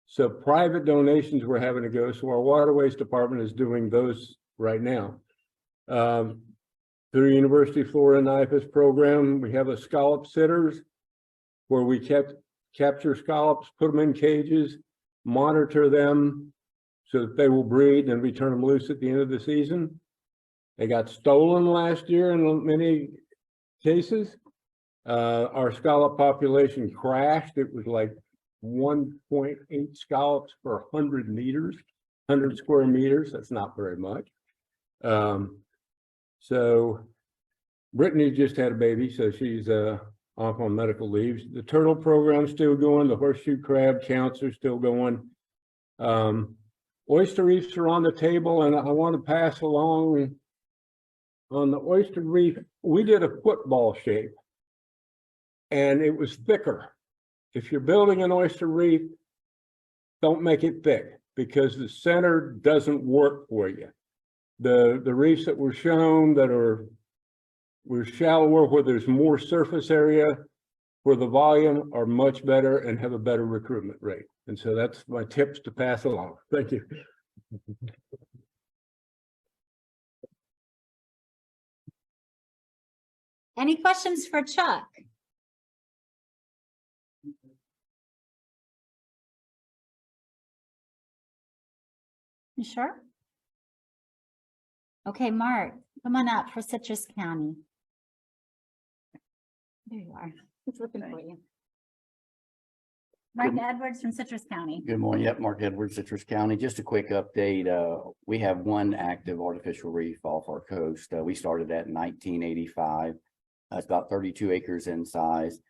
So private donations were having to go. So our waterways department is doing those right now. Through University of Florida NIFAS program, we have a scallop sitters where we capture scallops, put them in cages, monitor them so that they will breed and return them loose at the end of the season. They got stolen last year in many cases. Our scallop population crashed. It was like 1.8 scallops per 100 meters, 100 square meters. That's not very much. So Brittany just had a baby, so she's off on medical leave. The turtle program's still going. The horseshoe crab counts are still going. Oyster reefs are on the table, and I want to pass along on the oyster reef. We did a football shape, and it was thicker. If you're building an oyster reef, don't make it thick because the center doesn't work for you. The reefs that were shown that were shallower, where there's more surface area for the volume, are much better and have a better recruitment rate. And so that's my tips to pass along. Thank you. Any questions for Chuck? You sure? Okay, Mark, come on up for Citrus County. There you are. He's looking for you. Mark Edwards from Citrus County. Good morning. Yep, Mark Edwards, Citrus County. Just a quick update. We have one active artificial reef off our coast. We started that in 1985. It's about 32 acres in size.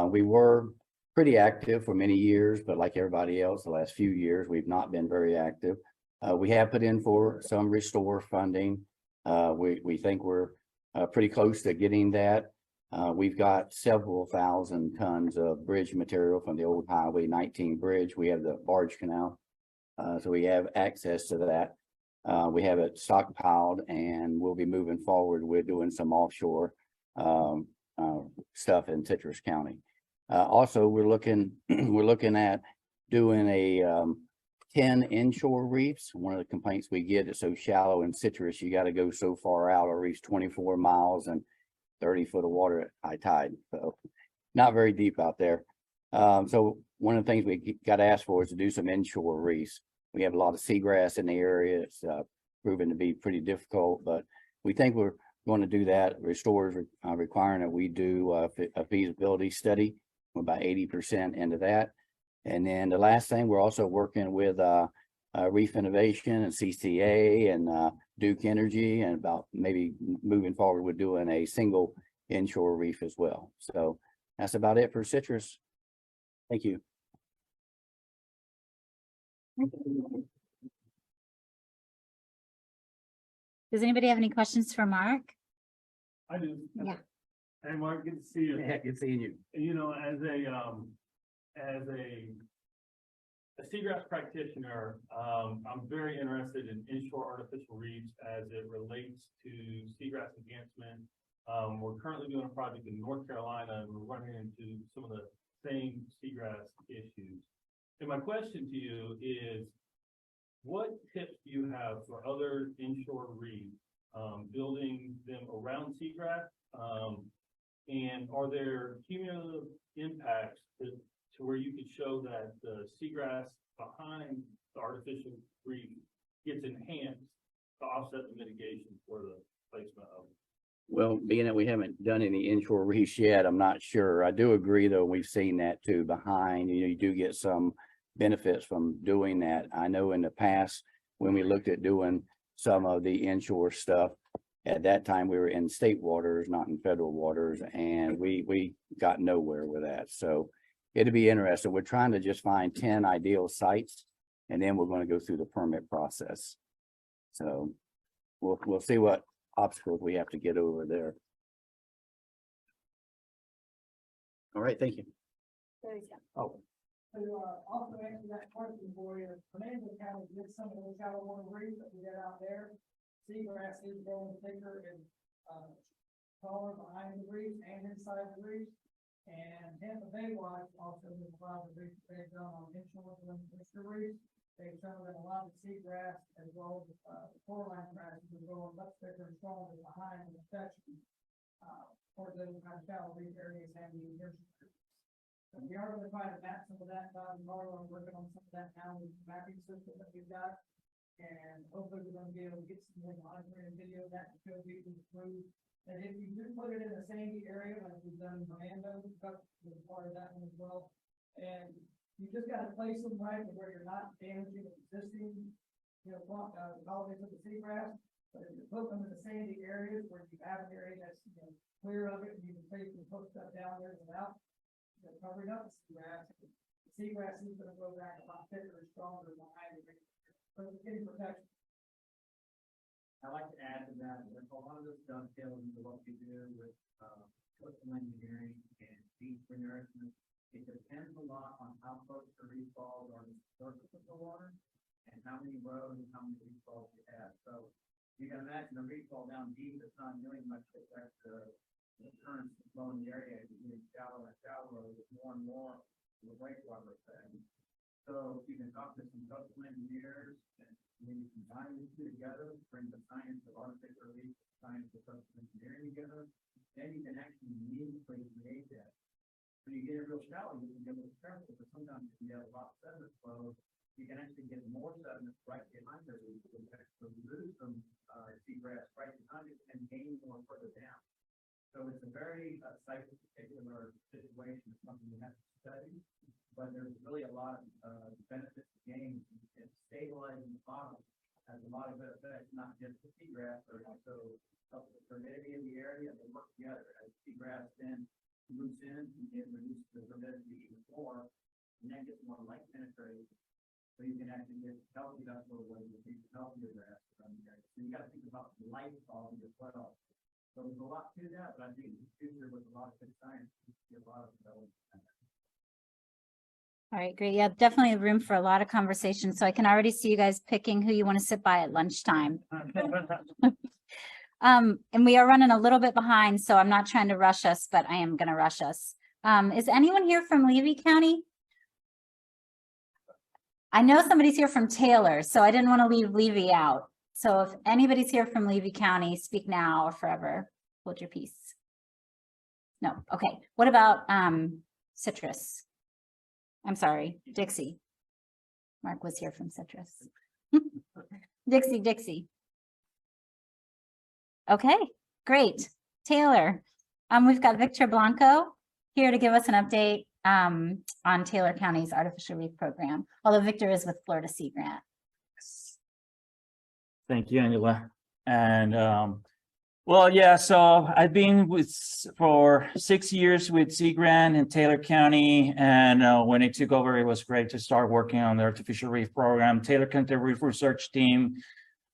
We were pretty active for many years, but like everybody else, the last few years, we've not been very active. We have put in for some restore funding. We think we're pretty close to getting that. We've got several thousand tons of bridge material from the old Highway 19 bridge. We have the barge canal. So we have access to that. We have it stockpiled, and we'll be moving forward with doing some offshore stuff in Citrus County. Also, we're looking at doing a 10 inshore reefs. One of the complaints we get is so shallow in Citrus, you got to go so far out. Our reef's 24 miles and 30 foot of water at high tide, so not very deep out there. So one of the things we got to ask for is to do some inshore reefs. We have a lot of seagrass in the area. It's proven to be pretty difficult, but we think we're going to do that. Restore is requiring that we do a feasibility study. We're about 80% into that. And then the last thing, we're also working with Reef Innovation and CCA and Duke Energy, and about maybe moving forward with doing a single inshore reef as well. So that's about it for Citrus. Thank you. Does anybody have any questions for Mark? I do. Yeah. Hey, Mark, good to see you. Yeah, good seeing you. You know, as a seagrass practitioner, I'm very interested in inshore artificial reefs as it relates to seagrass enhancement. We're currently doing a project in North Carolina, and we're running into some of the same seagrass issues. And my question to you is, what tips do you have for other inshore reefs, building them around seagrass? And are there cumulative impacts to where you could show that the seagrass behind the artificial reef gets enhanced to offset the mitigation for the placement of it? Well, being that we haven't done any inshore reefs yet, I'm not sure. I do agree, though, we've seen that too behind. You know, you do get some benefits from doing that. I know in the past, when we looked at doing some of the inshore stuff, at that time we were in state waters, not in federal waters, and we got nowhere with that. So it'd be interesting. We're trying to just find 10 ideal sites, and then we're going to go through the permit process. So we'll see what obstacles we have to get over there. All right, thank you. Oh. To also answer that question for you, Fernando County did some of those shallow water reefs that we did out there. Seagrass is growing thicker and taller behind the reefs and inside the reefs. And Tampa Bay Watch also has a lot of reefs they've done on inshore and oyster reefs. They've shown that a lot of seagrass as well as shoreline grasses are growing much thicker and stronger behind the section for those kind of shallow reef areas and the emerging. And we are going to try to map some of that down tomorrow. I'm working on some of that now with the mapping system that we've got. And hopefully we're going to be able to get some more monitoring and video that to show people through. And if you do put it in a sandy area, like we've done in Orlando, we're part of that one as well. And you just got to place them right where you're not damaging existing, colonies of the seagrass. But if you put them in the sandy areas where you have an area that's clear of it, and you can safely put stuff down there without covering up the seagrass. The seagrass is going to go back a lot thicker and stronger behind it. So it's getting protection. I'd like to add to that, that a lot of this dovetails into what we do with coastal engineering and deep renourishment. It depends a lot on how close the reef falls are to the surface of the water and how many rows and how many reef falls you have. So you can imagine a reef fall down deep, it's not doing much to affect the currents that flow in the area. It's getting shallower and shallower with more and more of the breakwater effect. So you can talk to some coastal engineers, and when you combine these two together, bring the science of artificial reef, science of coastal engineering together, then you can actually meaningfully create that. When you get it real shallow, you can get a little careful, but sometimes you can get a lot of sediment flow. You can actually get more sediment right behind the reef, you can actually lose some seagrass right behind it and gain more further down. So it's a very site-particular situation, something you have to study, but there's really a lot of benefits to gain in stabilizing the bottom. Has a lot of benefits, not just the seagrass, but also helps the turbidity in the area. They work together. As seagrass then moves in, it reduces the turbidity even more, and then gets more light penetration. so you can actually get healthy duckbill whales, healthier grass. So you got to think about life quality as well. So there's a lot to that, but I think in the future with a lot of good science, you see a lot of development. All right, great. Yeah, definitely room for a lot of conversation. So I can already see you guys picking who you want to sit by at lunchtime. And we are running a little bit behind, so I'm not trying to rush us, but I am going to rush us. Is anyone here from Levy County? I know somebody's here from Taylor, so I didn't want to leave Levy out. So if anybody's here from Levy County, speak now or forever. Hold your peace. No. Okay. What about Citrus? I'm sorry, Dixie. Mark was here from Citrus. Dixie. Okay, great. Taylor, we've got Victor Blanco here to give us an update on Taylor County's Artificial Reef Program, although Victor is with Florida Sea Grant. Thank you, Angela. And well, yeah, so I've been for 6 years with Sea Grant in Taylor County. And when I took over, it was great to start working on the Artificial Reef Program. Taylor County Reef Research Team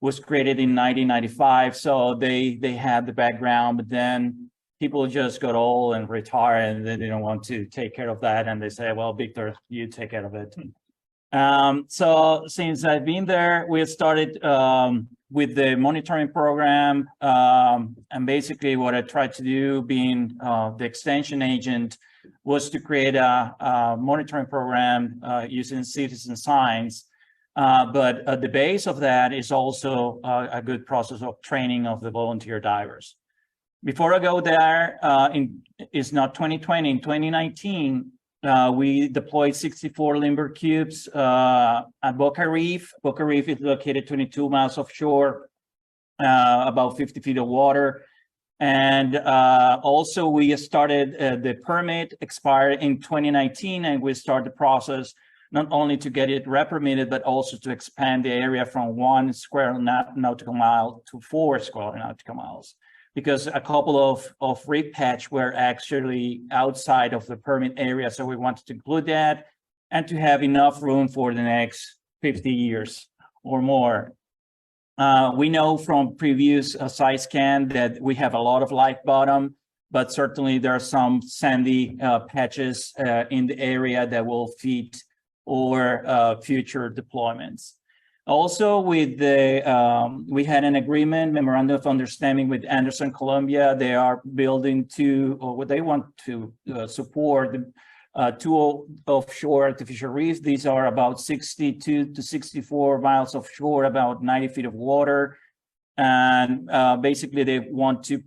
was created in 1995. So they had the background, but then people just got old and retired and they didn't want to take care of that. And they say, well, Victor, you take care of it. So since I've been there, we started with the monitoring program. And basically what I tried to do, being the extension agent, was to create a monitoring program using citizen science. But at the base of that is also a good process of training of the volunteer divers. Before I go there, it's not 2020, in 2019, we deployed 64 limber cubes at Boca Reef. Boca Reef is located 22 miles offshore, about 50 feet of water. And also we started, the permit expired in 2019, and we started the process not only to get it re-permitted, but also to expand the area from 1 square nautical mile to 4 square nautical miles. Because a couple of reef patch were actually outside of the permit area. So we wanted to include that and to have enough room for the next 50 years or more. We know from previous side scan that we have a lot of light bottom, but certainly there are some sandy patches in the area that will fit or future deployments. Also, with the we had an agreement, memorandum of understanding with Anderson, Colombia. They are building two, or what they want to support, the 2 offshore artificial reefs. These are about 62 to 64 miles offshore, about 90 feet of water, and basically they want to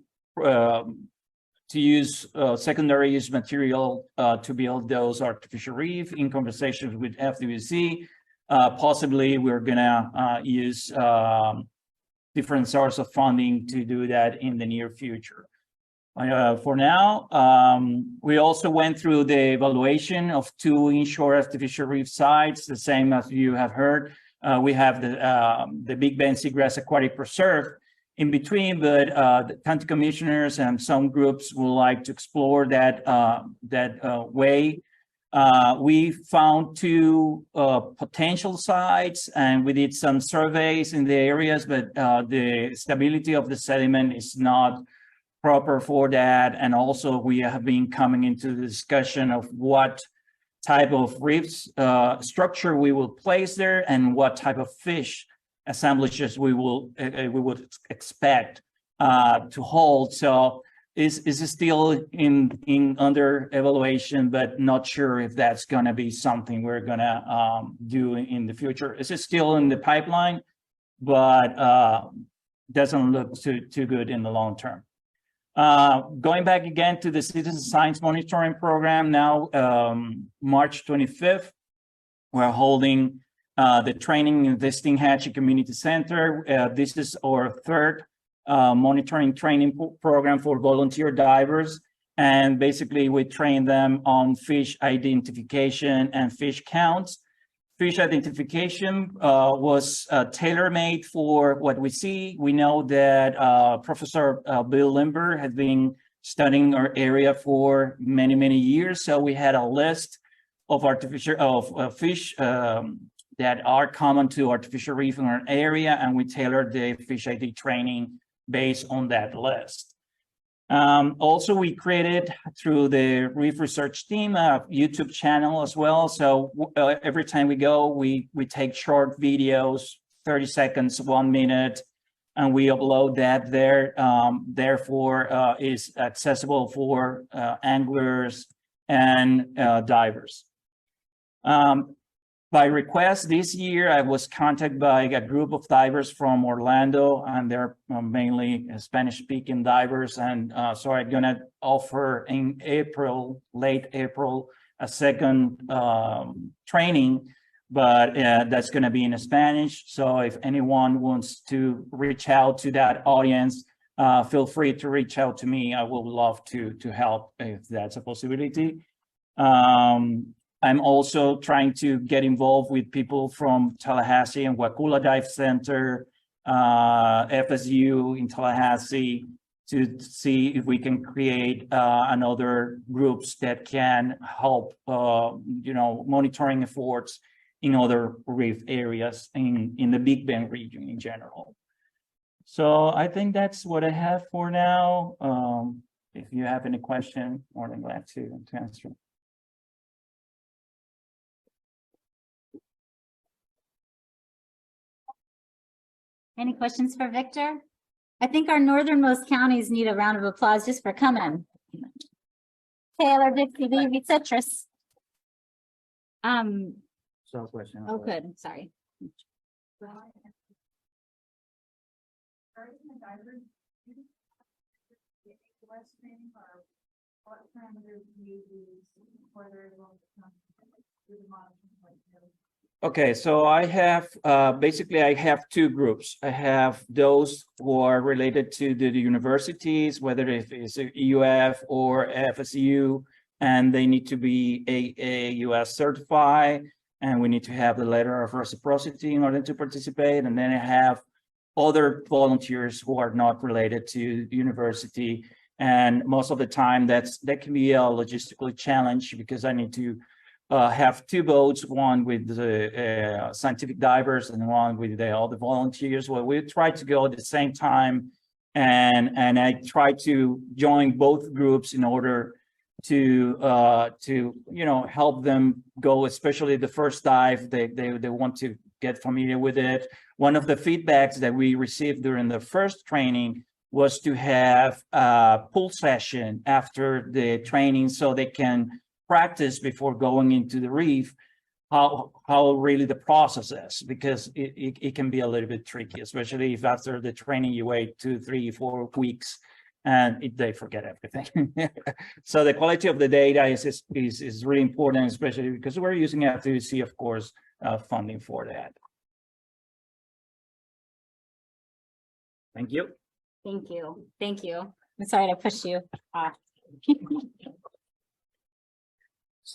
use secondary use material to build those artificial reef. In conversations with FWC. Possibly we're gonna use different source of funding to do that in the near future. For now, we also went through the evaluation of 2 inshore artificial reef sites, the same as you have heard. We have the Big Bend Seagrass Aquatic Preserve in between, but the county commissioners and some groups would like to explore that way. We found 2 potential sites, and we did some surveys in the areas, but the stability of the sediment is not proper for that. And also we have been coming into the discussion of what type of reefs structure we will place there and what type of fish assemblages we would expect to hold. So is still in under evaluation, but not sure if that's going to be something we're going to do in the future. Is it still in the pipeline, but doesn't look too good in the long term. Going back again to the Citizen Science Monitoring Program now, March 25th, we're holding the training in Visiting Hatchie Community Center. This is our 3rd monitoring training program for volunteer divers. And basically we train them on fish identification and fish counts. Fish identification was tailor-made for what we see. We know that Professor Bill Limber has been studying our area for many years. So we had a list of fish that are common to artificial reef in our area, and we tailor the fish ID training based on that list. Also, we created through the reef research team a YouTube channel as well. So every time we go, we take short videos, 30 seconds, 1 minute, and we upload that there. Therefore, is accessible for anglers and divers. By request this year, I was contacted by a group of divers from Orlando, and they're mainly Spanish-speaking divers. And so I'm gonna offer in April, late April, a second training, but that's gonna be in Spanish. So if anyone wants to reach out to that audience, feel free to reach out to me. I will love to help if that's a possibility. I'm also trying to get involved with people from Tallahassee and Wakula Dive Center, FSU in Tallahassee, to see if we can create another groups that can help, monitoring efforts in other reef areas in the Big Bend region in general. So I think that's what I have for now. If you have any question, more than glad to answer. Any questions for Victor? I think our northernmost counties need a round of applause just for coming. Taylor, Dixie, Davie, Citrus. Southwest. Oh, good. Sorry. Okay, so I have basically I have two groups. I have those who are related to the universities, whether it's UF or FSU, and they need to be AAUS certified, and we need to have the letter of reciprocity in order to participate. And then I have other volunteers who are not related to the university, and most of the time that can be a logistical challenge because I need to have two boats, one with the scientific divers and one with all the volunteers. Well, we try to go at the same time, and I try to join both groups in order to help them go, especially the first dive. They want to get familiar with it. One of the feedbacks that we received during the first training was to have a pool session after the training so they can practice before going into the reef how really the process is, because it can be a little bit tricky, especially if after the training you wait 2, 3, 4 weeks and they forget everything. So the quality of the data is really important, especially because we're using FTC, of course, funding for that. Thank you. Thank you. Thank you. I'm sorry to push you off.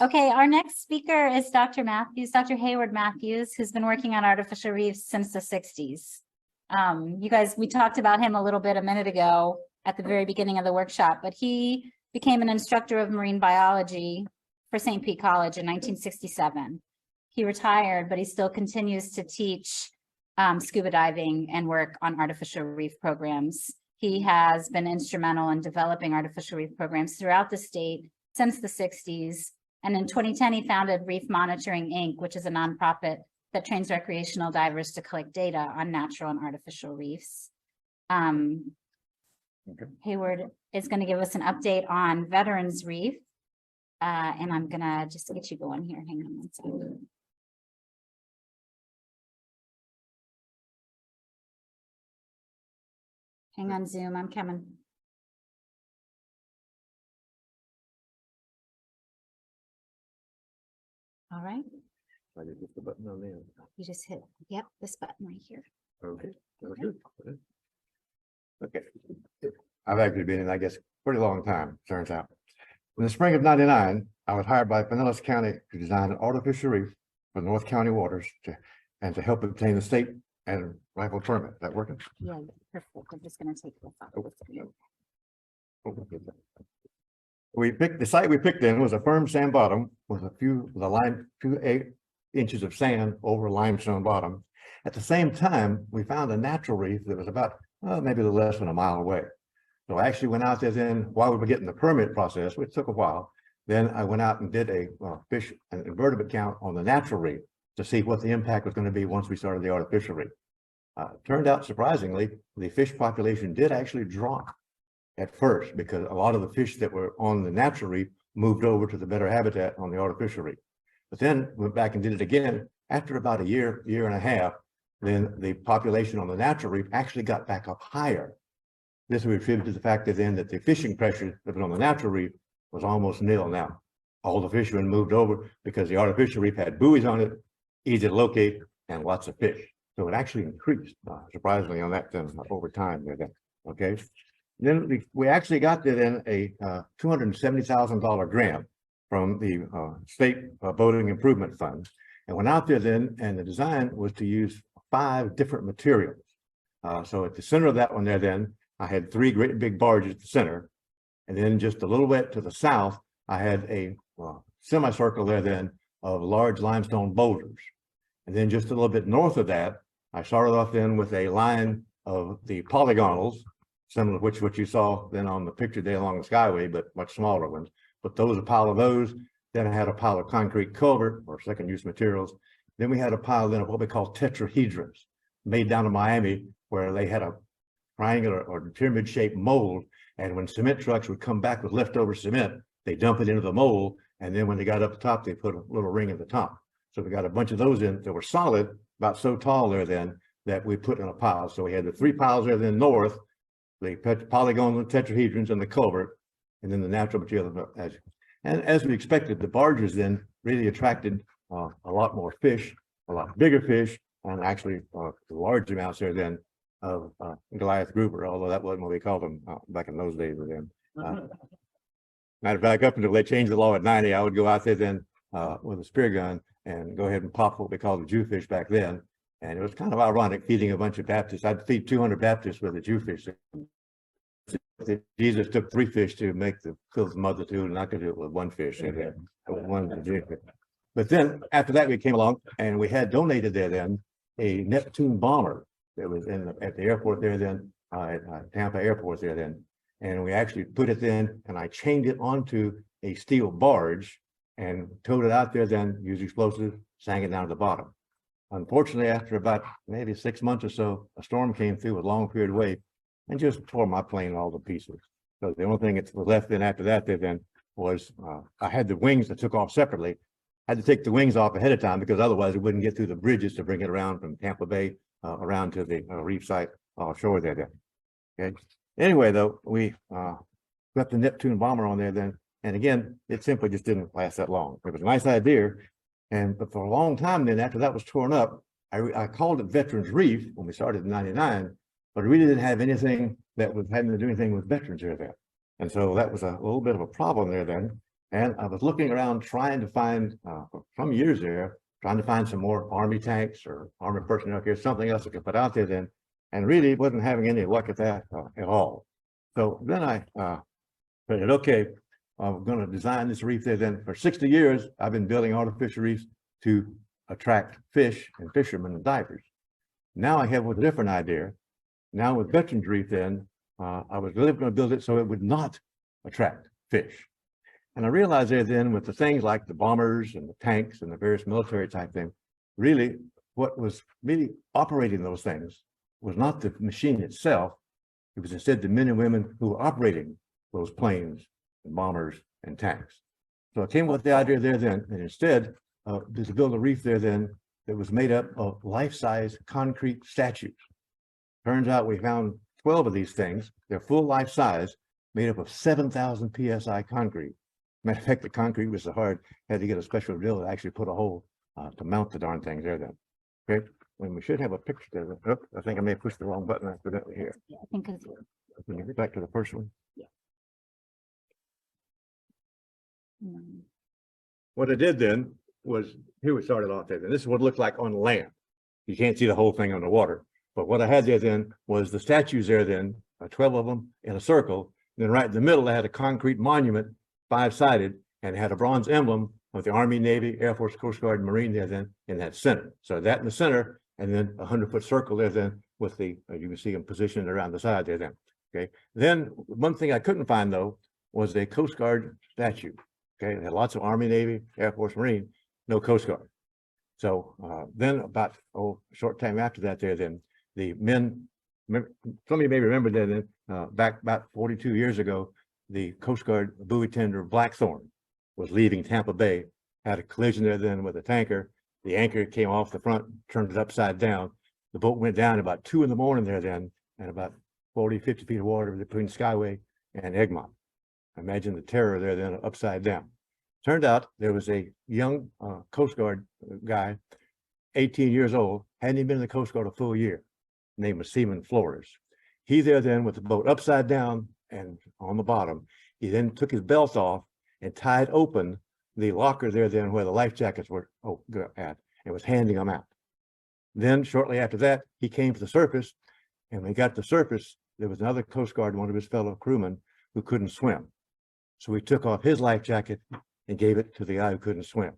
Okay, our next speaker is Dr. Matthews, Dr. Hayward Matthews, who's been working on artificial reefs since the 60s. You guys, we talked about him a little bit a minute ago at the very beginning of the workshop, but he became an instructor of marine biology for St. Pete College in 1967. He retired, but he still continues to teach scuba diving and work on artificial reef programs. He has been instrumental in developing artificial reef programs throughout the state since the 60s. And in 2010, he founded Reef Monitoring, Inc., which is a nonprofit that trains recreational divers to collect data on natural and artificial reefs. Hayward is going to give us an update on Veterans Reef. And I'm going to just get you going here. Hang on one second. Hang on, Zoom. I'm coming. All right. I did hit the button on the end. You just hit, yep, this button right here. Okay. Okay. I've actually been in, I guess, pretty long time, turns out. In the spring of '99, I was hired by Pinellas County to design an artificial reef for North County waters and to help obtain the state and rifle permit. Is that working? Yeah, perfect. I'm just going to take this off. We picked the site we picked in was a firm sand bottom with a lime 2 inches of sand over limestone bottom. At the same time, we found a natural reef that was about maybe a little less than a mile away. So I actually went out there then while we were getting the permit process, which took a while. Then I went out and did a fish and invertebrate count on the natural reef to see what the impact was going to be once we started the artificial reef. Turned out surprisingly, the fish population did actually drop at first because a lot of the fish that were on the natural reef moved over to the better habitat on the artificial reef. But then went back and did it again after about a year and a half. Then the population on the natural reef actually got back up higher. This we attribute to the fact that then that the fishing pressure that was on the natural reef was almost nil now. All the fishermen moved over because the artificial reef had buoys on it, easy to locate, and lots of fish. So it actually increased surprisingly on that then over time there then. Okay. Then we actually got there then a $270,000 grant from the state boating improvement fund, and went out there then, and the design was to use 5 different materials. So at the center of that one there then, I had 3 great big barges at the center, and then just a little bit to the south, I had a semicircle there then of large limestone boulders. And then just a little bit north of that, I started off then with a line of the polygonals, similar to what you saw then on the picture there along the Skyway, but much smaller ones. But those, a pile of those. Then I had a pile of concrete culvert or second use materials. Then we had a pile then of what we call tetrahedrons made down in Miami, where they had a triangular or pyramid shaped mold. And when cement trucks would come back with leftover cement, they dump it into the mold. And then when they got up the top, they put a little ring at the top. So we got a bunch of those in that were solid, about so tall there then, that we put in a pile. So we had the 3 piles there then north, the polygonal tetrahedrons and the culvert, and then the natural material. And as we expected, the barges then really attracted a lot more fish, a lot bigger fish, and actually large amounts there then of Goliath grouper, although that wasn't what we called them back in those days then. Matter of fact, up until they changed the law at 90, I would go out there then with a spear gun and go ahead and pop what we called the Jewfish back then. And it was kind of ironic feeding a bunch of Baptists. I'd feed 200 Baptists with a Jewfish. Jesus took 3 fish to make the multitude, and I could do it with 1 fish. But then after that, we came along and we had donated there then a Neptune bomber that was at the airport there then, at Tampa Airport there then. And we actually put it in, and I chained it onto a steel barge and towed it out there then, used explosives, sank it down to the bottom. Unfortunately, after about maybe 6 months or so, a storm came through with a long period of wave and just tore my plane all to pieces. So the only thing that was left then after that there then was I had the wings that took off separately. I had to take the wings off ahead of time because otherwise it wouldn't get through the bridges to bring it around from Tampa Bay around to the reef site offshore there then. Okay. Anyway, though, we got the Neptune bomber on there then. And again, it simply just didn't last that long. It was a nice idea. But for a long time then, after that was torn up, I called it Veterans Reef when we started in 99, but it really didn't have anything that was having to do anything with veterans here then. And so that was a little bit of a problem there then. And I was looking around trying to find, for some years there, trying to find some more Army tanks or Army personnel here, something else I could put out there then, and really wasn't having any luck at that at all. So then I said, okay, I'm going to design this reef there then. For 60 years, I've been building artificial reefs to attract fish and fishermen and divers. Now I have a different idea. Now with Veterans Reef then, I was really going to build it so it would not attract fish. And I realized there then with the things like the bombers and the tanks and the various military type thing, really what was really operating those things was not the machine itself. It was instead the men and women who were operating those planes and bombers and tanks. So I came up with the idea there then, and instead to build a reef there then that was made up of life-size concrete statues. Turns out we found 12 of these things. They're full life size, made up of 7,000 PSI concrete. Matter of fact, the concrete was so hard, had to get a special drill to actually put a hole to mount the darn things there then. Okay, and we should have a picture there. Oh, I think I may have pushed the wrong button accidentally here. Yeah, I think it's. Can you get back to the first one? Yeah. What I did then was, here we started off there. This is what it looked like on land. You can't see the whole thing on the water. But what I had there then was the statues there then, 12 of them in a circle. And then right in the middle, I had a concrete monument, 5-sided, and it had a bronze emblem with the Army, Navy, Air Force, Coast Guard, and Marine there then in that center. So that in the center, and then a 100-foot circle there then with the, you can see them positioned around the side there then. Okay. Then one thing I couldn't find though was a Coast Guard statue. Okay. It had lots of Army, Navy, Air Force, Marine, no Coast Guard. So then about a short time after that there then the men, some of you may remember that then back about 42 years ago, the Coast Guard buoy tender Blackthorn was leaving Tampa Bay, had a collision there then with a tanker. The anchor came off the front, turned it upside down. The boat went down about 2 in the morning there then, and about 40, 50 feet of water between Skyway and Egmont. Imagine the terror there then upside down. Turned out there was a young Coast Guard guy, 18 years old, hadn't even been in the Coast Guard a full year. Name was Seaman Flores. He there then with the boat upside down and on the bottom, he then took his belt off and tied open the locker there then where the life jackets were at and was handing them out. Then shortly after that, he came to the surface, and when he got to the surface, there was another Coast Guard, one of his fellow crewmen who couldn't swim. So he took off his life jacket and gave it to the guy who couldn't swim.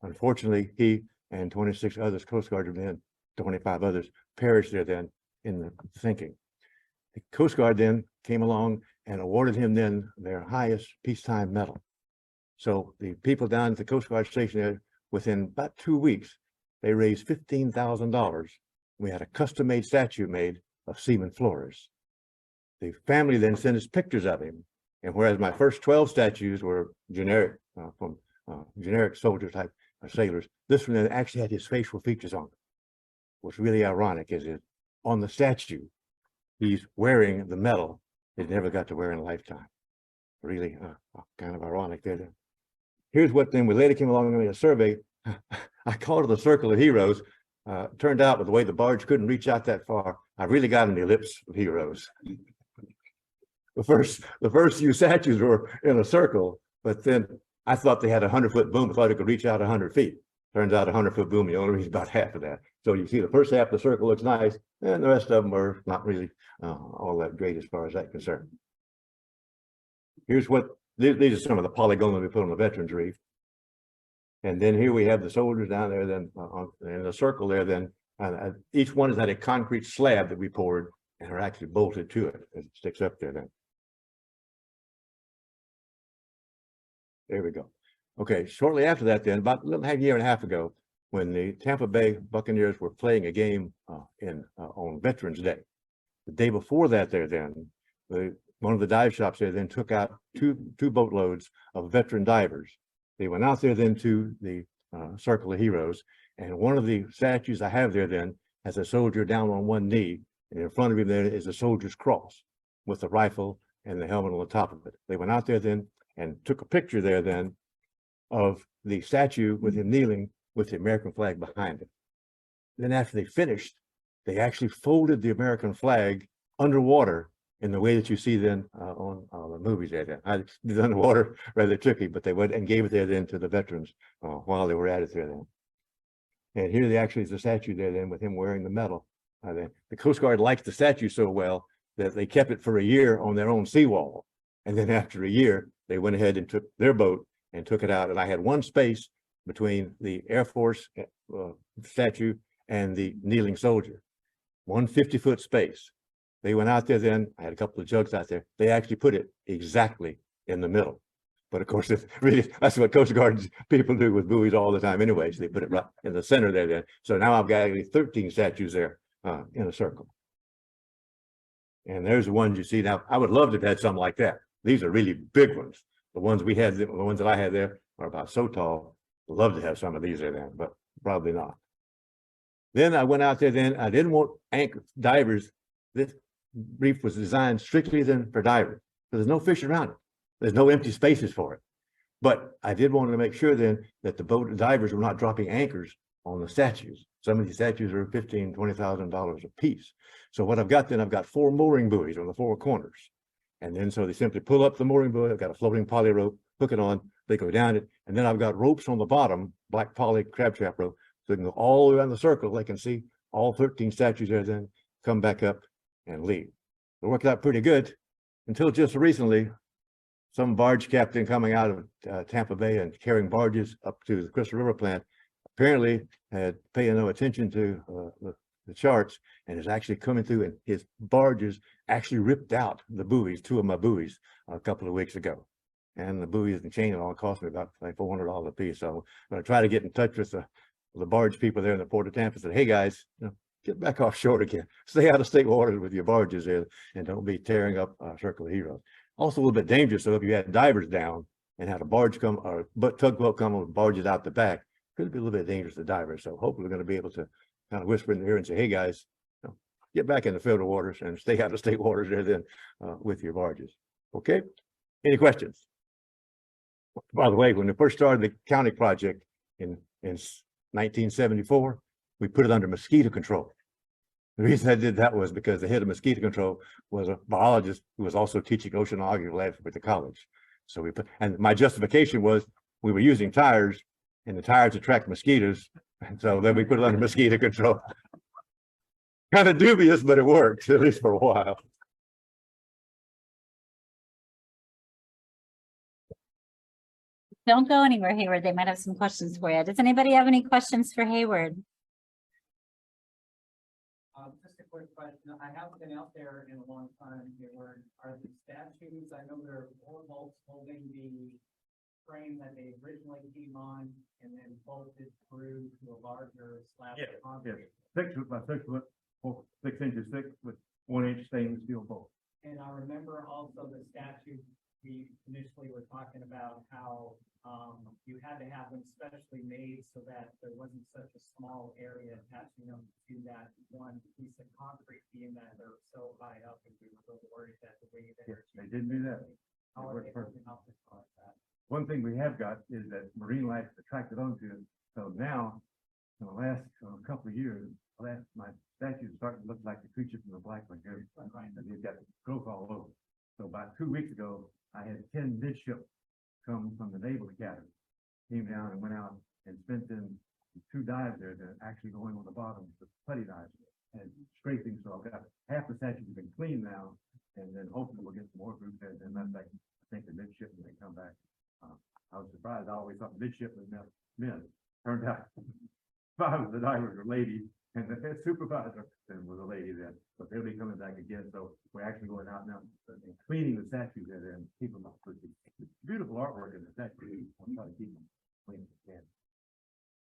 Unfortunately, he and 26 others, Coast Guard men, 25 others, perished there then in the sinking. The Coast Guard then came along and awarded him then their highest peacetime medal. So the people down at the Coast Guard station there, within about 2 weeks, they raised $15,000. We had a custom-made statue made of Seaman Flores. The family then sent us pictures of him. And whereas my first 12 statues were generic, from generic soldier type sailors, this one actually had his facial features on it. What's really ironic is that on the statue, he's wearing the medal he never got to wear in a lifetime. Really kind of ironic there. Here's what then we later came along and made a survey. I called it the Circle of Heroes. Turned out with the way the barge couldn't reach out that far, I really got an ellipse of heroes. The first few statues were in a circle, but then I thought they had a 100-foot boom. I thought it could reach out 100 feet. Turns out a 100-foot boom, you only reach about half of that. So you see the first half of the circle looks nice, and the rest of them are not really all that great as far as that's concerned. Here's what, these are some of the polygons we put on the Veterans Reef. And then here we have the soldiers down there then in the circle there then. Each one is at a concrete slab that we poured and are actually bolted to it as it sticks up there then. There we go. Okay, shortly after that then, about a year and a half ago, when the Tampa Bay Buccaneers were playing a game on Veterans Day. The day before that there then, one of the dive shops there then took out two boatloads of veteran divers. They went out there then to the Circle of Heroes, and one of the statues I have there then has a soldier down on one knee, and in front of him there is a soldier's cross with the rifle and the helmet on the top of it. They went out there then and took a picture there then of the statue with him kneeling with the American flag behind it. Then after they finished, they actually folded the American flag underwater in the way that you see then on the movies there. Then. I did underwater rather tricky, but they went and gave it there then to the veterans while they were at it there then. And here they actually is the statue there then with him wearing the medal. The Coast Guard liked the statue so well that they kept it for a year on their own seawall. And then after a year, they went ahead and took their boat and took it out. And I had one space between the Air Force statue and the kneeling soldier, 150-foot space. They went out there then, I had a couple of jugs out there. They actually put it exactly in the middle. But of course, that's what Coast Guard people do with buoys all the time anyways. They put it right in the center there then. So now I've got 13 statues there in a circle. And there's the ones you see now. I would love to have had something like that. These are really big ones. The ones we had, the ones that I had there are about so tall. I'd love to have some of these there then, but probably not. Then I went out there then, I didn't want anchor divers. This reef was designed strictly then for divers. So there's no fish around it. There's no empty spaces for it. But I did want to make sure then that the boat divers were not dropping anchors on the statues. Some of these statues are $15,000, $20,000 a piece. So what I've got then, I've got 4 mooring buoys on the 4 corners. And then so they simply pull up the mooring buoy. I've got a floating poly rope, hook it on, they go down it. And then I've got ropes on the bottom, black poly crab trap rope. So they can go all the way around the circle. They can see all 13 statues there, then come back up and leave. It worked out pretty good until just recently. some barge captain coming out of Tampa Bay and carrying barges up to the Crystal River plant apparently had paying no attention to the charts and is actually coming through, and his barges actually ripped out the buoys, two of my buoys, a couple of weeks ago. And the buoys and chain all cost me about like $400 a piece. So I'm going to try to get in touch with the barge people there in the Port of Tampa and say, hey guys, get back offshore again. Stay out of state waters with your barges there and don't be tearing up Circle of Heroes. Also a little bit dangerous. So if you had divers down and had a barge come or tugboat come with barges out the back, could be a little bit dangerous to divers. So hopefully we're going to be able to kind of whisper in their ear and say, hey guys, get back in the filter waters and stay out of state waters there then with your barges. Okay. Any questions? By the way, when we first started the county project in 1974, we put it under mosquito control. The reason I did that was because the head of mosquito control was a biologist who was also teaching oceanography labs at the college. So and my justification was we were using tires and the tires attract mosquitoes. And so then we put it under mosquito control. Kind of dubious, but it worked, at least for a while. Don't go anywhere, Hayward. They might have some questions for you. Does anybody have any questions for Hayward? Just a quick question. I haven't been out there in a long time. Are the statues, I know there are 4 bolts holding the frame that they originally came on and then bolted through to a larger slab of concrete. 6 foot by 6 foot, 6 inches thick with 1 inch stainless steel bolt. And I remember also the statue, we initially were talking about how you had to have them specially made so that there wasn't such a small area attaching them to that one piece of concrete, being that they're so high up and we were so worried that the way that They didn't do that. how are they holding up to that? One thing we have got is that marine life attracted onto it. So now, in the last couple of years, my statues starting to look like the creature from the Black Lagoon. And they've got growth all over. So about 2 weeks ago, I had 10 midship come from the Naval Academy, came down and went out and spent in 2 dives there that actually going on the bottom with putty dives and scraping. So I've got half the statues have been cleaned now, and then hopefully we'll get some more groups there. And that's like, I think the midshipmen they come back. I was surprised. I always thought midshipmen meant men. Turned out 5 of the divers were ladies, and the head supervisor was a lady then. But they'll be coming back again. So we're actually going out now and cleaning the statues there and keep them up. It's beautiful artwork in the statue. We'll try to keep them clean as we can.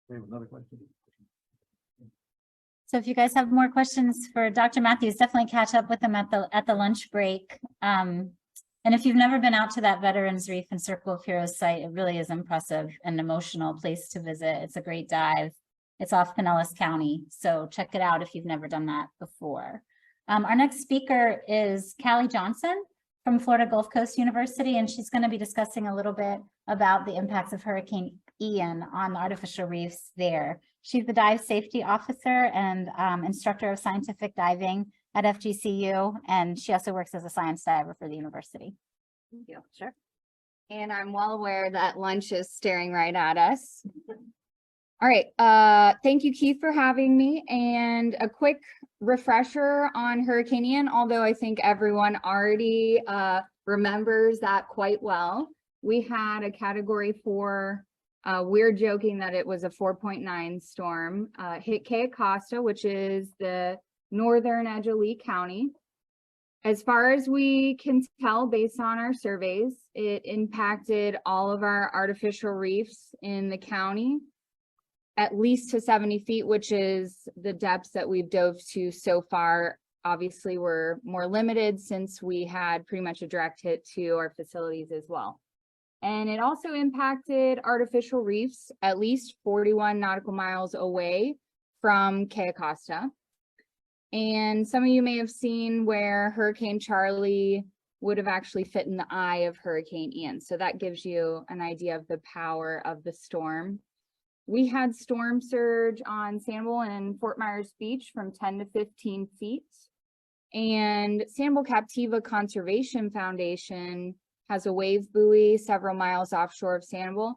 Okay, another question. So if you guys have more questions for Dr. Matthews, definitely catch up with him at the lunch break. And if you've never been out to that Veterans Reef and Circle of Heroes site, it really is impressive and emotional place to visit. It's a great dive. It's off Pinellas County, so check it out if you've never done that before. Our next speaker is Callie Johnson from Florida Gulf Coast University, and she's going to be discussing a little bit about the impacts of Hurricane Ian on the artificial reefs there. She's the dive safety officer and instructor of scientific diving at FGCU, and she also works as a science diver for the university. Thank you. Sure. And I'm well aware that lunch is staring right at us. All right. Thank you, Keith, for having me. And a quick refresher on Hurricane Ian, although I think everyone already remembers that quite well. We had a Category 4. We're joking that it was a 4.9 storm. Hit Cape Costa, which is the northern edge of Lee County. As far as we can tell, based on our surveys, it impacted all of our artificial reefs in the county, at least to 70 feet, which is the depths that we've dove to so far. Obviously, we're more limited since we had pretty much a direct hit to our facilities as well. And it also impacted artificial reefs at least 41 nautical miles away from Cape Costa. And some of you may have seen where Hurricane Charlie would have actually fit in the eye of Hurricane Ian. So that gives you an idea of the power of the storm. We had storm surge on Sanibel and Fort Myers Beach from 10 to 15 feet. And Sanibel Captiva Conservation Foundation has a wave buoy several miles offshore of Sanibel,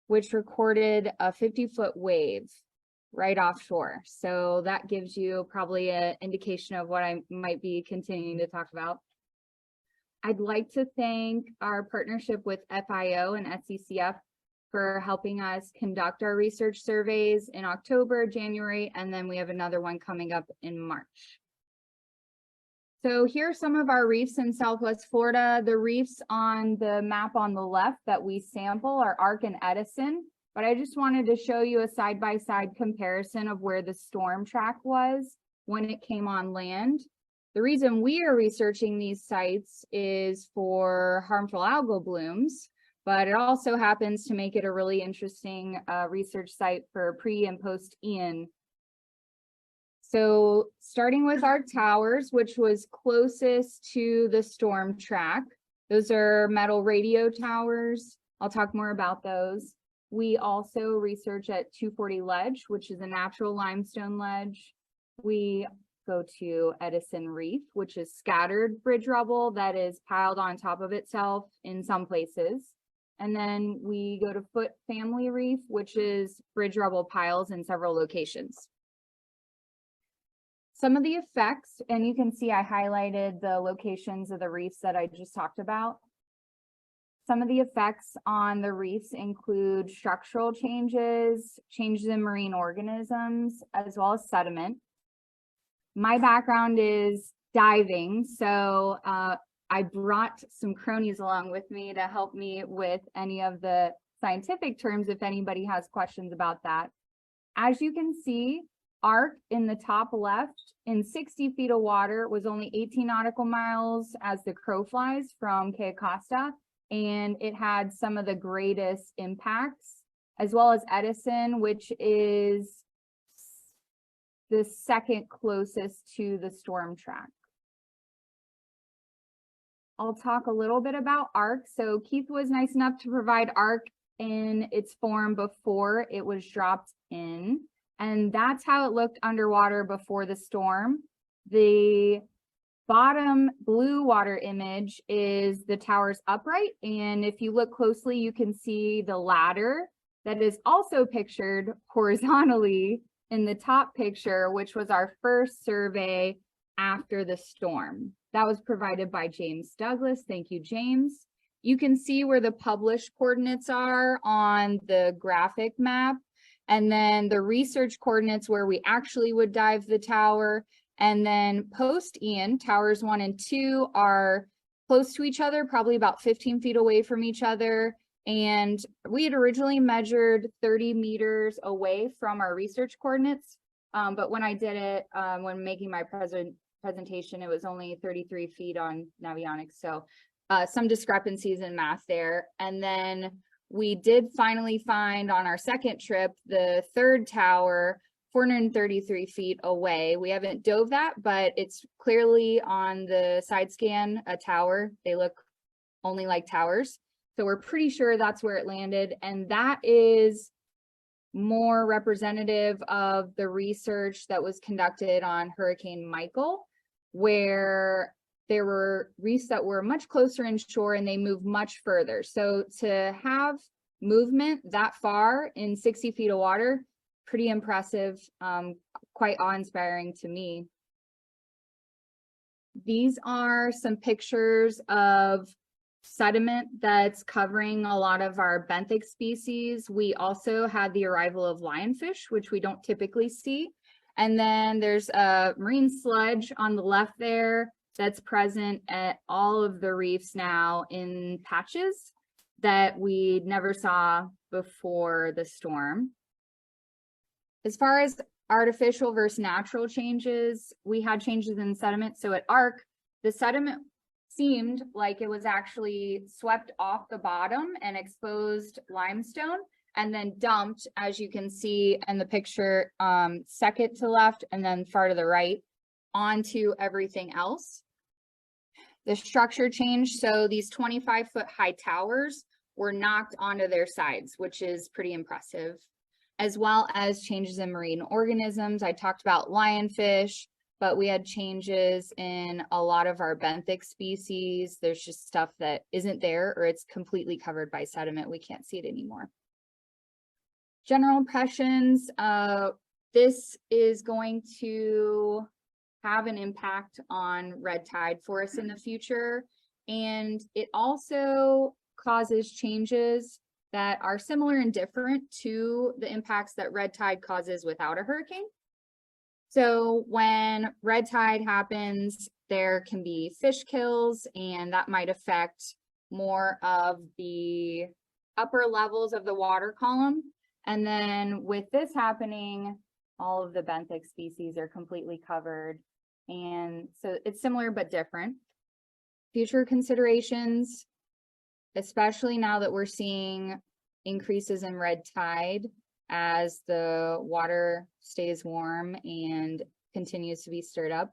which recorded a 50-foot wave right offshore. So that gives you probably an indication of what I might be continuing to talk about. I'd like to thank our partnership with FIO and SCCF for helping us conduct our research surveys in October, January, and then we have another one coming up in March. So here are some of our reefs in Southwest Florida. The reefs on the map on the left that we sample are Ark and Edison, but I just wanted to show you a side-by-side comparison of where the storm track was when it came on land. The reason we are researching these sites is for harmful algal blooms, but it also happens to make it a really interesting research site for pre and post Ian. So starting with our towers, which was closest to the storm track, those are metal radio towers. I'll talk more about those. We also research at 240 Ledge, which is a natural limestone ledge. We go to Edison Reef, which is scattered bridge rubble that is piled on top of itself in some places. And then we go to Foot Family Reef, which is bridge rubble piles in several locations. Some of the effects, and you can see I highlighted the locations of the reefs that I just talked about. Some of the effects on the reefs include structural changes, changes in marine organisms, as well as sediment. My background is diving, so I brought some cronies along with me to help me with any of the scientific terms if anybody has questions about that. As you can see, Ark in the top left in 60 feet of water was only 18 nautical miles as the crow flies from Cape Costa, and it had some of the greatest impacts, as well as Edison, which is the second closest to the storm track. I'll talk a little bit about Ark. So Keith was nice enough to provide Ark in its form before it was dropped in. And that's how it looked underwater before the storm. The bottom blue water image is the tower's upright. And if you look closely, you can see the ladder that is also pictured horizontally in the top picture, which was our first survey after the storm. That was provided by James Douglas. Thank you, James. You can see where the published coordinates are on the graphic map, and then the research coordinates where we actually would dive the tower. And then post Ian, towers 1 and 2 are close to each other, probably about 15 feet away from each other. And we had originally measured 30 meters away from our research coordinates. But when I did it, when making my presentation, it was only 33 feet on Navionics. So some discrepancies in math there. And then we did finally find on our second trip, the third tower, 433 feet away. We haven't dove that, but it's clearly on the side scan, a tower. They look only like towers. So we're pretty sure that's where it landed. And that is more representative of the research that was conducted on Hurricane Michael, where there were reefs that were much closer inshore and they moved much further. So to have movement that far in 60 feet of water, pretty impressive, quite awe-inspiring to me. These are some pictures of sediment that's covering a lot of our benthic species. We also had the arrival of lionfish, which we don't typically see. And then there's a marine sludge on the left there that's present at all of the reefs now in patches that we never saw before the storm. As far as artificial versus natural changes, we had changes in sediment. So at Ark, the sediment seemed like it was actually swept off the bottom and exposed limestone and then dumped, as you can see in the picture, second to left and then far to the right, onto everything else. The structure changed, so these 25-foot high towers were knocked onto their sides, which is pretty impressive, as well as changes in marine organisms. I talked about lionfish, but we had changes in a lot of our benthic species. There's just stuff that isn't there, or it's completely covered by sediment. We can't see it anymore. General impressions, this is going to have an impact on red tide for us in the future. And it also causes changes that are similar and different to the impacts that red tide causes without a hurricane. So when red tide happens, there can be fish kills, and that might affect more of the upper levels of the water column. And then with this happening, all of the benthic species are completely covered. And so it's similar but different. Future considerations, especially now that we're seeing increases in red tide as the water stays warm and continues to be stirred up.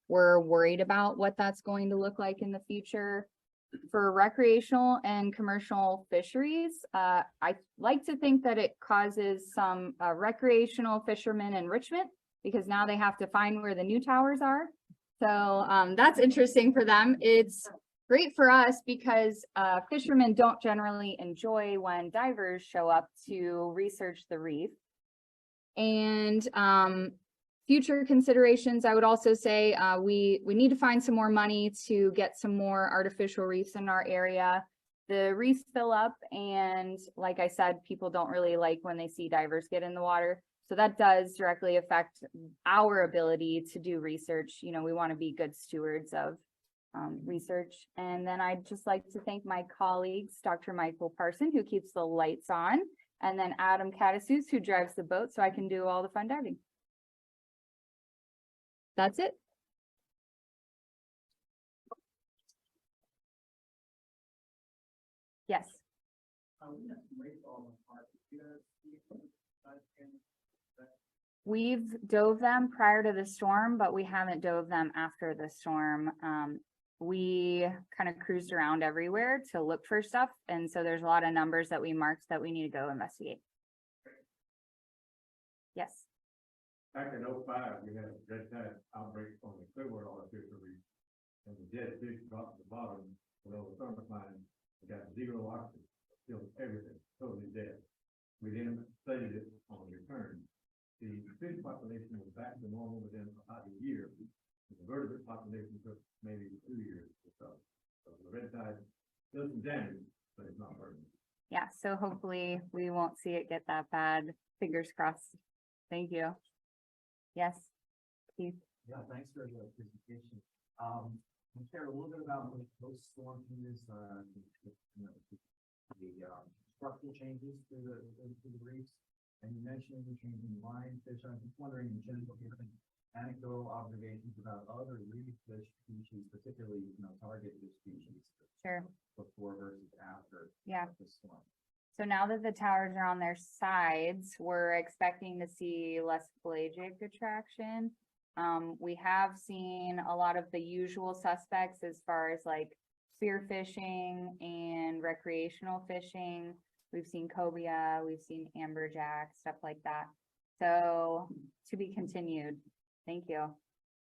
We're worried about what that's going to look like in the future. For recreational and commercial fisheries, I like to think that it causes some recreational fishermen enrichment, because now they have to find where the new towers are. So that's interesting for them. It's great for us because fishermen don't generally enjoy when divers show up to research the reef. And future considerations, I would also say we need to find some more money to get some more artificial reefs in our area. The reefs fill up, and like I said, people don't really like when they see divers get in the water. So that does directly affect our ability to do research. You know, we want to be good stewards of research. And then I'd just like to thank my colleagues, Dr. Michael Parson, who keeps the lights on, and then Adam Catasus, who drives the boat, so I can do all the fun diving. That's it. Yes. We've dove them prior to the storm, but we haven't dove them after the storm. We kind of cruised around everywhere to look for stuff. And so there's a lot of numbers that we marked that we need to go investigate. Yes. Back in '05, we had a red tide outbreak on the Southwest Artificial Reef, and the dead fish dropped to the bottom below the surface line. We got zero oxygen, killed everything, totally dead. We then studied it on return. The fish population was back to normal within about a year. The vertebrate population took maybe 2 years or so. So the red tide does some damage, but it's not hurting. Yeah, so hopefully we won't see it get that bad. Fingers crossed. Thank you. Yes, Keith. Yeah, thanks for the presentation. Can you share a little bit about what post-storm is, the structural changes to the reefs? And you mentioned the changing lionfish. I'm just wondering, in general, if you have any anecdotal observations about other reef fish species, particularly, target fish species. Sure. Before versus after. Yeah. The storm. So now that the towers are on their sides, we're expecting to see less pelagic attraction. We have seen a lot of the usual suspects as far as like spearfishing and recreational fishing. We've seen cobia, we've seen amberjack, stuff like that. So to be continued. Thank you.